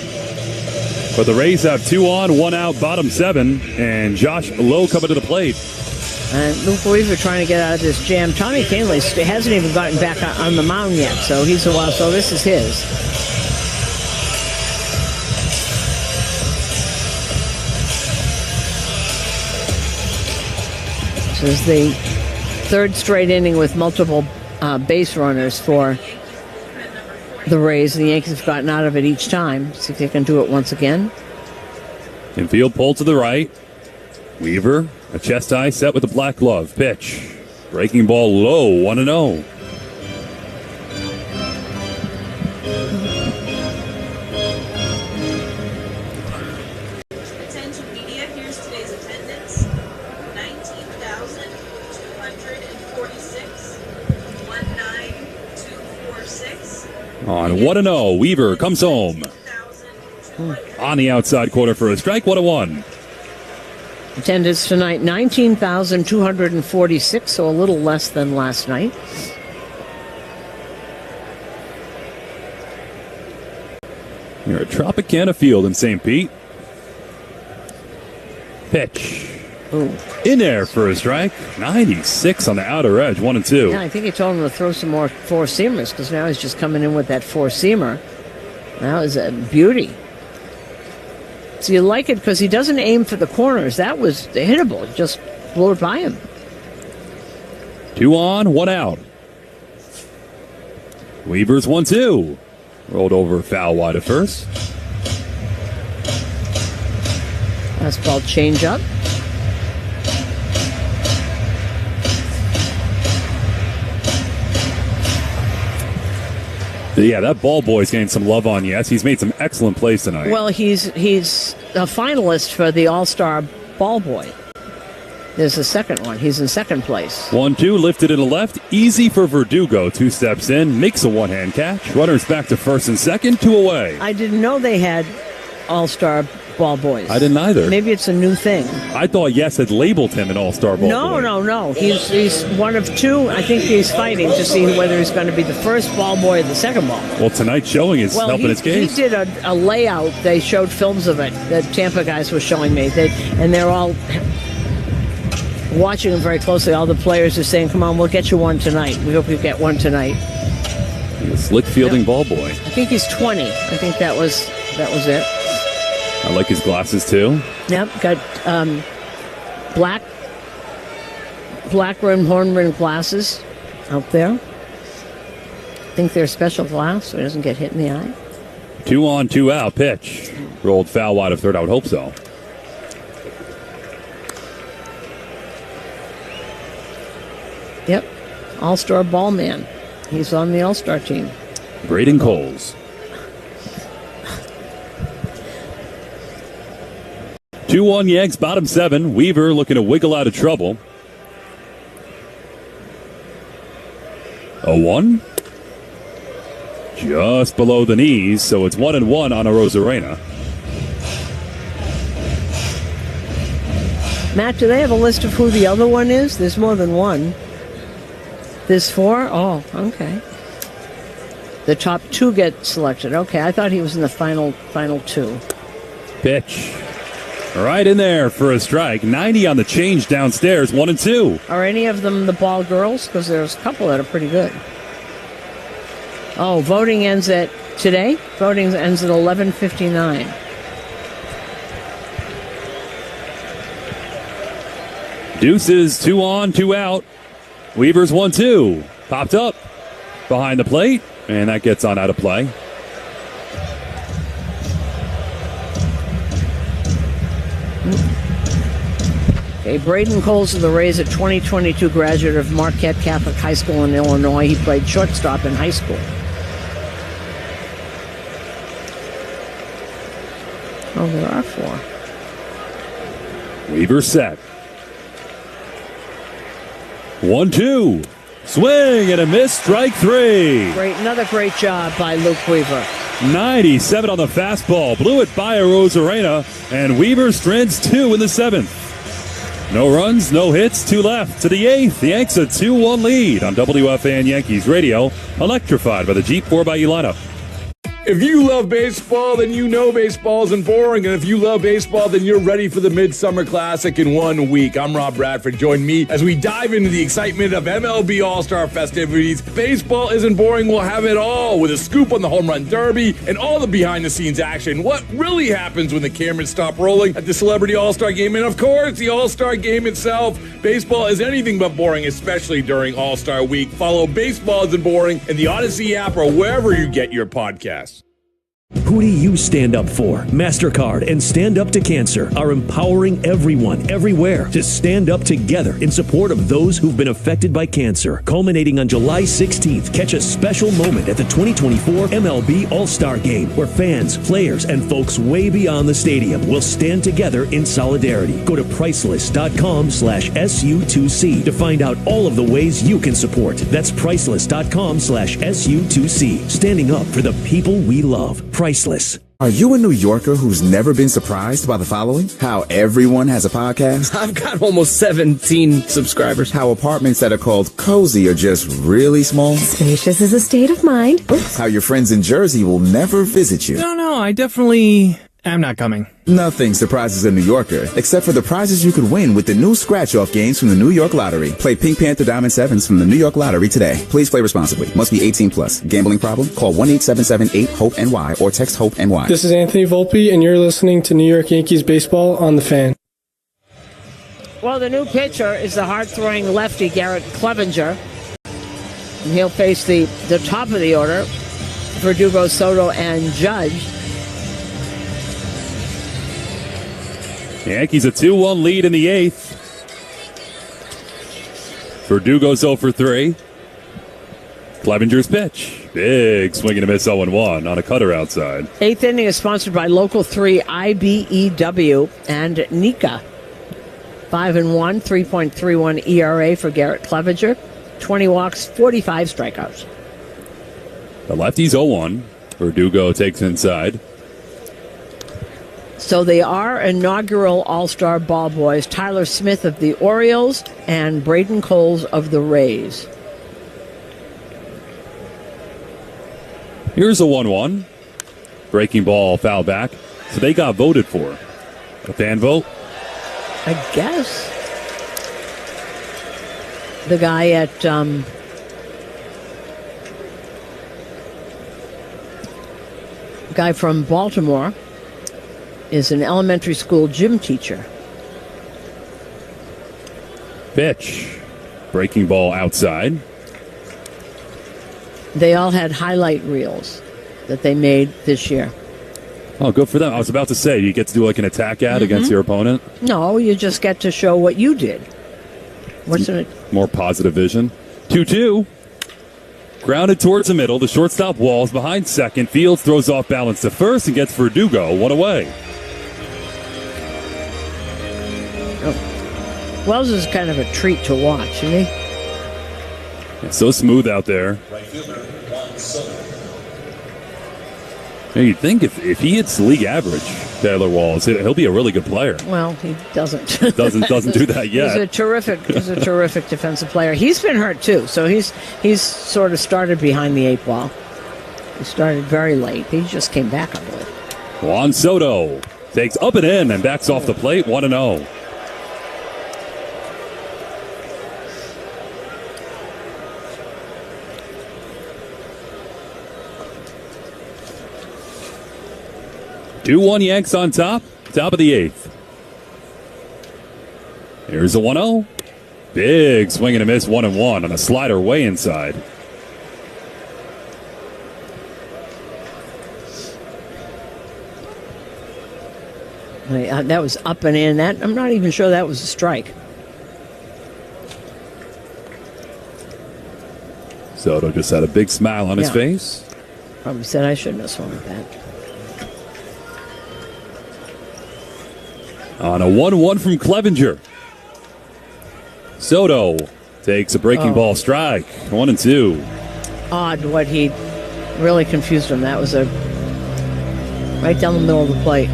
But the Rays have 2 on, 1 out, bottom 7. And Josh Lowe coming to the plate. And Luke Weaver trying to get out of this jam. Tommy Kahnle hasn't even gotten back on the mound yet, so he's a while. So this is his. This is the 3rd straight inning with multiple base runners for the Rays. The Yankees have gotten out of it each time. See if they can do it once again. Infield pull to the right. Weaver, a chest high set with a black glove. Pitch. Breaking ball low, 1-0. Attention media, here's today's attendance. 19,246. 19246. On 1-0, Weaver comes home. On the outside corner for a strike, 1-1. Attendance tonight, 19,246, so a little less than last night. Here at Tropicana Field in St. Pete. Pitch. Ooh. In there for a strike. 96 on the outer edge, 1-2. Yeah, I think he told him to throw some more 4-seamers because now he's just coming in with that 4-seamer. That was a beauty. So you like it because he doesn't aim for the corners. That was hittable. It just blew it by him. 2 on, 1 out. Weaver's 1-2. Rolled over foul wide at first. Fastball change up. Yeah, that ball boy's getting some love on yes. He's made some excellent plays tonight. Well, he's a finalist for the All-Star ball boy. There's a second one. He's in second place. 1-2, lifted in the left. Easy for Verdugo. 2 steps in, makes a one-hand catch. Runners back to first and second, 2 away. I didn't know they had All-Star ball boys. I didn't either. Maybe it's a new thing. I thought Yes had labeled him an All-Star ball boy. No. He's one of 2. I think he's fighting to see whether he's going to be the first ball boy or the second ball boy. Well, tonight's showing is helping his case. He did a layout. They showed films of it that Tampa guys were showing me. And they're all watching him very closely. All the players are saying, come on, we'll get you one tonight. We hope you get one tonight. He's a slick fielding ball boy. I think he's 20. I think that was it. I like his glasses, too. Yep, got black rim, horn rim glasses out there. I think they're special glass so he doesn't get hit in the eye. 2 on, 2 out, pitch. Rolled foul wide of third, I would hope so. Yep, All-Star ball man. He's on the All-Star team. Braden Coles. 2-1 Yanks, bottom 7. Weaver looking to wiggle out of trouble. 0-1. Just below the knees, so it's 1-1 on a Rosarena. Matt, do they have a list of who the other one is? There's more than one. There's 4? Oh, okay. The top 2 get selected. Okay, I thought he was in the final 2. Pitch. Right in there for a strike. 90 on the change downstairs. 1-2. Are any of them the ball girls? Because there's a couple that are pretty good. Oh, voting ends at today? Voting ends at 11:59. Deuces, 2 on, 2 out. Weaver's 1-2. Popped up behind the plate, and that gets on out of play. Okay, Braden Coles of the Rays, a 2022 graduate of Marquette Catholic High School in Illinois. He played shortstop in high school. Oh, there are 4. Weaver set. 1-2. Swing and a miss. Strike 3. Another great job by Luke Weaver. 97 on the fastball. Blew it by a Rosarena, and Weaver strands 2 in the 7th. No runs, no hits, 2 left to the 8th. The Yanks a 2-1 lead on WFAN Yankees Radio, electrified by the Jeep 4xE lineup. If you love baseball, then you know baseball isn't boring. And if you love baseball, then you're ready for the Midsummer Classic in 1 week. I'm Rob Bradford. Join me as we dive into the excitement of MLB All-Star festivities. Baseball isn't boring. We'll have it all with a scoop on the Home Run Derby and all the behind-the-scenes action. What really happens when the cameras stop rolling at the Celebrity All-Star Game. And, of course, the All-Star Game itself. Baseball is anything but boring, especially during All-Star Week. Follow Baseball Isn't Boring in the Odyssey app or wherever you get your podcasts. Who do you stand up for? MasterCard and Stand Up to Cancer are empowering everyone, everywhere, to stand up together in support of those who've been affected by cancer. Culminating on July 16th, catch a special moment at the 2024 MLB All-Star Game, where fans, players, and folks way beyond the stadium will stand together in solidarity. Go to priceless.com/SU2C to find out all of the ways you can support. That's priceless.com/SU2C. Standing up for the people we love. Priceless. Are you a New Yorker who's never been surprised by the following? How everyone has a podcast? I've got almost 17 subscribers. How apartments that are called cozy are just really small? Spacious is a state of mind. Oops. How your friends in Jersey will never visit you. No, I definitely am not coming. Nothing surprises a New Yorker, except for the prizes you could win with the new scratch-off games from the New York Lottery. Play Pink Panther Diamond 7s from the New York Lottery today. Please play responsibly. Must be 18 plus. Gambling problem? Call 1-877-8-HOPE-NY or text HOPE-NY. This is Anthony Volpe, and you're listening to New York Yankees baseball on The Fan. Well, the new pitcher is the hard-throwing lefty Garrett Clevenger. And he'll face the top of the order, Verdugo, Soto, and Judge. Yankees a 2-1 lead in the 8th. Verdugo's 0 for 3. Clevenger's pitch. Big swing and a miss 0-1 on a cutter outside. 8th inning is sponsored by Local 3 IBEW and Nika. 5-1, 3.31 ERA for Garrett Clevenger. 20 walks, 45 strikeouts. The lefty's 0-1. Verdugo takes inside. So they are inaugural All-Star ball boys. Tyler Smith of the Orioles and Braden Coles of the Rays. Here's a 1-1. Breaking ball, foul back. So they got voted for. A fan vote? I guess. The guy at guy from Baltimore is an elementary school gym teacher. Pitch. Breaking ball outside. They all had highlight reels that they made this year. Oh, good for them. I was about to say, you get to do like an attack ad against your opponent? No, you just get to show what you did. What's in it? More positive vision. 2-2. Grounded towards the middle. The shortstop Walls behind second. Fields throws off balance to first and gets Verdugo one away. Oh. Wells is kind of a treat to watch, isn't he? It's so smooth out there. Yeah, you'd think if he hits league average, Taylor Walls, he'll be a really good player. Well, he doesn't. doesn't do that yet. He's a terrific defensive player. He's been hurt too, so he's sort of started behind the 8 ball. He started very late. He just came back, I believe. Juan Soto takes up and in and backs off the plate, 1-0. Two-1 Yanks on top of the 8th. Here's a 1-0. Big swing and a miss, 1-1 on a slider way inside. That was up and in. That I'm not even sure that was a strike. Soto just had a big smile on his face. Probably said I shouldn't have swung at that. On a 1-1 from Clevenger. Soto takes a breaking ball strike. 1-2. Odd what he really confused him. That was a right down the middle of the plate.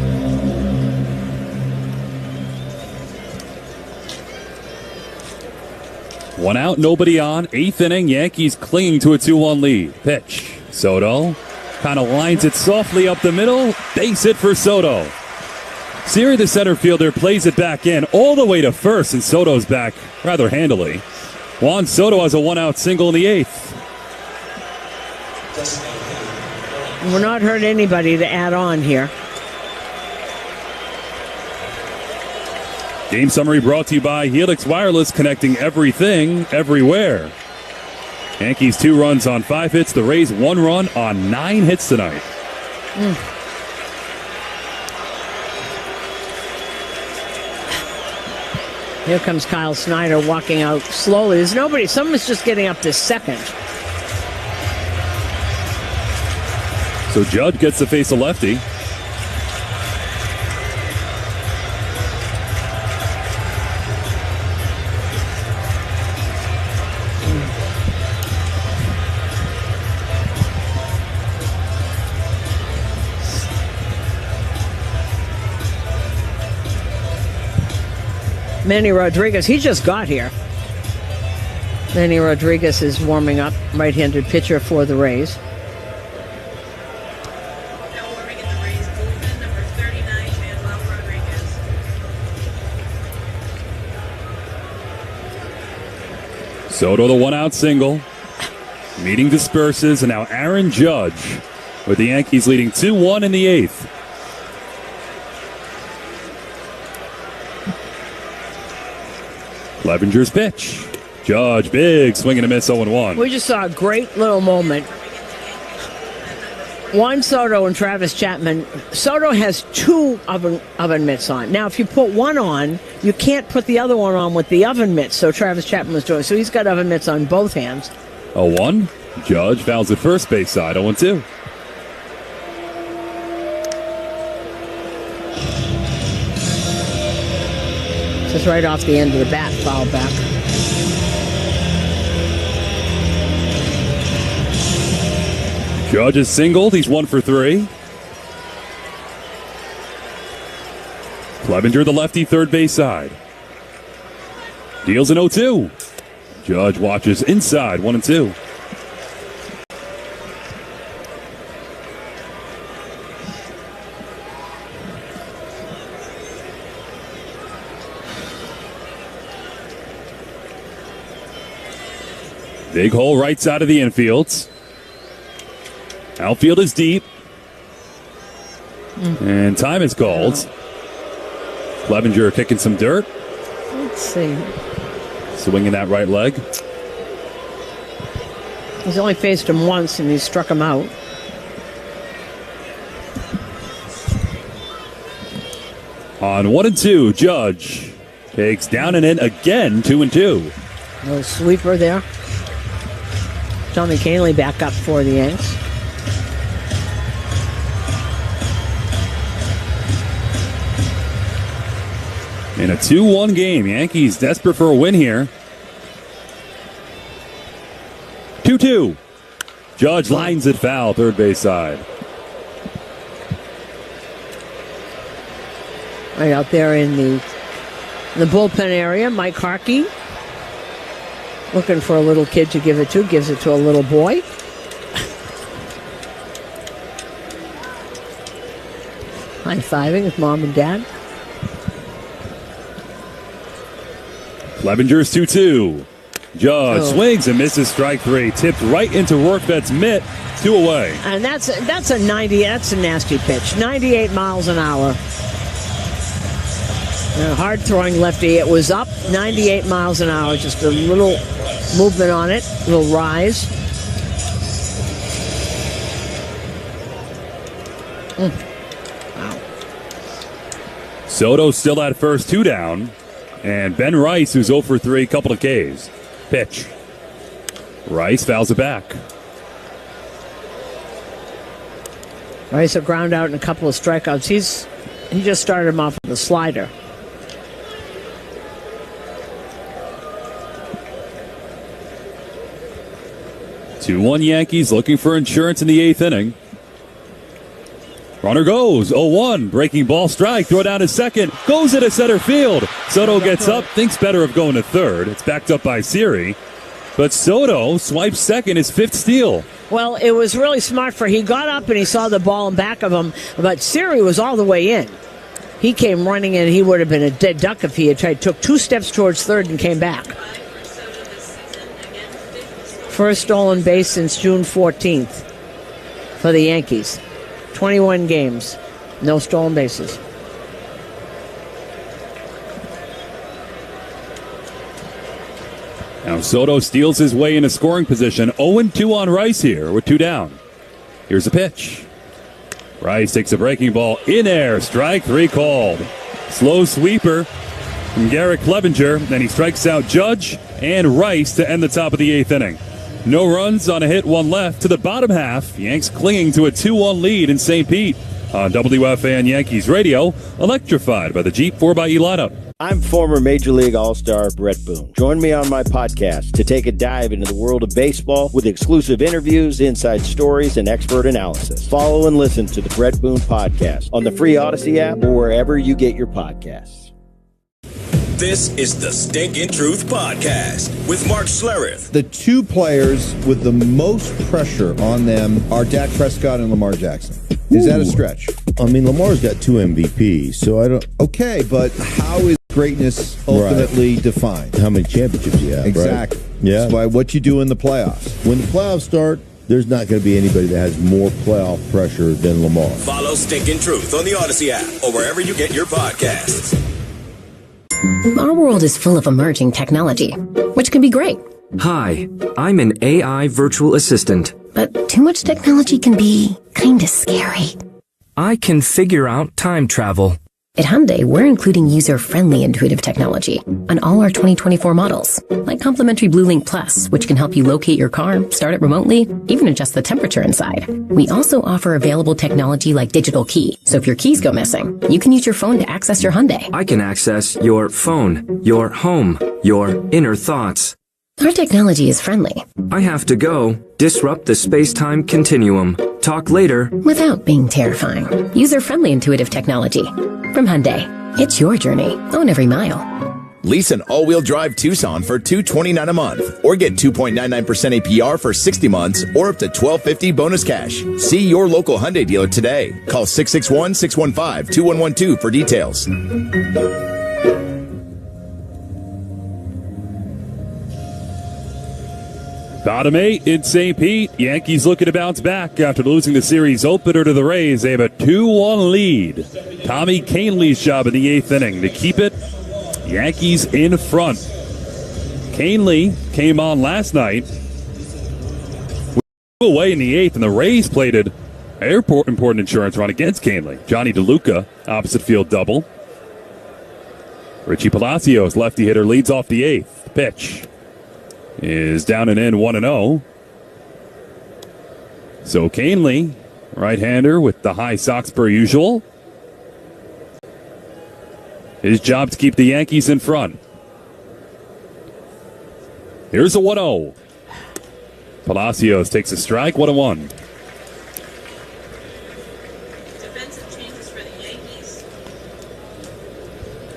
One out, nobody on. 8th inning, Yankees clinging to a 2-1 lead. Pitch. Soto kind of lines it softly up the middle. Base hit for Soto. Siri, the center fielder, plays it back in all the way to first, and Soto's back rather handily. Juan Soto has a 1-out single in the 8th. We're not hurt anybody to add on here. Game summary brought to you by Helix Wireless, connecting everything, everywhere. Yankees 2 runs on 5 hits. The Rays 1 run on 9 hits tonight. Here comes Kyle Snyder walking out slowly. There's nobody. Someone's just getting up to second. So Judge gets to face a lefty. Manny Rodriguez, he just got here. Manny Rodriguez is warming up, right-handed pitcher for the Rays. Now warming in the Rays bullpen, number 39, Manuel Rodriguez. Soto, the 1-out single. Meeting disperses, and now Aaron Judge with the Yankees leading 2-1 in the 8th. Clevenger's pitch. Judge, big swing and a miss, 0-1. We just saw a great little moment. Juan Soto and Travis Chapman. Soto has two oven mitts on. Now, if you put one on, you can't put the other one on with the oven mitts. So Travis Chapman was doing. So he's got oven mitts on both hands. 0-1. Judge fouls at first base side. 0-2. Just right off the end of the bat, foul back. Judge is singled. He's 1 for 3. Clevenger, the lefty, third base side. Deals an 0-2. Judge watches inside, 1-2. Big hole right side of the infield. Outfield is deep. And time is called. Clevenger kicking some dirt. Let's see. Swinging that right leg. He's only faced him once and he struck him out. On 1-2, Judge takes down and in again, 2-2. Little sweeper there. Tommy Kahnle back up for the Yanks. In a 2-1 game, Yankees desperate for a win here. 2-2. Judge lines it foul, third base side. Right out there in the bullpen area, Mike Harkey looking for a little kid to give it to, gives it to a little boy. High-fiving with mom and dad. Clevenger's 2-2. Judge swings and misses strike 3. Tipped right into Rortved's mitt. 2 away. And that's a 90. That's a nasty pitch. 98 miles an hour. A hard throwing lefty. It was up 98 miles an hour. Just a little movement on it. A little rise. Wow. Soto still at first, 2 down. And Ben Rice, who's 0 for 3, couple of Ks. Pitch. Rice fouls it back. Rice will ground out in a couple of strikeouts. He just started him off with a slider. Two 2-1 Yankees looking for insurance in the 8th inning. Runner goes, 0-1, breaking ball strike, throw down to second, goes into center field. Soto gets up, thinks better of going to third. It's backed up by Siri. But Soto swipes second, his 5th steal. Well, it was really smart he got up and he saw the ball in back of him, but Siri was all the way in. He came running in, he would have been a dead duck if he had took 2 steps towards third and came back. First stolen base since June 14th for the Yankees. 21 games, no stolen bases. Now Soto steals his way into scoring position. 0-2 on Rice here with 2 down. Here's a pitch. Rice takes a breaking ball in air. Strike 3 called. Slow sweeper from Garrett Clevenger. Then he strikes out Judge and Rice to end the top of the 8th inning. No runs on a hit, 1 left. To the bottom half, Yanks clinging to a 2-1 lead in St. Pete. On WFAN Yankees Radio, electrified by the Jeep 4xe lineup. I'm former Major League All-Star Brett Boone. Join me on my podcast to take a dive into the world of baseball with exclusive interviews, inside stories, and expert analysis. Follow and listen to the Brett Boone Podcast on the free Odyssey app or wherever you get your podcasts. This is the Stinkin' Truth Podcast with Mark Schlereth. The 2 players with the most pressure on them are Dak Prescott and Lamar Jackson. Is that a stretch? I mean, Lamar's got 2 MVPs, so I don't... Okay, but how is greatness ultimately defined? How many championships you have, exactly. Right? Yeah. It's by what you do in the playoffs. When the playoffs start, there's not going to be anybody that has more playoff pressure than Lamar. Follow Stinkin' Truth on the Odyssey app or wherever you get your podcasts. Our world is full of emerging technology. which can be great. Hi, I'm an AI virtual assistant. But too much technology can be kinda scary. I can figure out time travel. At Hyundai, we're including user-friendly intuitive technology on all our 2024 models, like complimentary BlueLink Plus, which can help you locate your car, start it remotely, even adjust the temperature inside. We also offer available technology like Digital Key, so if your keys go missing, you can use your phone to access your Hyundai. I can access your phone, your home, your inner thoughts. Our technology is friendly. I have to go. Disrupt the space-time continuum. Talk later. Without being terrifying. User-friendly intuitive technology. From Hyundai. It's your journey. Own every mile. Lease an all-wheel drive Tucson for $229 a month, or get 2.99% APR for 60 months, or up to $1,250 bonus cash. See your local Hyundai dealer today. Call 661-615-2112 for details. Bottom 8 in St. Pete. Yankees looking to bounce back after losing the series opener to the Rays. They have a 2-1 lead. Tommy Kahnle's job in the 8th inning to keep it. Yankees in front. Kahnle came on last night. Away in the 8th, and the Rays played an important insurance run against Kahnle. Johnny DeLuca, opposite field double. Richie Palacios, lefty hitter, leads off the 8th. Pitch is down and in, 1-0. So Kahnle, right-hander with the high socks per usual. His job to keep the Yankees in front. Here's a 1-0. Palacios takes a strike, 1-1. Defensive changes for the Yankees.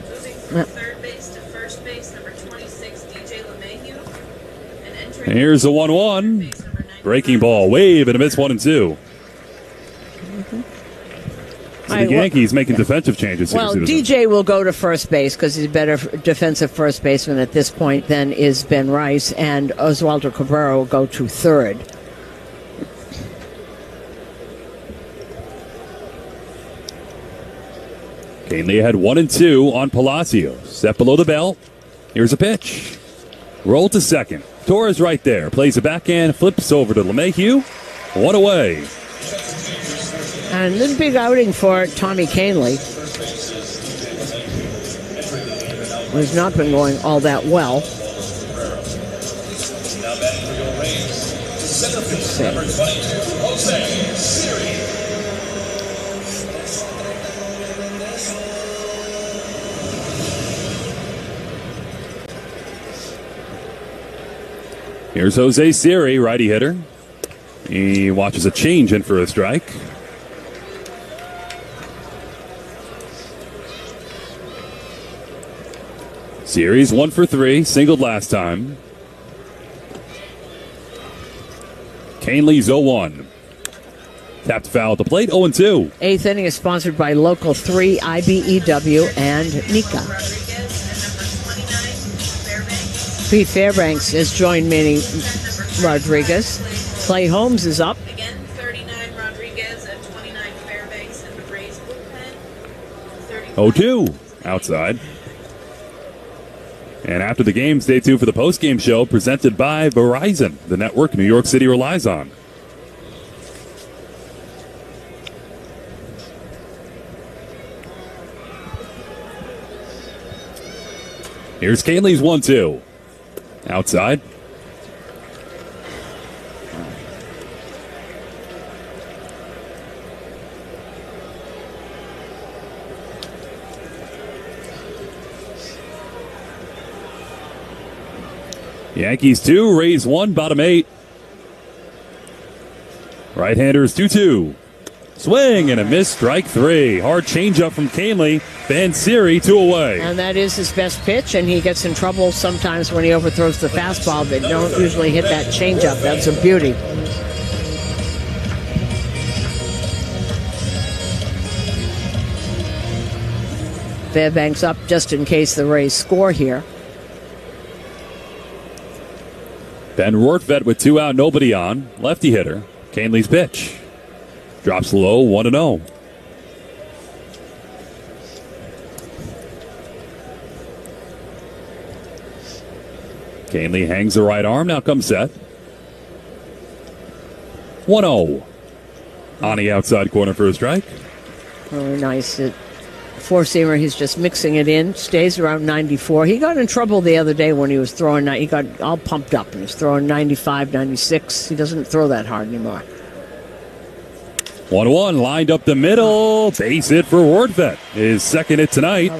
Moving from third base to first base, number 26, DJ LeMahieu. And entering Here's a 1-1. Breaking ball, wave, and a miss, 1-2. So the Yankees making defensive changes here. Well, DJ will go to first base because he's a better defensive first baseman at this point than is Ben Rice, and Oswaldo Cabrera will go to third. Kahnle had 1-2 on Palacios. Set below the belt. Here's a pitch. Roll to second. Torres right there. Plays a backhand, flips over to LeMahieu. One away. And this big outing for Tommy Kahnle, who's not been going all that well. Number 22, Jose Siri. Here's Jose Siri, righty hitter. He watches a change in for a strike. Series 1 for 3, singled last time. Kahnle's 0-1. Tapped foul at the plate, 0-2. 8th inning is sponsored by Local 3, IBEW, and Nika. Pete Fairbanks has joined Manny Rodriguez. Clay Holmes is up. Again, 39 Rodriguez and 29 Fairbanks in the Rays bullpen. 0-2 outside. And after the game, stay tuned for the post-game show presented by Verizon, the network New York City relies on. Here's Kahnle's 1-2. Outside. Yankees 2, Rays 1, bottom 8. Right-handers 2-2. Swing and a miss, strike 3. Hard changeup from Kahnle. Van Siri, 2 away. And that is his best pitch, and he gets in trouble sometimes when he overthrows the fastball, but don't usually hit that changeup. That's a beauty. Fairbanks up just in case the Rays score here. Ben Rortvedt with 2 out, nobody on. Lefty hitter. Kahnle's pitch. Drops low, 1-0. Canley hangs the right arm. Now comes set. 1-0. On the outside corner for a strike. Really nice. Four-seamer, he's just mixing it in. Stays around 94. He got in trouble the other day when he was throwing. He got all pumped up. He was throwing 95, 96. He doesn't throw that hard anymore. 1-1, lined up the middle. Base hit for Rortvedt. His second hit tonight.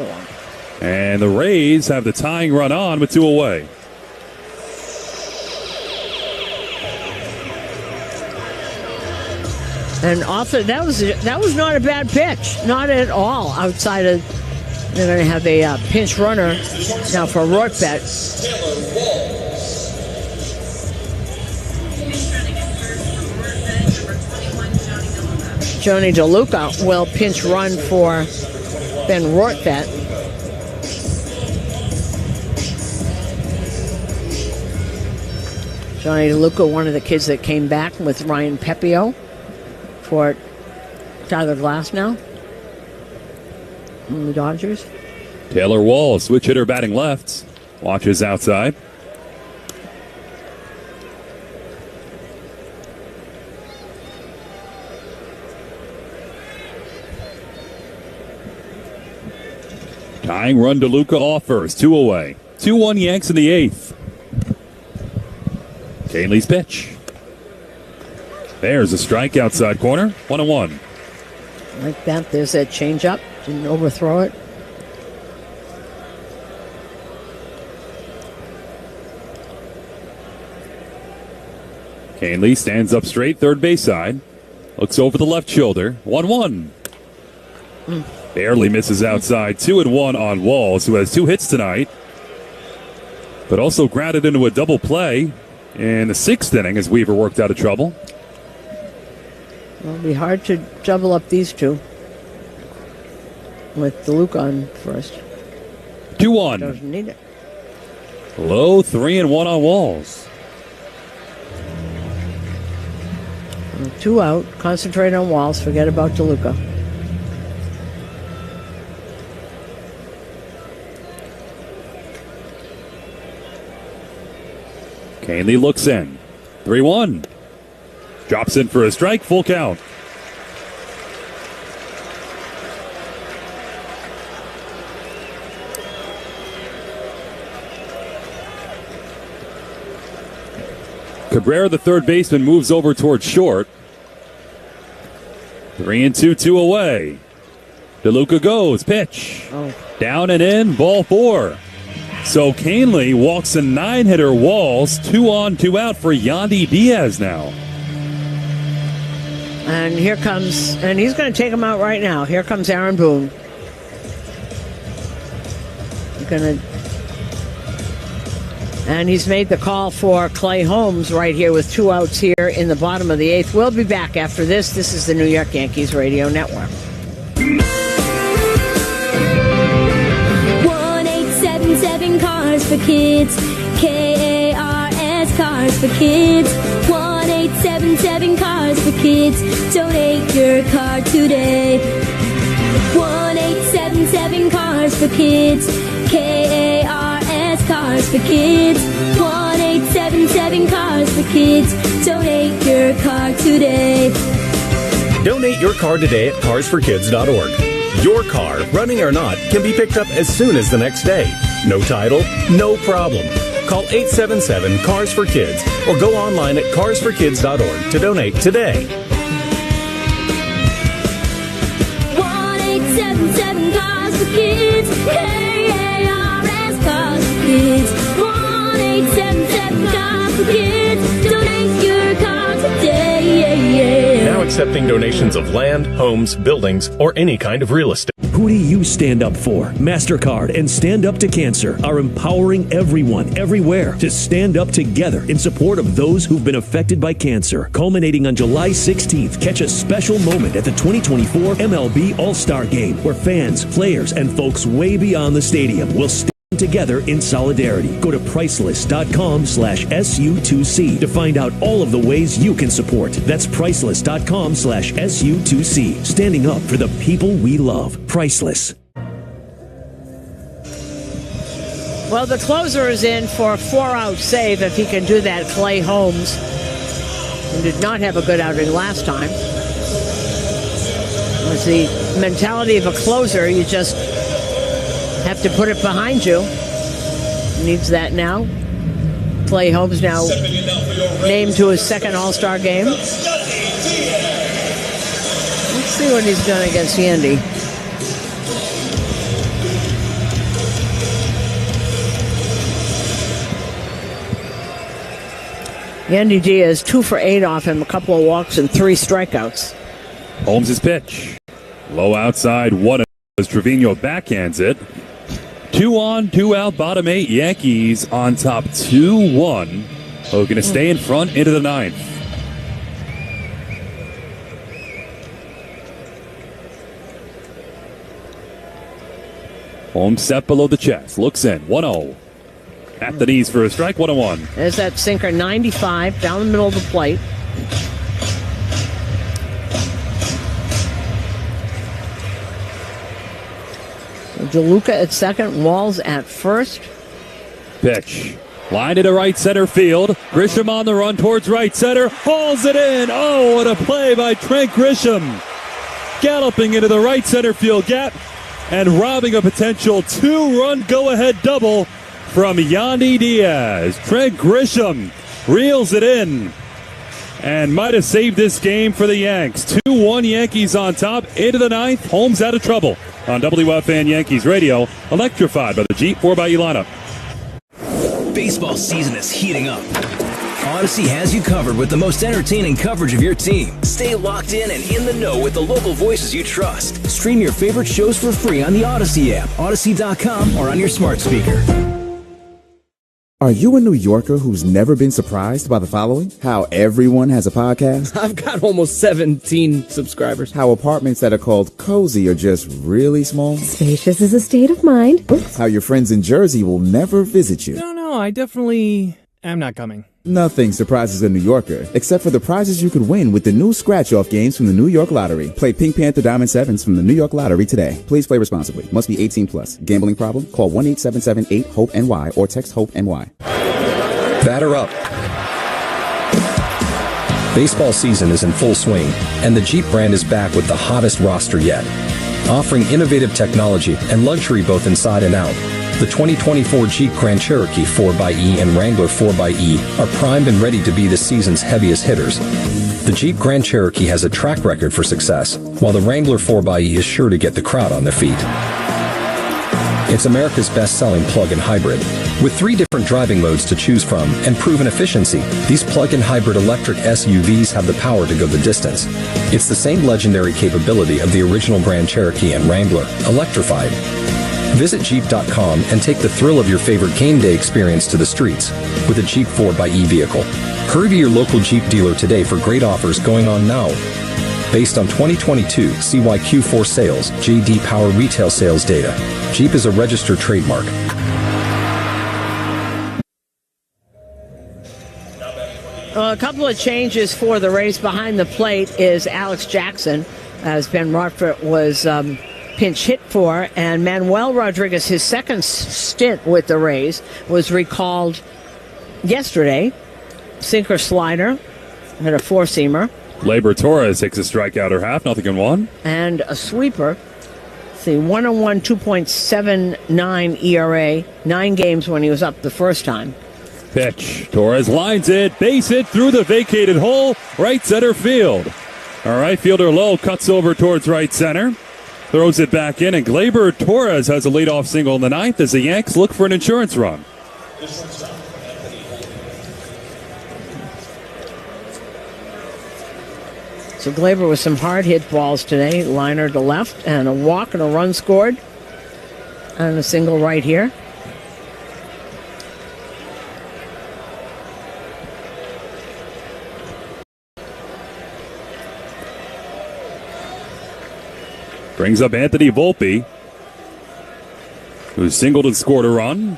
And the Rays have the tying run on with 2 away. And also, that was not a bad pitch. Not at all. Outside of, they're going to have a pinch runner now for Rortvedt. Johnny DeLuca will pinch run for Ben Rortvedt. Johnny DeLuca, one of the kids that came back with Ryan Pepio for Tyler Glasnow from the Dodgers. Taylor Wall, switch hitter batting left. Watches outside. Tying run DeLuca off first. 2 away. 2-1 Yanks in the 8th. Canley's pitch. There's a strike outside corner. 1-1. Like that. There's that changeup. Didn't overthrow it. Canley stands up straight, third base side. Looks over the left shoulder. 1-1. Barely misses outside. 2-1 on Walls, who has 2 hits tonight, but also grounded into a double play in the 6th inning as Weaver worked out of trouble. Well, it'll be hard to double up these two with DeLuca on first. 2-1. Doesn't need it. Low 3-1 on Walls. 2 out. Concentrate on Walls. Forget about DeLuca. Canley looks in. 3-1. Drops in for a strike. Full count. Cabrera, the third baseman, moves over towards short. 3-2, 2 away. DeLuca goes. Pitch. Down and in. Ball 4. So Canley walks a 9-hitter Walls. 2 on, 2 out for Yandy Diaz now. And here comes, and he's going to take him out right now. Here comes Aaron Boone. And he's made the call for Clay Holmes right here with 2 outs here in the bottom of the 8th. We'll be back after this. This is the New York Yankees Radio Network. 1877 Cars for Kids. KARS Cars for Kids. 1877 Cars for Kids. Donate your car today. 1877 Cars for Kids. KARS Cars for Kids. 1877 Cars for Kids. Donate your car today. Donate your car today at carsforkids.org. Your car, running or not, can be picked up as soon as the next day. No title, no problem. Call 877-CARS-FOR-KIDS or go online at carsforkids.org to donate today. 1877 Cars for Kids. KARS Cars for Kids. 1877 Cars for Kids. Donate your car today. Now accepting donations of land, homes, buildings, or any kind of real estate. Who do you stand up for? MasterCard and Stand Up to Cancer are empowering everyone, everywhere, to stand up together in support of those who've been affected by cancer. Culminating on July 16th, catch a special moment at the 2024 MLB All-Star Game, where fans, players, and folks way beyond the stadium will stand together in solidarity. Go to priceless.com/SU2C to find out all of the ways you can support. That's priceless.com/SU2C. Standing up for the people we love. Priceless. Well, the closer is in for a 4-out save if he can do that. Clay Holmes, who did not have a good outing last time. It's the mentality of a closer. You just have to put it behind you. Needs that now. Clay Holmes now named to his second All-Star game. Let's see what he's done against Yandy. Yandy Diaz 2 for 8 off him, a couple of walks and 3 strikeouts. Holmes' pitch. Low outside, 1 as Trevino backhands it. 2 on, 2 out, bottom 8. Yankees on top 2-1. Oh, going to stay in front into the 9th. Holmes set below the chest. Looks in. 1-0. At the knees for a strike. 1-1. There's that sinker 95 down the middle of the plate. DeLuca at second, Walls at first. Pitch. Line to right center field. Grisham on the run towards right center. Hauls it in. Oh, what a play by Trent Grisham. Galloping into the right center field gap and robbing a potential 2-run go-ahead double from Yandy Diaz. Trent Grisham reels it in and might have saved this game for the Yanks. 2-1 Yankees on top into the 9th. Holmes out of trouble on WFAN Yankees Radio. Electrified by the Jeep 4xE lineup. Baseball season is heating up. Odyssey has you covered with the most entertaining coverage of your team. Stay locked in and in the know with the local voices you trust. Stream your favorite shows for free on the Odyssey app, Odyssey.com, or on your smart speaker. Are you a New Yorker who's never been surprised by the following? How everyone has a podcast? I've got almost 17 subscribers. How apartments that are called cozy are just really small? Spacious is a state of mind. Oops. How your friends in Jersey will never visit you? No, I definitely am not coming. Nothing surprises a New Yorker, except for the prizes you could win with the new scratch-off games from the New York Lottery. Play Pink Panther Diamond 7s from the New York Lottery today. Please play responsibly. Must be 18 plus. Gambling problem? Call 1-877-8-HOPE-NY or text HOPE-NY. Batter up. Baseball season is in full swing, and the Jeep brand is back with the hottest roster yet. Offering innovative technology and luxury both inside and out, the 2024 Jeep Grand Cherokee 4xE and Wrangler 4xE are primed and ready to be this season's heaviest hitters. The Jeep Grand Cherokee has a track record for success, while the Wrangler 4xE is sure to get the crowd on their feet. It's America's best-selling plug-in hybrid. With 3 different driving modes to choose from and proven efficiency, these plug-in hybrid electric SUVs have the power to go the distance. It's the same legendary capability of the original Grand Cherokee and Wrangler, electrified. Visit Jeep.com and take the thrill of your favorite game day experience to the streets with a Jeep 4xE vehicle. Hurry to your local Jeep dealer today for great offers going on now. Based on 2022 CYQ4 sales, JD Power retail sales data. Jeep is a registered trademark. A couple of changes for the Rays behind the plate is Alex Jackson, as Ben Rothford was pinch hit for, and Manuel Rodriguez, his second stint with the Rays, was recalled yesterday. Sinker slider, had a 4-seamer. Labor Torres takes a strikeout or half, 0-1. And a sweeper. Let's see, 101, 2.79 ERA, 9 games when he was up the first time. Pitch. Torres lines it, base it through the vacated hole, right center field. All right, fielder Lowe cuts over towards right center. Throws it back in, and Gleyber Torres has a leadoff single in the 9th as the Yanks look for an insurance run. So Gleyber with some hard hit balls today. Liner to left, and a walk and a run scored. And a single right here. Brings up Anthony Volpe, who singled and scored a run.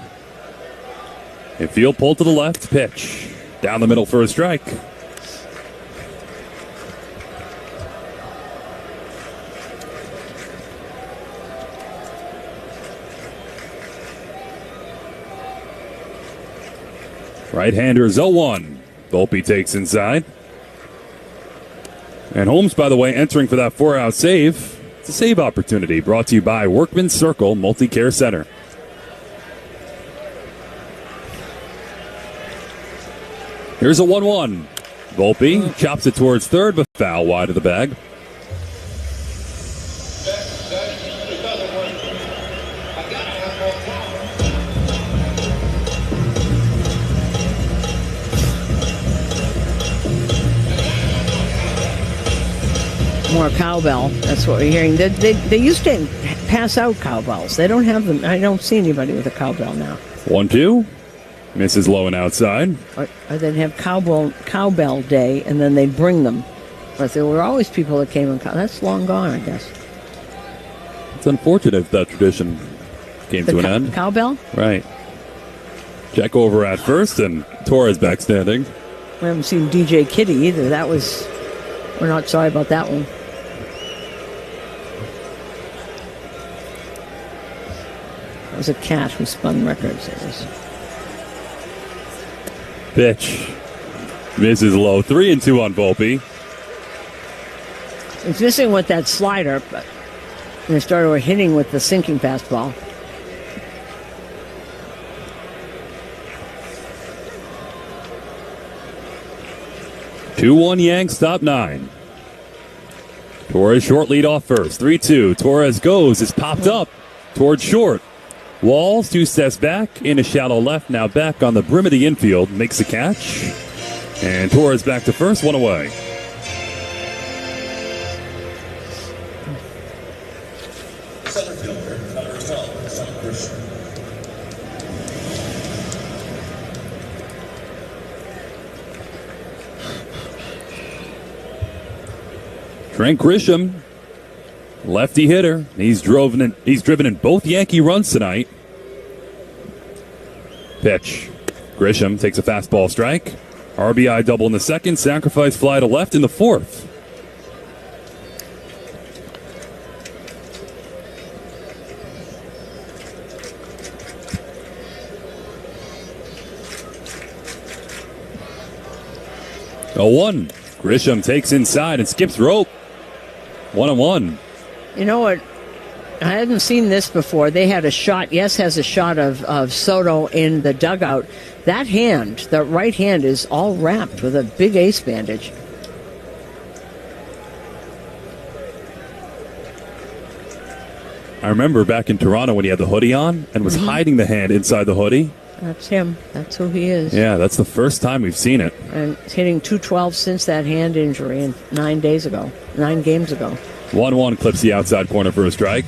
Infield pull to the left, pitch. Down the middle for a strike. Right-handers 0-1. Volpe takes inside. And Holmes, by the way, entering for that 4-out save. It's a save opportunity brought to you by Workman's Circle Multi-Care Center. Here's a 1-1. Volpe chops it towards third, but foul wide of the bag. More cowbell. That's what we're hearing. They used to pass out cowbells. They don't have them. I don't see anybody with a cowbell now. 1-2. Misses low and outside. Or they'd have cowbell day, and then they'd bring them. But there were always people that came and that's long gone, I guess. It's unfortunate if that tradition came to an end. Cowbell? Right. Check over at first, and Torres back standing. We haven't seen DJ Kitty either. We're not sorry about that one. That was a cat who spun records. Pitch. Misses low. 3-2 on Volpe. It's missing with that slider, but they started hitting with the sinking fastball. Two-one Yanks, top 9. Torres short lead off first. 3-2. Torres goes. Is popped up towards short. Walls 2 steps back in a shallow left. Now back on the brim of the infield. Makes a catch. And Torres back to first. 1 away. Center fielder, number 12, Grisham. Trent Grisham, lefty hitter. He's driven in both Yankee runs tonight. Pitch. Grisham takes a fastball strike. RBI double in the second. Sacrifice fly to left in the fourth. A 1. Grisham takes inside and skips rope. 1-1. You know what? I hadn't seen this before. They had a shot. Yes, has a shot of Soto in the dugout. That hand, that right hand, is all wrapped with a big ace bandage. I remember back in Toronto when he had the hoodie on and was hiding the hand inside the hoodie. That's him. That's who he is. Yeah, that's the first time we've seen it. And hitting .212 since that hand injury and 9 games ago. 1-1 clips the outside corner for a strike.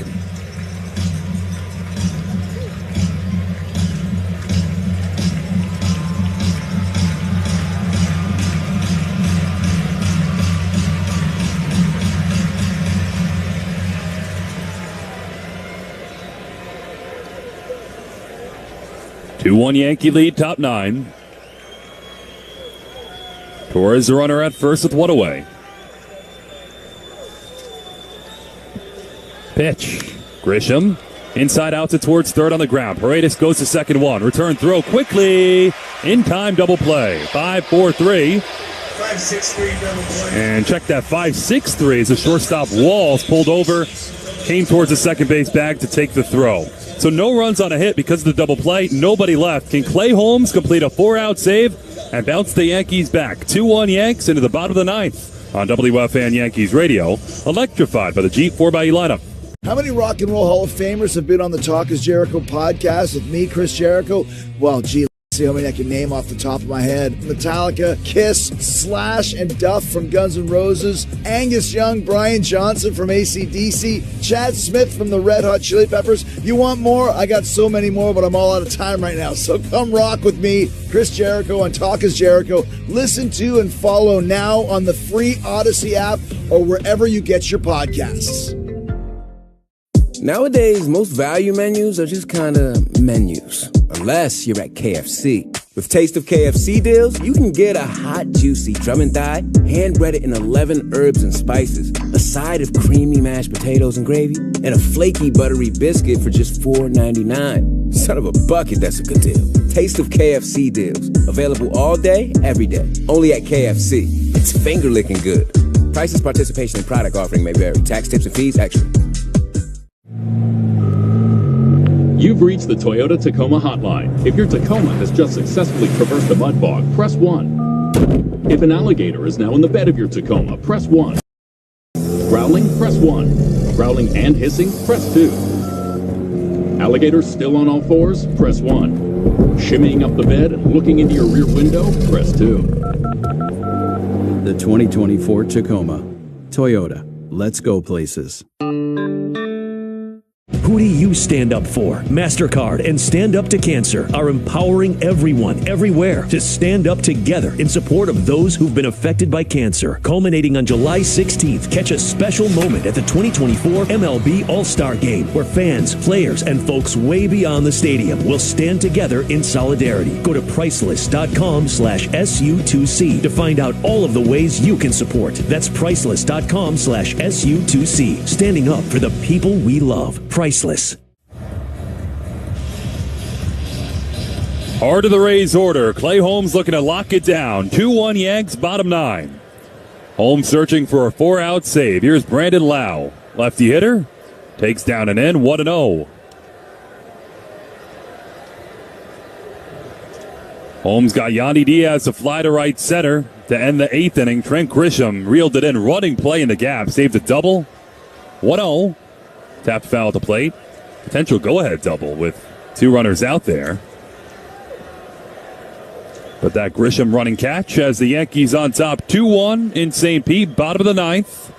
Two-one Yankee lead, top 9. Torres the runner at first with 1 away. Pitch. Grisham inside out to towards third on the ground. Paredes goes to second 1. Return throw quickly. In time double play. 5-4-3. 5-6-3 double play. And check that 5-6-3 as the shortstop Walls pulled over. Came towards the second base bag to take the throw. So no runs on a hit because of the double play. Nobody left. Can Clay Holmes complete a 4-out save and bounce the Yankees back? 2-1 Yanks into the bottom of the 9th on WFAN Yankees Radio. Electrified by the Jeep 4xe lineup. How many Rock and Roll Hall of Famers have been on the Talk is Jericho podcast with me, Chris Jericho? Well, gee, let's see how many I can name off the top of my head. Metallica, Kiss, Slash, and Duff from Guns N' Roses, Angus Young, Brian Johnson from AC/DC, Chad Smith from the Red Hot Chili Peppers. You want more? I got so many more, but I'm all out of time right now. So come rock with me, Chris Jericho on Talk is Jericho. Listen to and follow now on the free Odyssey app or wherever you get your podcasts. Nowadays, most value menus are just kind of menus. Unless you're at KFC. With Taste of KFC deals, you can get a hot, juicy drum and thigh, hand-breaded in 11 herbs and spices, a side of creamy mashed potatoes and gravy, and a flaky, buttery biscuit for just $4.99. Son of a bucket, that's a good deal. Taste of KFC deals. Available all day, every day. Only at KFC. It's finger-licking good. Prices, participation, and product offering may vary. Tax, tips, and fees extra. You've reached the Toyota Tacoma hotline. If your Tacoma has just successfully traversed a mud bog, press 1. If an alligator is now in the bed of your Tacoma, press 1. Growling, press 1. Growling and hissing, press 2. Alligator still on all fours, press 1. Shimmying up the bed and looking into your rear window, press 2. The 2024 Tacoma. Toyota. Let's go places. Who do you stand up for? MasterCard and Stand Up to Cancer are empowering everyone, everywhere, to stand up together in support of those who've been affected by cancer. Culminating on July 16th, catch a special moment at the 2024 MLB All-Star Game, where fans, players, and folks way beyond the stadium will stand together in solidarity. Go to Priceless.com/SU2C to find out all of the ways you can support. That's Priceless.com/SU2C. Standing up for the people we love. Priceless. Hard to the Rays order. Clay Holmes looking to lock it down. 2-1 Yanks, bottom 9. Holmes searching for a 4-out save. Here's Brandon Lau. Lefty hitter. Takes down and in. 1-0. Holmes got Yandy Diaz to fly to right center to end the 8th inning. Trent Grisham reeled it in. Running play in the gap. Saved a double. 1-0. Tapped foul at the plate. Potential go-ahead double with 2 runners out there. But that Grisham running catch has the Yankees on top 2-1 in St. Pete, bottom of the 9th.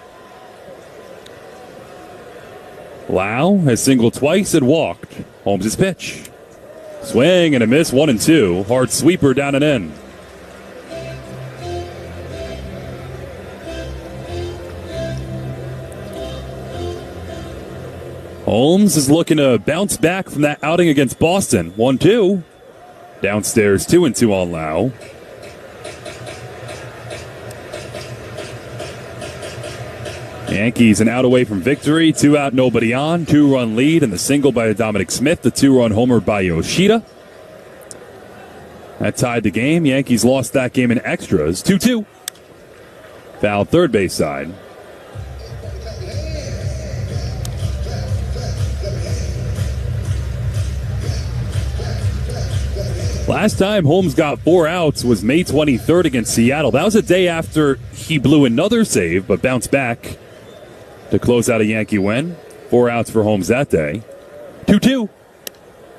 Lau has singled twice and walked. Holmes' pitch. Swing and a miss, 1-2. Hard sweeper down and in. Holmes is looking to bounce back from that outing against Boston. 1-2. Downstairs, 2-2 on Lau. Yankees an out away from victory. 2 out, nobody on. 2-run lead and the single by Dominic Smith. The 2-run homer by Yoshida. That tied the game. Yankees lost that game in extras. 2-2. Foul third base side. Last time Holmes got 4 outs was May 23rd against Seattle. That was a day after he blew another save, but bounced back to close out a Yankee win. 4 outs for Holmes that day. 2-2.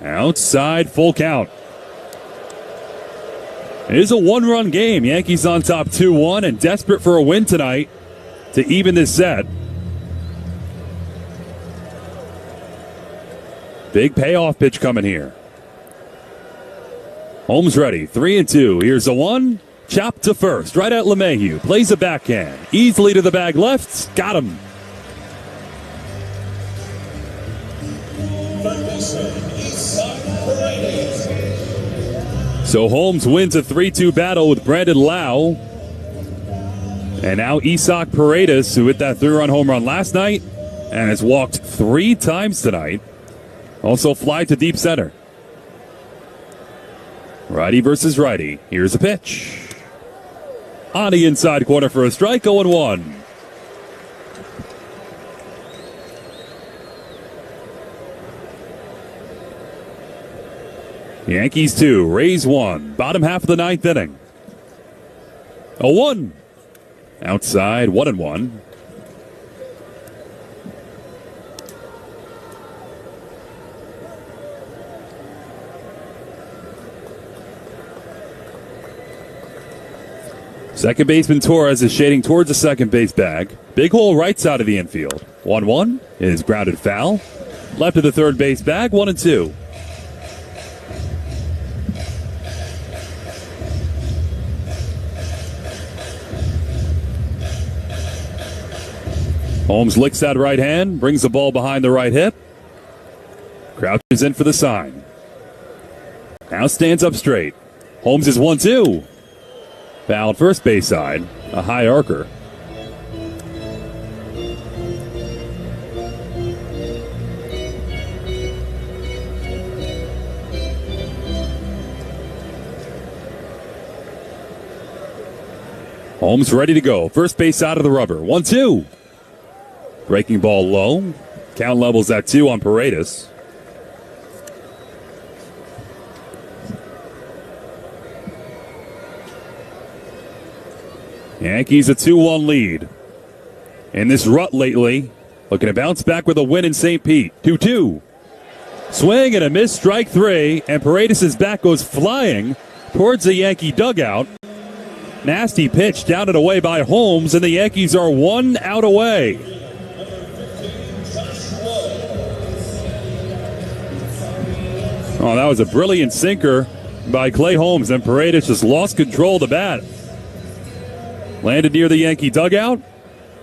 Outside, full count. It is a 1-run game. Yankees on top 2-1 and desperate for a win tonight to even this set. Big payoff pitch coming here. Holmes ready, 3-2. Here's a 1. Chopped to first, right at LeMahieu. Plays a backhand. Easily to the bag left. Got him. So Holmes wins a 3-2 battle with Brandon Lau. And now Isaac Paredes, who hit that 3-run home run last night and has walked 3 times tonight, also fly to deep center. Righty versus righty. Here's a pitch. On the inside corner for a strike, 0-1. Yankees 2, Rays 1. Bottom half of the 9th inning. 0-1. Outside, 1-1. Second baseman Torres is shading towards the second base bag. Big hole right side of the infield. 1-1 is grounded foul. Left of the third base bag, 1-2. Holmes licks that right hand, brings the ball behind the right hip. Crouches in for the sign. Now stands up straight. Holmes is 1-2. Fouled first base side. A high arcer. Holmes ready to go. First base out of the rubber. 1-2. Breaking ball low. Count levels at 2 on Paredes. Yankees a 2-1 lead. In this rut lately, looking to bounce back with a win in St. Pete. 2-2. Swing and a miss, strike 3, and Paredes' bat goes flying towards the Yankee dugout. Nasty pitch down and away by Holmes, and the Yankees are 1 out away. Oh, that was a brilliant sinker by Clay Holmes, and Paredes just lost control of the bat. Landed near the Yankee dugout,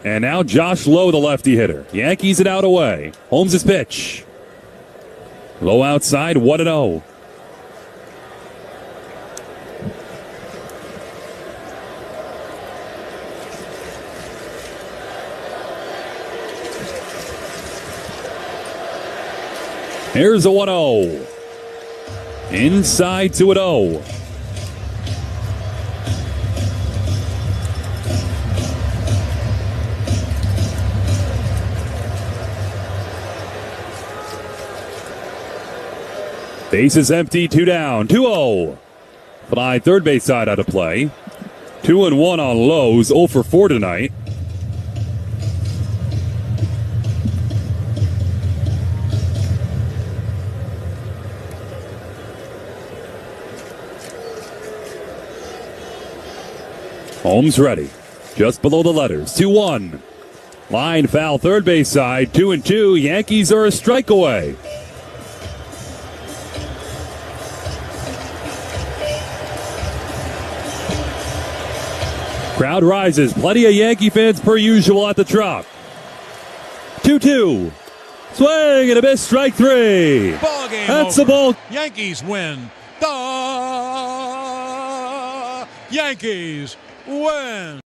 and now Josh Lowe, the lefty hitter. Yankees it out away. Holmes' pitch. Low outside, 1-0. Here's a 1-0. Inside 2-0. Bases empty, 2 down, 2-0. Fly third base side out of play. 2-1 on Lowe's, 0 for 4 tonight. Holmes ready. Just below the letters. 2-1. Line foul third base side. 2-2. Yankees are a strike away. Crowd rises. Plenty of Yankee fans per usual at the Trop. 2-2. Swing and a miss. Strike 3. Ball game That's over. the ball. Yankees win. The Yankees win.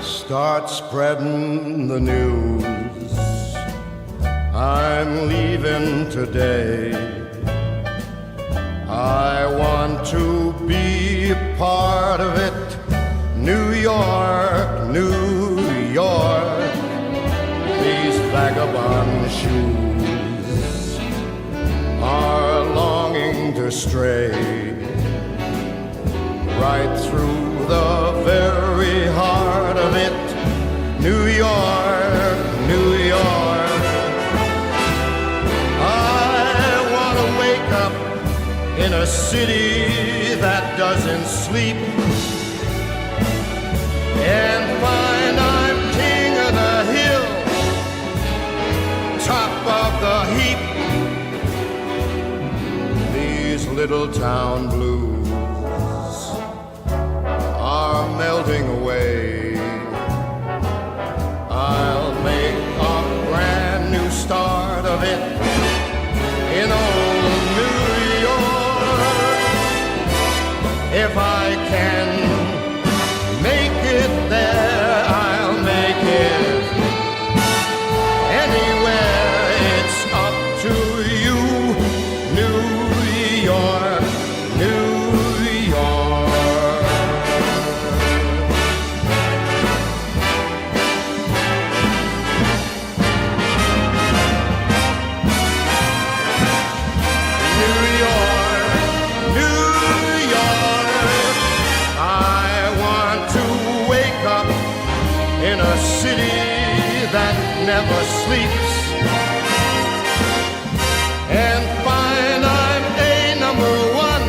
Start spreading the news. I'm leaving today. I want to be a part of it. New York, New York. These vagabond shoes are longing to stray right through the very heart of it. New York, New York. I want to wake up in a city that doesn't sleep and find I'm king of the hill, top of the heap. These little town blues are melting away. I'll make a brand new start of it in old New York. If I can make it there, I'll make it anywhere. It's up to you, New York, New York. In a city that never sleeps and find I'm a #1,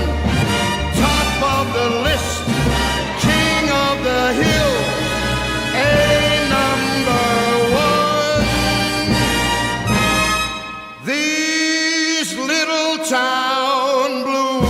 top of the list, king of the hill, a #1. These little town blues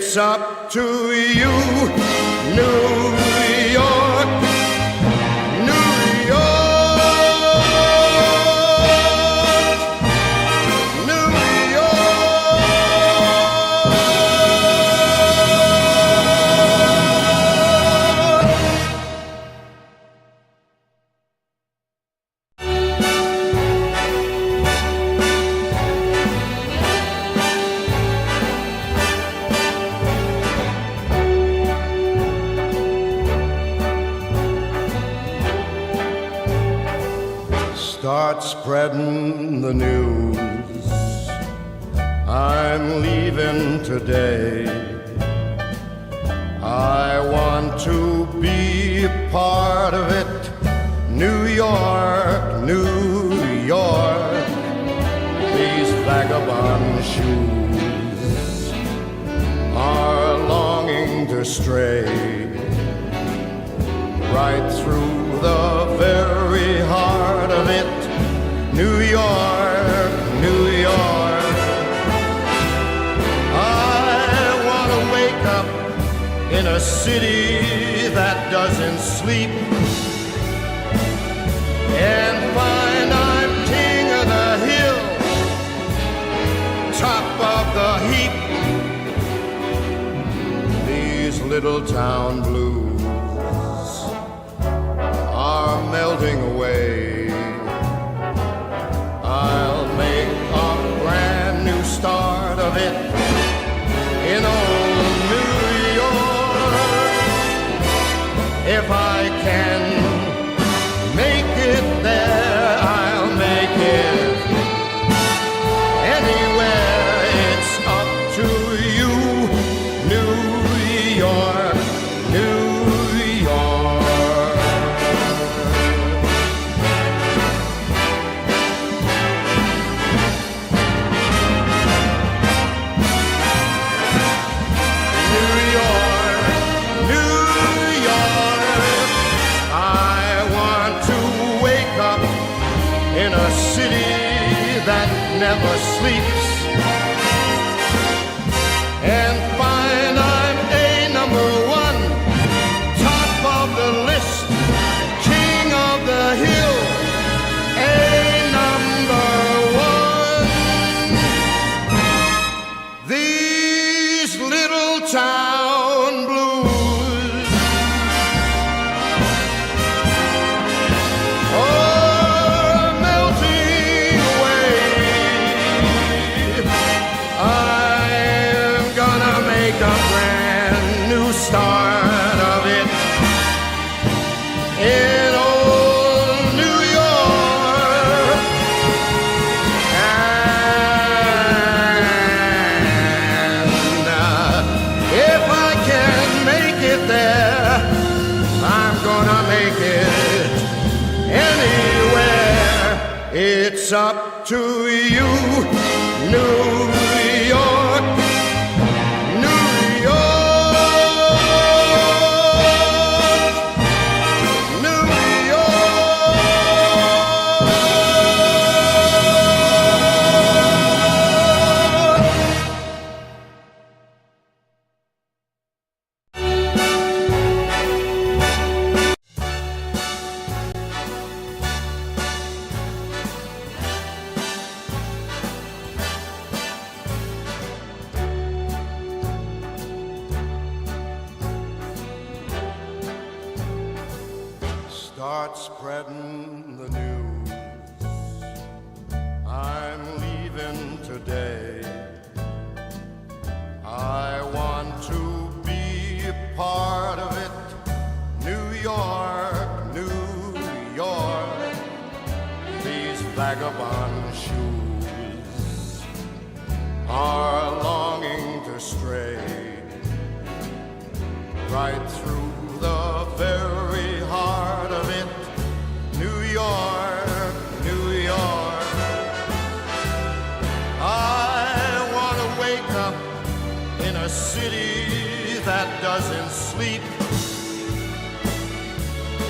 It's up to you, New York, New York, New Start spreading the news. I'm leaving today. I want to be a part of it. New York, New York. These vagabond shoes are longing to stray right through the very heart of it. New York, New York. I want to wake up in a city that doesn't sleep and find I'm king of the hill, top of the heap. These little town blues are melting away. I'll make a brand new start of it in old New York. If I can make it there, I'll make it anywhere. It's up to you, New York, New York. In a city that never sleeps and find I'm a number one, top of the list, king of the hill, a number one. These little town blues a brand new start of it in old New York. And if I can make it there, I'm gonna make it anywhere. It's up to you, New York. Start spreading the news. I'm leaving today. I want to be a part of it. New York, New York. These vagabond shoes are longing to stray right through the very heart of it. New York, New York. I want to wake up in a city that doesn't sleep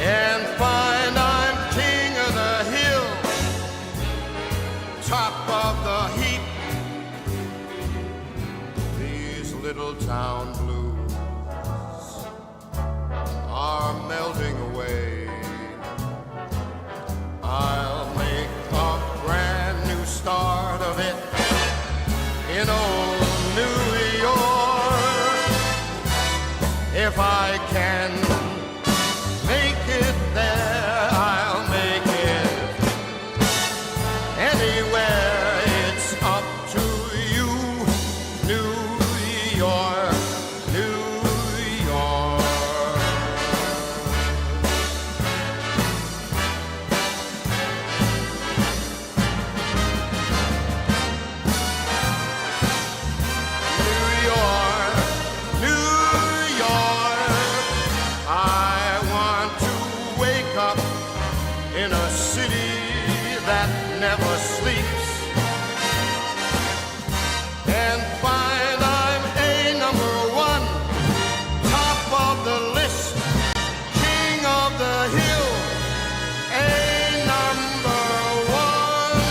and find I'm king of the hill, top of the heap. These little town in a city that never sleeps, and find I'm a number one, top of the list, king of the hill, a number one.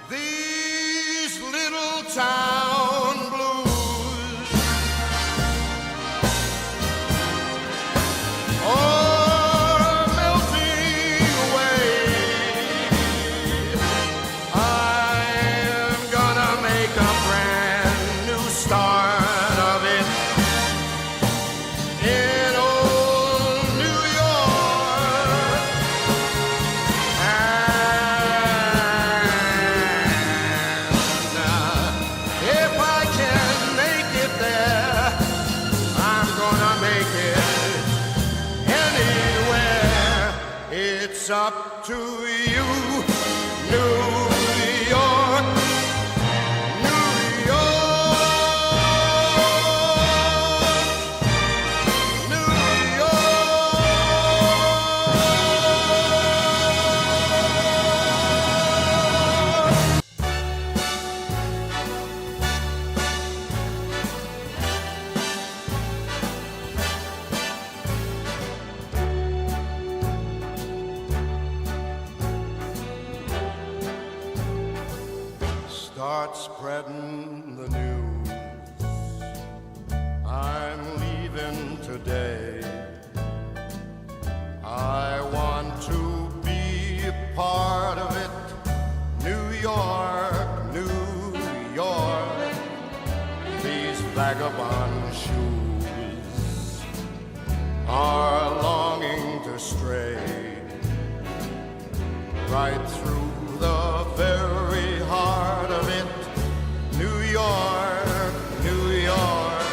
These little town blues are melting away. I'm gonna make a brand new start of it in old New York. And if I can make it there, I'm gonna make it anywhere. It's up to you, New York, New York, New York. Start spreading the news. I'm leaving today. I want to be a part of it. New York, New York. These vagabond shoes are longing to stray right through the very heart of it. New York, New York.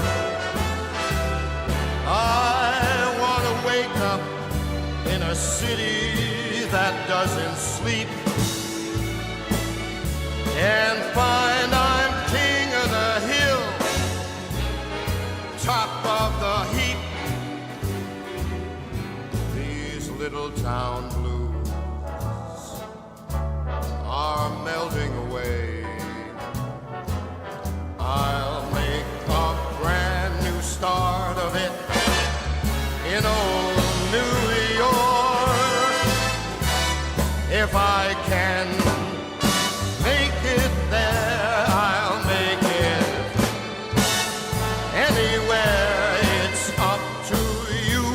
I want to wake up in a city that doesn't sleep and find I'm king of the hill, top of the heap. These little town blues are melting away. I'll make a brand new start of it in old New York. If I can make it there, I'll make it anywhere. It's up to you,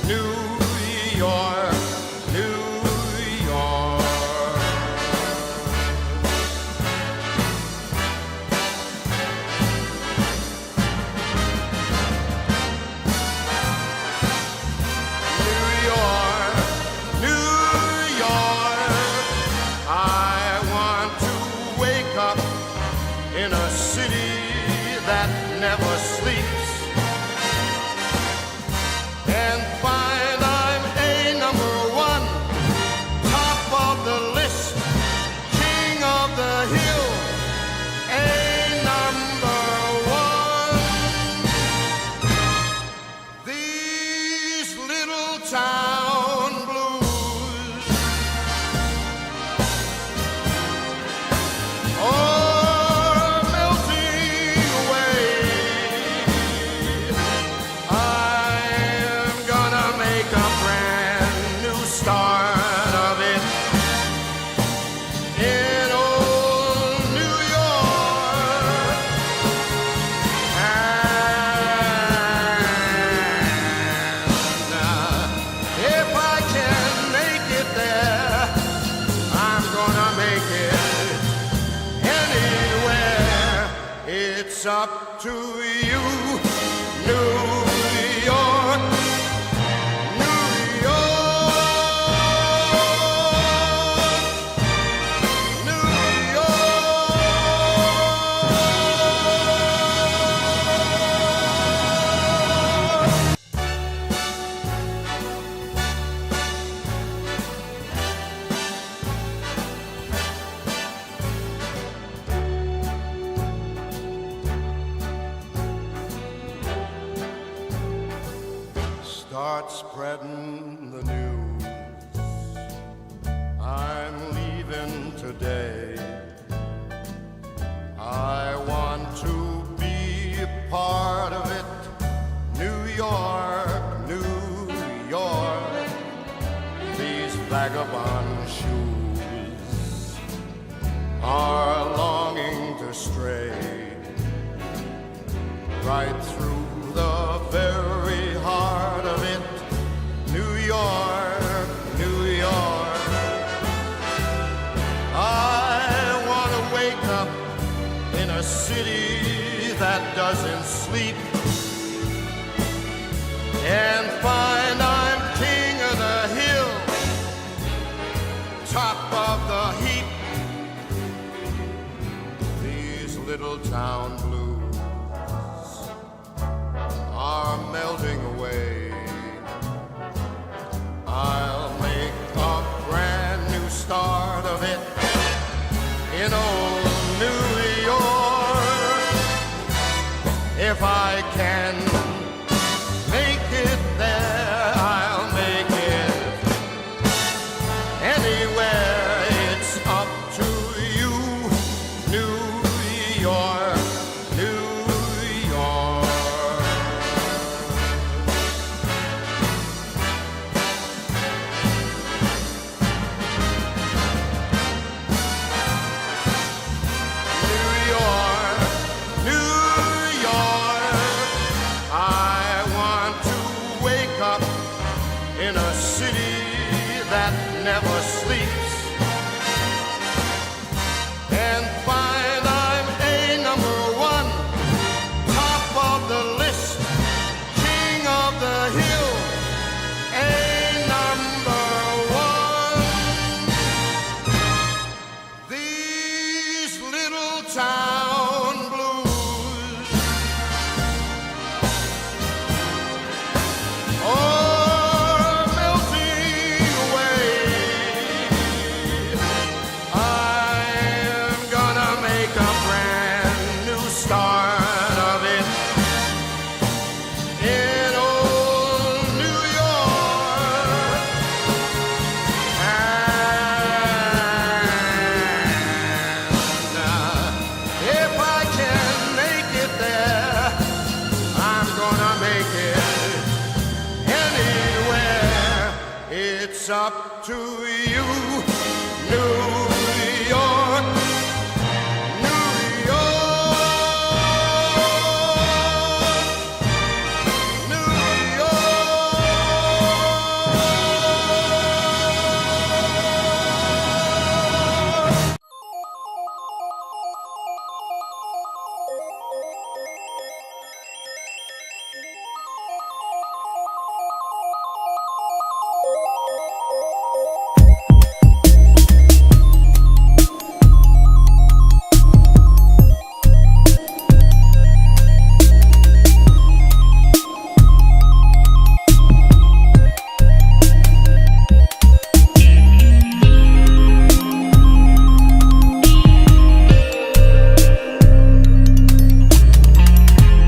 New York, New York. In a city that never sleeps and find I'm a number one, top of the list, king of the hill, a number one. These little town blues are melting away. I'm gonna make a brand new start of it in old New York. And if I can make it there, I'm gonna make it anywhere. It's up to you, New York, New York, New York. start spreading the news. I'm leaving today. I want to be a part of it. New York, New York, these vagabond shoes are longing to stray right through the very heart of it. New York, New York, I want to wake up in a city that doesn't sleep and find I'm king of the hill, top of the heap. These little town blues are melting away. I'll make a brand new start of it in old New York. If I can make it there, I'll make it anywhere. It's up to you, New York, New York. New York, New York, I want to wake up in a city that never sleeps and find I'm a number one, top of the list, king of the hill, a number one. These little town blues are melting away. I'm gonna make a brand new start of it in old New York. And if I can make it there, I'm gonna make it anywhere. It's up to you,